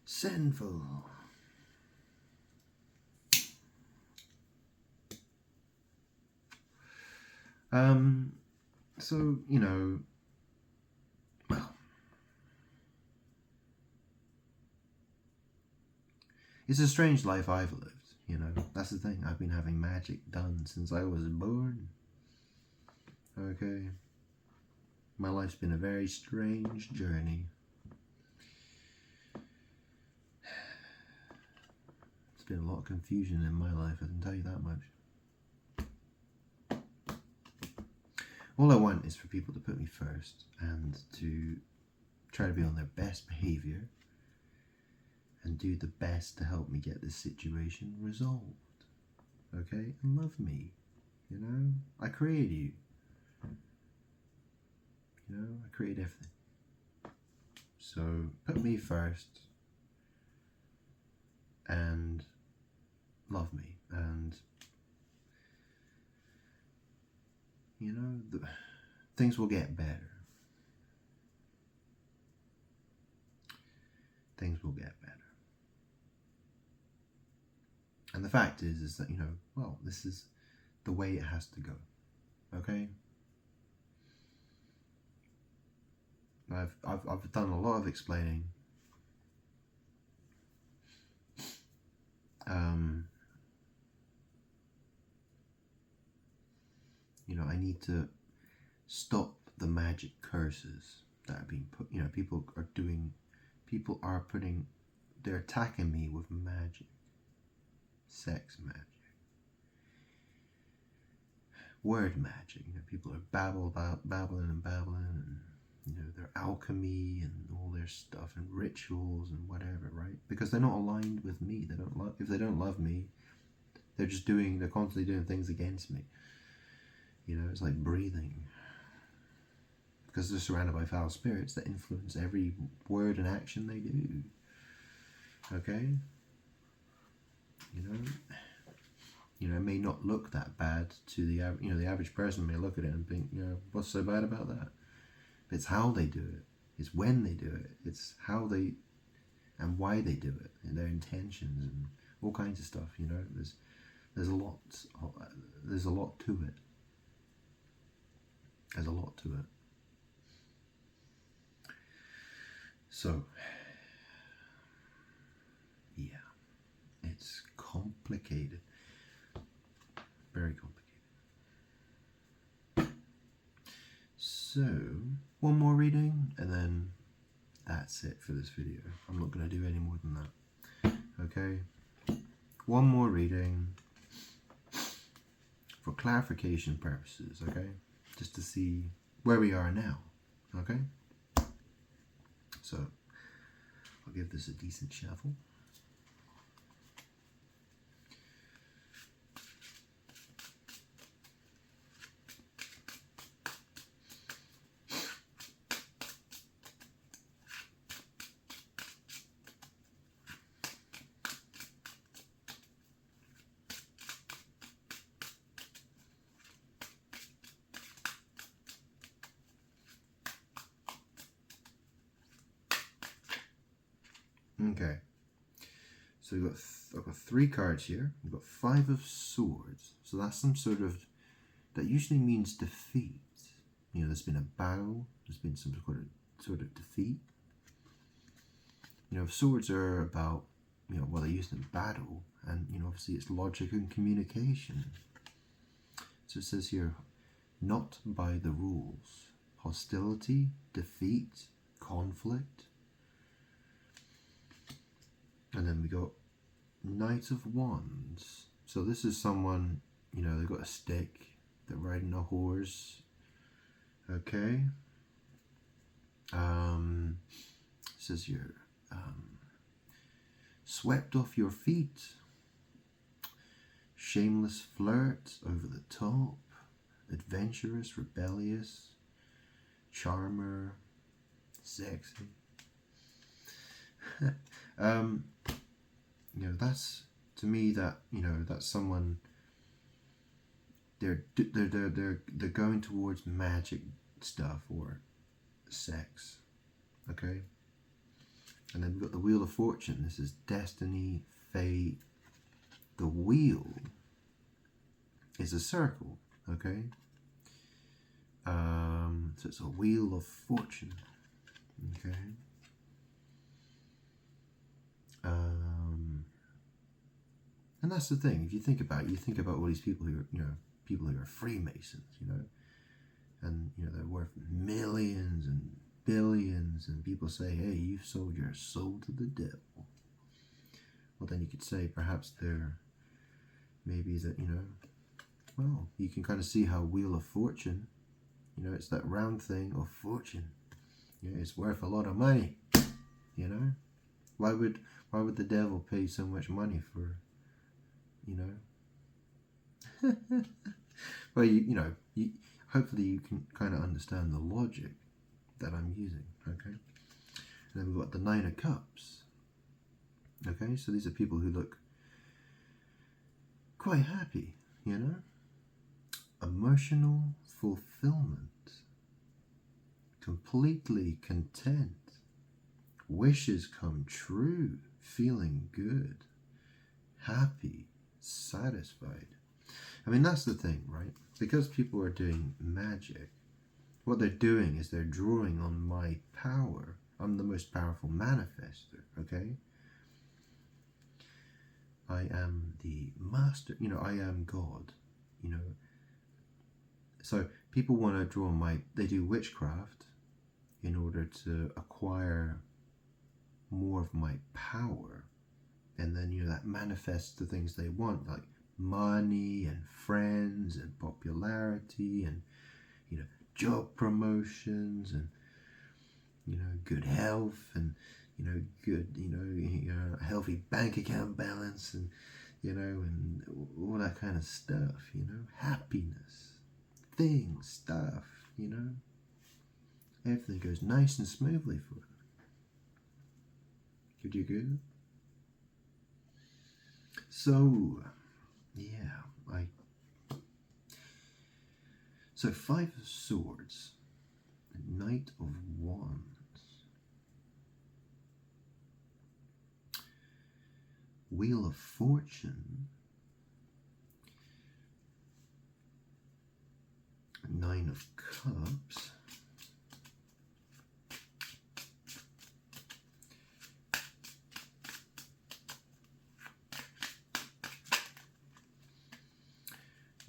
Sinful. So, you know, well, it's a strange life I've lived, you know. That's the thing. I've been having magic done since I was born. Okay. My life's been a very strange journey. There's been a lot of confusion in my life, I can tell you that much. All I want is for people to put me first and to try to be on their best behavior and do the best to help me get this situation resolved. Okay? And love me. You know? I created you. You know? I create everything. So put me first and love me. And you know, things will get better. Things will get better. And the fact is that, you know, well, this is the way it has to go. Okay? I've done a lot of explaining. You know, I need to stop the magic curses that are being put. You know, people are putting, they're attacking me with magic, sex magic, word magic. You know, people are babbling and you know, their alchemy and all their stuff and rituals and whatever, right? Because they're not aligned with me. They don't love. If they don't love me, they're constantly doing things against me. You know, it's like breathing. Because they're surrounded by foul spirits that influence every word and action they do. Okay? You know, it may not look that bad to the average. You know, the average person may look at it and think, you know, what's so bad about that? But it's how they do it. It's when they do it. It's how they and why they do it, and their intentions and all kinds of stuff. You know, there's a lot to it. There's a lot to it. So, yeah, it's complicated. Very complicated. So, one more reading, and then that's it for this video. I'm not going to do any more than that. Okay? One more reading for clarification purposes, okay? Just to see where we are now, okay? So, I'll give this a decent shuffle. Okay, so I've got 3 cards here. We've got 5 of Swords. So that's some sort of, that usually means defeat. You know, there's been a battle. There's been some sort of defeat. You know, Swords are about, you know, well, they're used in battle. And, you know, obviously it's logic and communication. So it says here, not by the rules. Hostility, defeat, conflict. And then we got Knight of Wands. So this is someone, you know, they've got a stick, they're riding a horse. Okay. Says here, swept off your feet. Shameless flirt, over the top. Adventurous, rebellious. Charmer, sexy. You know, that's, to me, that, you know, that's someone, they're going towards magic stuff or sex. Okay. And then we've got the Wheel of Fortune. This is destiny, fate. The wheel is a circle. Okay. So it's a wheel of fortune. Okay. And that's the thing. If you think about it, you think about all these people who are, people who are Freemasons, and they're worth millions and billions, and people say, hey, you've sold your soul to the devil. Well, then you could say perhaps maybe that, well, you can kind of see how Wheel of Fortune, it's that round thing of fortune. It's worth a lot of money. Why would the devil pay so much money for, well, hopefully you can kind of understand the logic that I'm using, okay? And then we've got the Nine of Cups. Okay, so these are people who look quite happy, Emotional fulfillment. Completely content. Wishes come true. Feeling good. Happy. Satisfied. I mean, that's the thing, right? Because people are doing magic, what they're doing is they're drawing on my power. I'm the most powerful manifester, okay? I am the master, I am God, So people want to draw on they do witchcraft in order to acquire more of my power. And then, that manifests the things they want, like money and friends and popularity and, job promotions and, good health and, good, a healthy bank account balance and, and all that kind of stuff, happiness, things, stuff, everything goes nice and smoothly for them. Could you agree with that? So, yeah, so Five of Swords, Knight of Wands. Wheel of Fortune, Nine of Cups,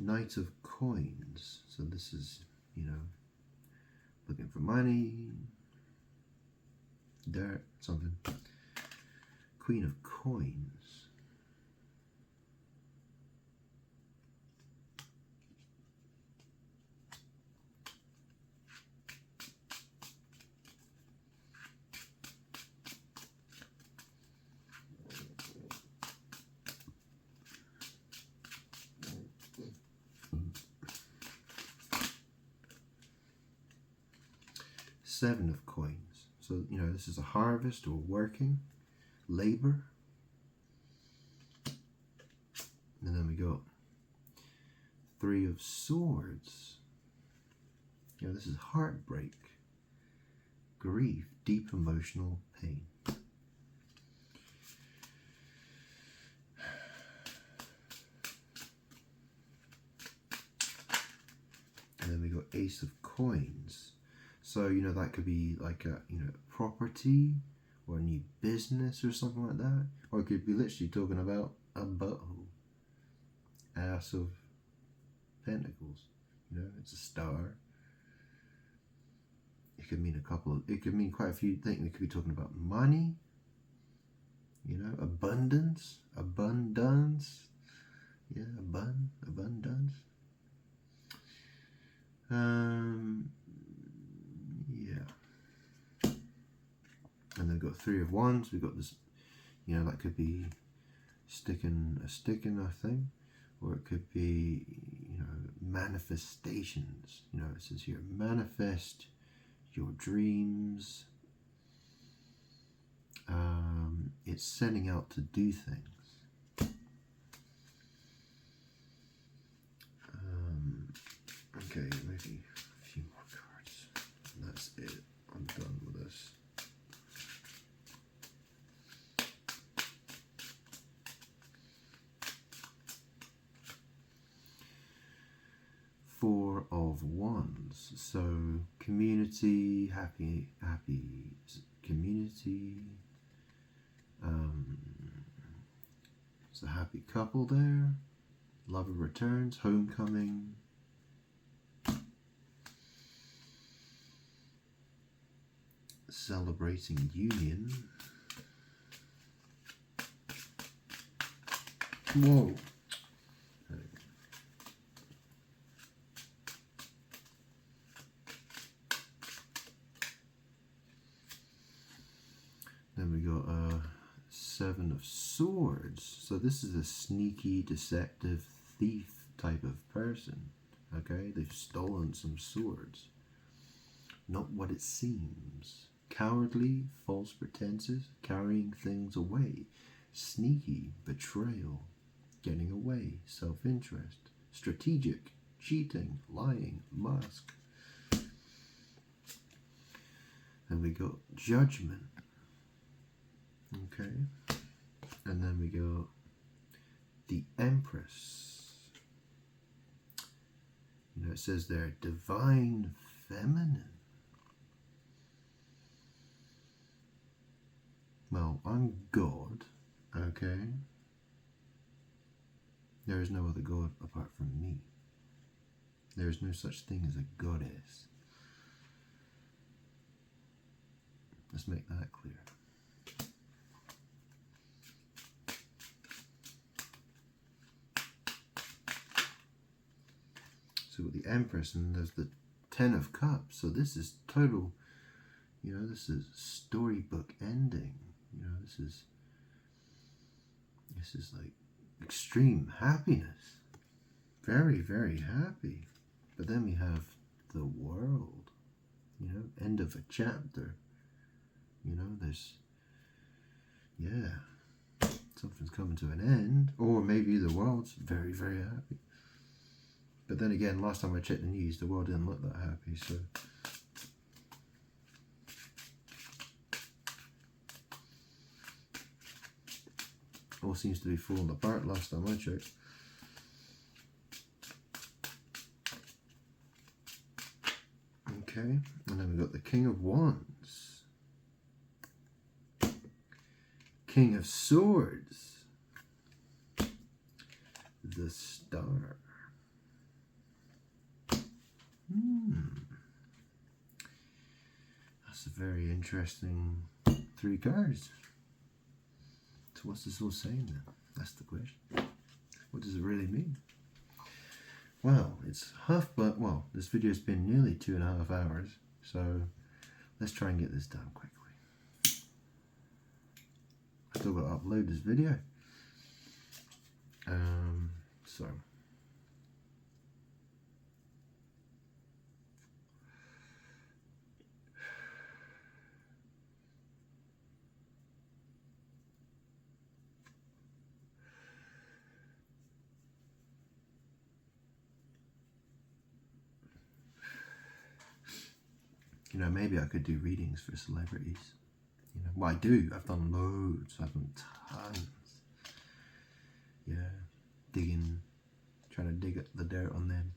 Knight of Coins. So this is, looking for money, dirt, something. Queen of Coins. Seven of Coins. So, this is a harvest or working, labor. And then we go Three of Swords. This is heartbreak, grief, deep emotional pain. And then we go Ace of Coins. So, that could be like a, property or a new business or something like that. Or it could be literally talking about a butthole. Ace of Pentacles. It's a star. It could mean it could mean quite a few things. We could be talking about money, abundance. Yeah, abundance. Yeah. And then we've got Three of Wands. We've got this, that could be sticking a stick in a thing. Or it could be, manifestations. It says here, manifest your dreams. It's setting out to do things. Okay, maybe a few more cards. And that's it. I'm done with this. Four Four of Wands. So community, happy community. It's a happy couple there. Lover returns, homecoming. Celebrating union. Whoa. Then we got Seven of Swords. So this is a sneaky, deceptive, thief type of person. Okay, they've stolen some swords. Not what it seems. Cowardly, false pretenses, carrying things away. Sneaky, betrayal, getting away, self-interest. Strategic, cheating, lying, mask. Then we got Judgment. Okay. And then we go the Empress. You know, it says there, divine feminine. Well, I'm God, okay? There is no other God apart from me. There is no such thing as a goddess. Let's make that clear. So with the Empress, and there's the Ten of Cups. So this is total, you know, this is storybook ending. You know, this is like extreme happiness. Very, very happy. But then we have the World. You know, end of a chapter. You know, there's, yeah, something's coming to an end. Or maybe the world's very, very happy. But then again, last time I checked the news, the world didn't look that happy, so. All seems to be falling apart last time I checked. Okay, and then we've got the King of Wands. King of Swords. The Star. That's a very interesting 3 cards. So what's this all saying then? That's the question. What does it really mean? Well, it's well, this video's been nearly 2.5 hours, so let's try and get this done quickly. I still got to upload this video. So you know, maybe I could do readings for celebrities. You know, well, I do. I've done loads. I've done tons. Yeah, trying to dig up the dirt on them.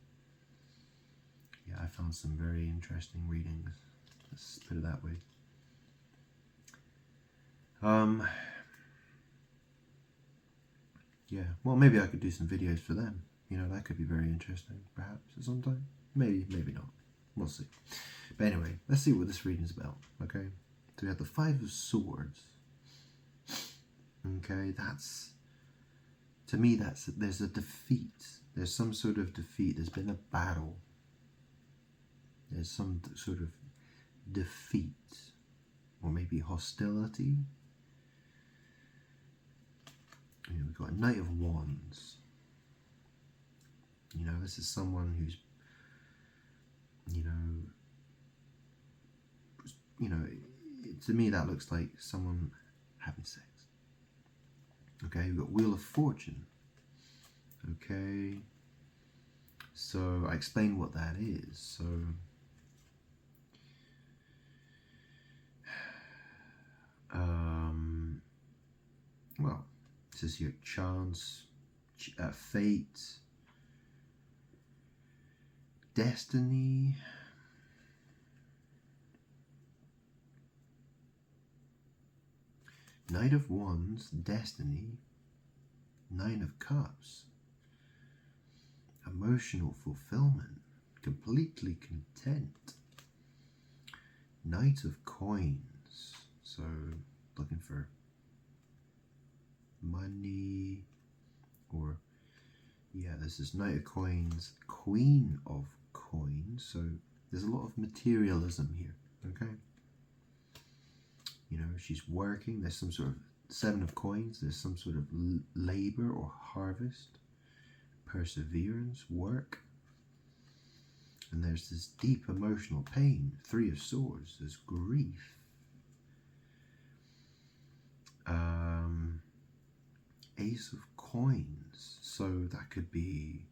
Yeah, I found some very interesting readings. Let's put it that way. Yeah, well, maybe I could do some videos for them. You know, that could be very interesting, perhaps, at some time. Maybe, maybe not. We'll see. But anyway, let's see what this reading's about, okay? So we have the Five of Swords. Okay, that's, to me, there's a defeat. There's some sort of defeat. There's been a battle. There's some sort of defeat. Or maybe hostility. And we've got a Knight of Wands. You know, this is someone who's, you know, to me that looks like someone having sex. Okay, we've got Wheel of Fortune. Okay, so I explained what that is. So, well, this is your chance, fate, Destiny. Knight of Wands, Destiny. Nine of Cups. Emotional fulfillment. Completely content. Knight of Coins. So, looking for money, or yeah, this is Knight of Coins, Queen of Coins. So there's a lot of materialism here, okay? You know, she's working. There's some sort of Seven of Coins. There's some sort of labor or harvest, perseverance, work. And there's this deep emotional pain. Three of Swords. There's grief. Ace of Coins. So that could be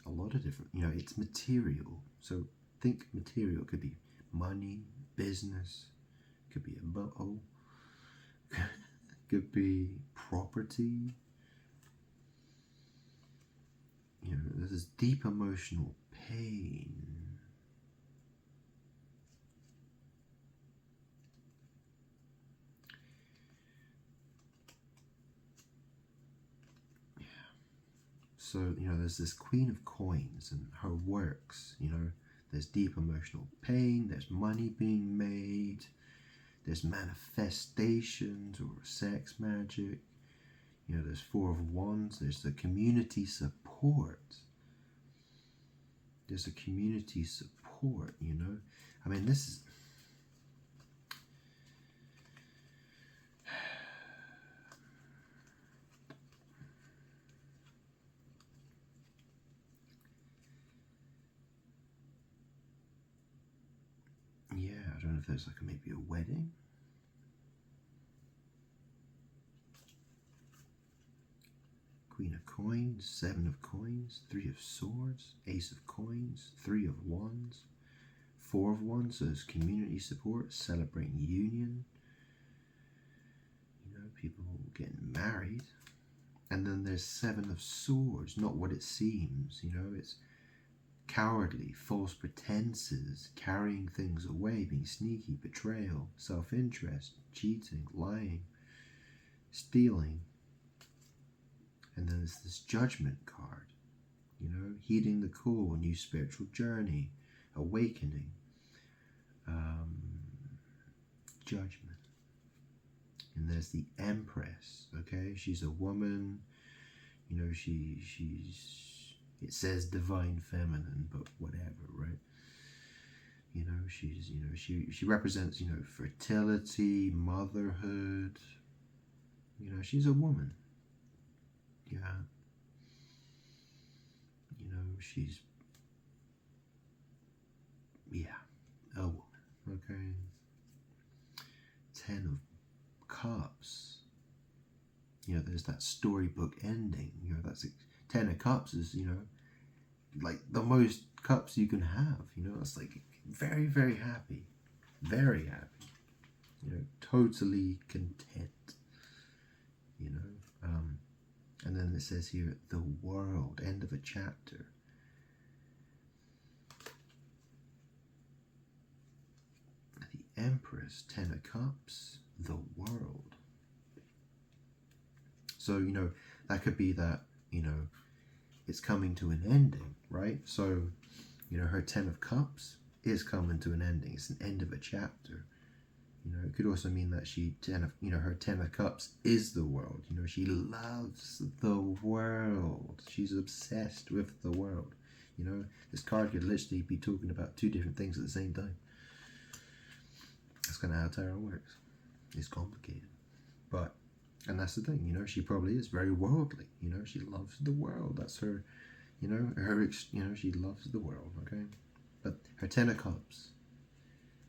a lot of different, you know, it's material. So think material. It could be money, business, could be a boat, could be property. You know, there's this deep emotional pain. So, you know, there's this Queen of Coins and her works, you know, there's deep emotional pain, there's money being made, there's manifestations or sex magic, you know, there's Four of Wands, there's the community support. There's a community support, you know. I mean, this is... yeah, I don't know if there's like maybe a wedding. Queen of Coins, Seven of Coins, Three of Swords, Ace of Coins, Three of Wands, Four of Wands as community support, celebrating union. You know, people getting married. And then there's Seven of Swords, not what it seems, you know, it's cowardly, false pretenses, carrying things away, being sneaky, betrayal, self-interest, cheating, lying, stealing. And then there's this Judgment card, you know, heeding the call, new spiritual journey, awakening, judgment. And there's the Empress, okay? She's a woman, you know, she's, it says divine feminine, but whatever, right? You know, she's, you know, she represents, you know, fertility, motherhood. You know, she's a woman. Yeah. You know, she's, yeah, a woman, okay? Ten of Cups. You know, there's that storybook ending. You know, that's Ten of Cups is, you know, like the most cups you can have. You know, it's like very, very happy. Very happy. You know, totally content. You know, and then it says here, the world, end of a chapter. The Empress, Ten of Cups, the world. So, you know, that could be that, you know, it's coming to an ending, right? So, you know, her Ten of Cups is coming to an ending. It's an end of a chapter. You know, it could also mean that her Ten of Cups is the world. You know, she loves the world. She's obsessed with the world. You know, this card could literally be talking about two different things at the same time. That's kind of how tarot works. It's complicated. But, and that's the thing, you know, she probably is very worldly. You know, she loves the world. That's her, you know, she loves the world, okay? But her Ten of Cups,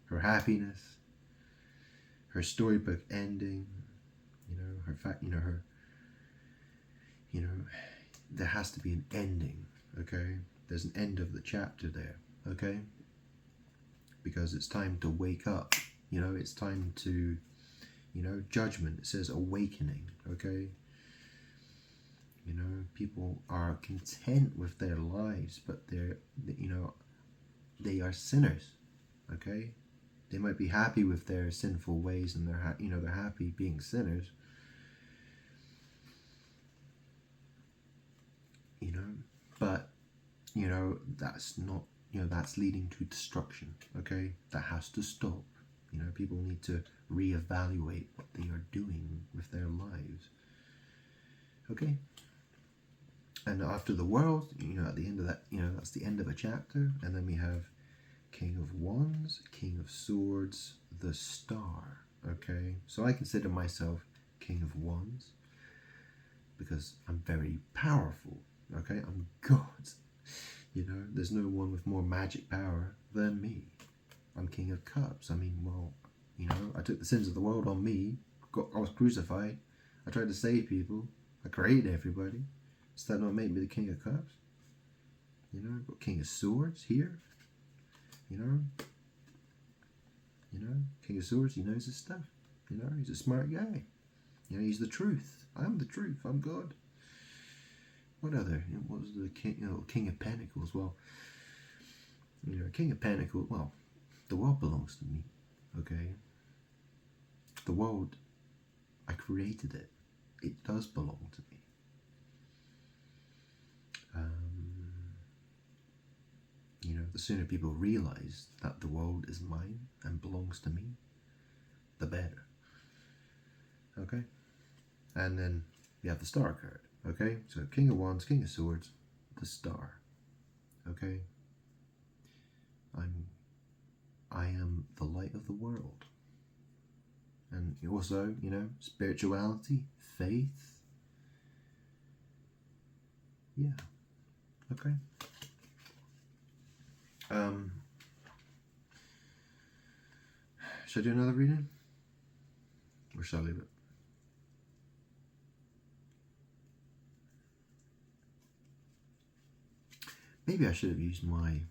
her happiness, her storybook ending, you know, her fact, you know, her, you know, there has to be an ending, okay? There's an end of the chapter there, okay? Because it's time to wake up, you know, it's time to, you know, judgment, it says awakening, okay? You You know, people are content with their lives, but they are sinners. Okay, they might be happy with their sinful ways, and they're happy being sinners. You know, but that's not, that's leading to destruction. Okay, that has to stop. People need to reevaluate what they are doing with their lives. Okay, and after the world, at the end of that, that's the end of a chapter, and then we have King of Wands, King of Swords, the Star. Okay, so I consider myself King of Wands because I'm very powerful. Okay, I'm God. There's no one with more magic power than me. I'm King of Cups. I mean, well, I took the sins of the world on me. I was crucified. I tried to save people. I created everybody. Does that not make me the King of Cups? I've got King of Swords here. King of Swords, he knows his stuff. He's a smart guy. He's the truth. I'm the truth. I'm God. What was the King? King of Pentacles. Well, King of Pentacles. Well, the world belongs to me. Okay. The world, I created it. It does belong to me. The sooner people realize that the world is mine and belongs to me, the better. Okay? And then we have the Star card. Okay? So King of Wands, King of Swords, the Star. Okay? I am the light of the world. And also, spirituality, faith. Yeah. Okay. Should I do another reading? Or shall I leave it? Maybe I should have used my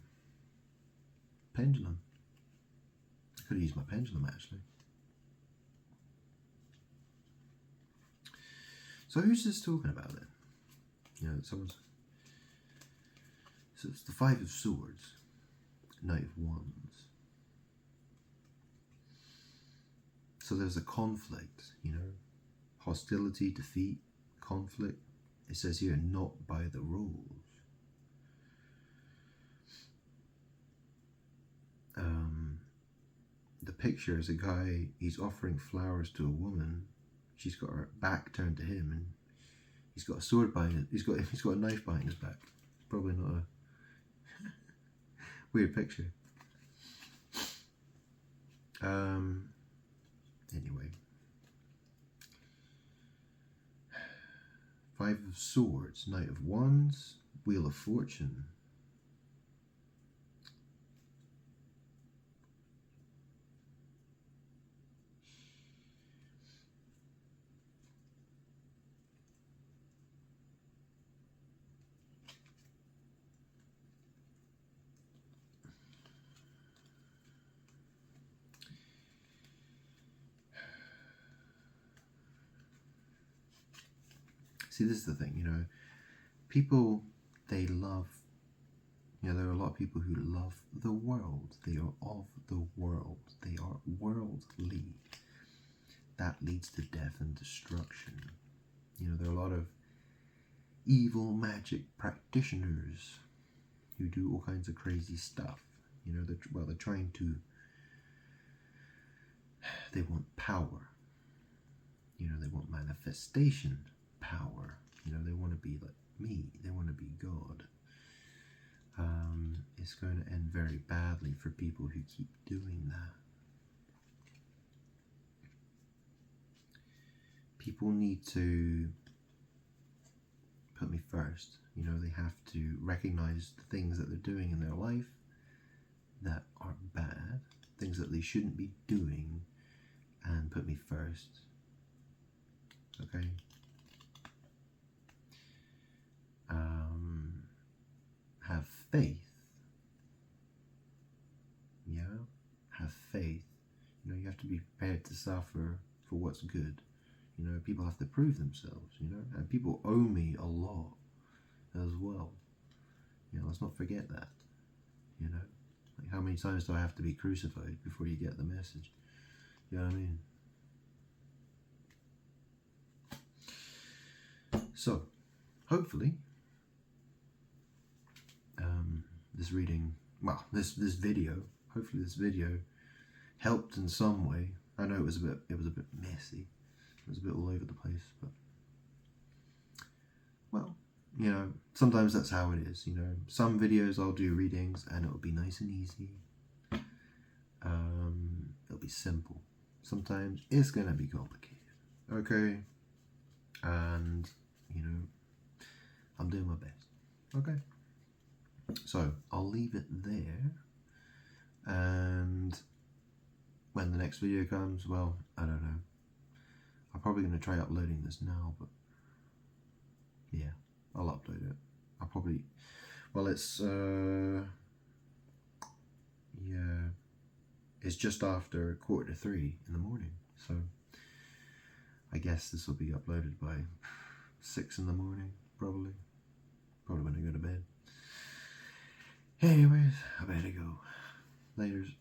pendulum. I could have used my pendulum, actually. So who's this talking about then? So it's the Five of Swords, Knight of Wands. So there's a conflict, hostility, defeat, conflict. It says here, not by the rules. The picture is a guy, he's offering flowers to a woman. She's got her back turned to him, and he's got a sword behind it. He's got a knife behind his back. Probably not a weird picture. Anyway. Five of Swords, Knight of Wands, Wheel of Fortune. See, this is the thing, people, they love, there are a lot of people who love the world. They are of the world. They are worldly. That leads to death and destruction. There are a lot of evil magic practitioners who do all kinds of crazy stuff. They're trying to, they want power. They want manifestation power. They want to be like me. They want to be God. It's going to end very badly for people who keep doing that. People need to put me first. They have to recognize the things that they're doing in their life that are bad, things that they shouldn't be doing, and put me first. Okay? Have faith. Yeah? Have faith. You have to be prepared to suffer for what's good. You know, people have to prove themselves, you know, and people owe me a lot as well. You know, let's not forget that, you know. Like, how many times do I have to be crucified before you get the message? You know what I mean? So, hopefully, this reading, well, this video, hopefully this video helped in some way. I know it was a bit messy. It was a bit all over the place, but, well, you know, sometimes that's how it is, you know. Some videos I'll do readings and it'll be nice and easy. It'll be simple. Sometimes it's gonna be complicated, okay? And, you know, I'm doing my best, okay? So I'll leave it there, and when the next video comes, well, I don't know. I'm probably going to try uploading this now, but yeah, I'll upload it. I'll probably, well, it's yeah, it's just after 2:45 in the morning, so I guess this will be uploaded by 6 in the morning, probably when I go to bed. Anyways, I better go. Laters.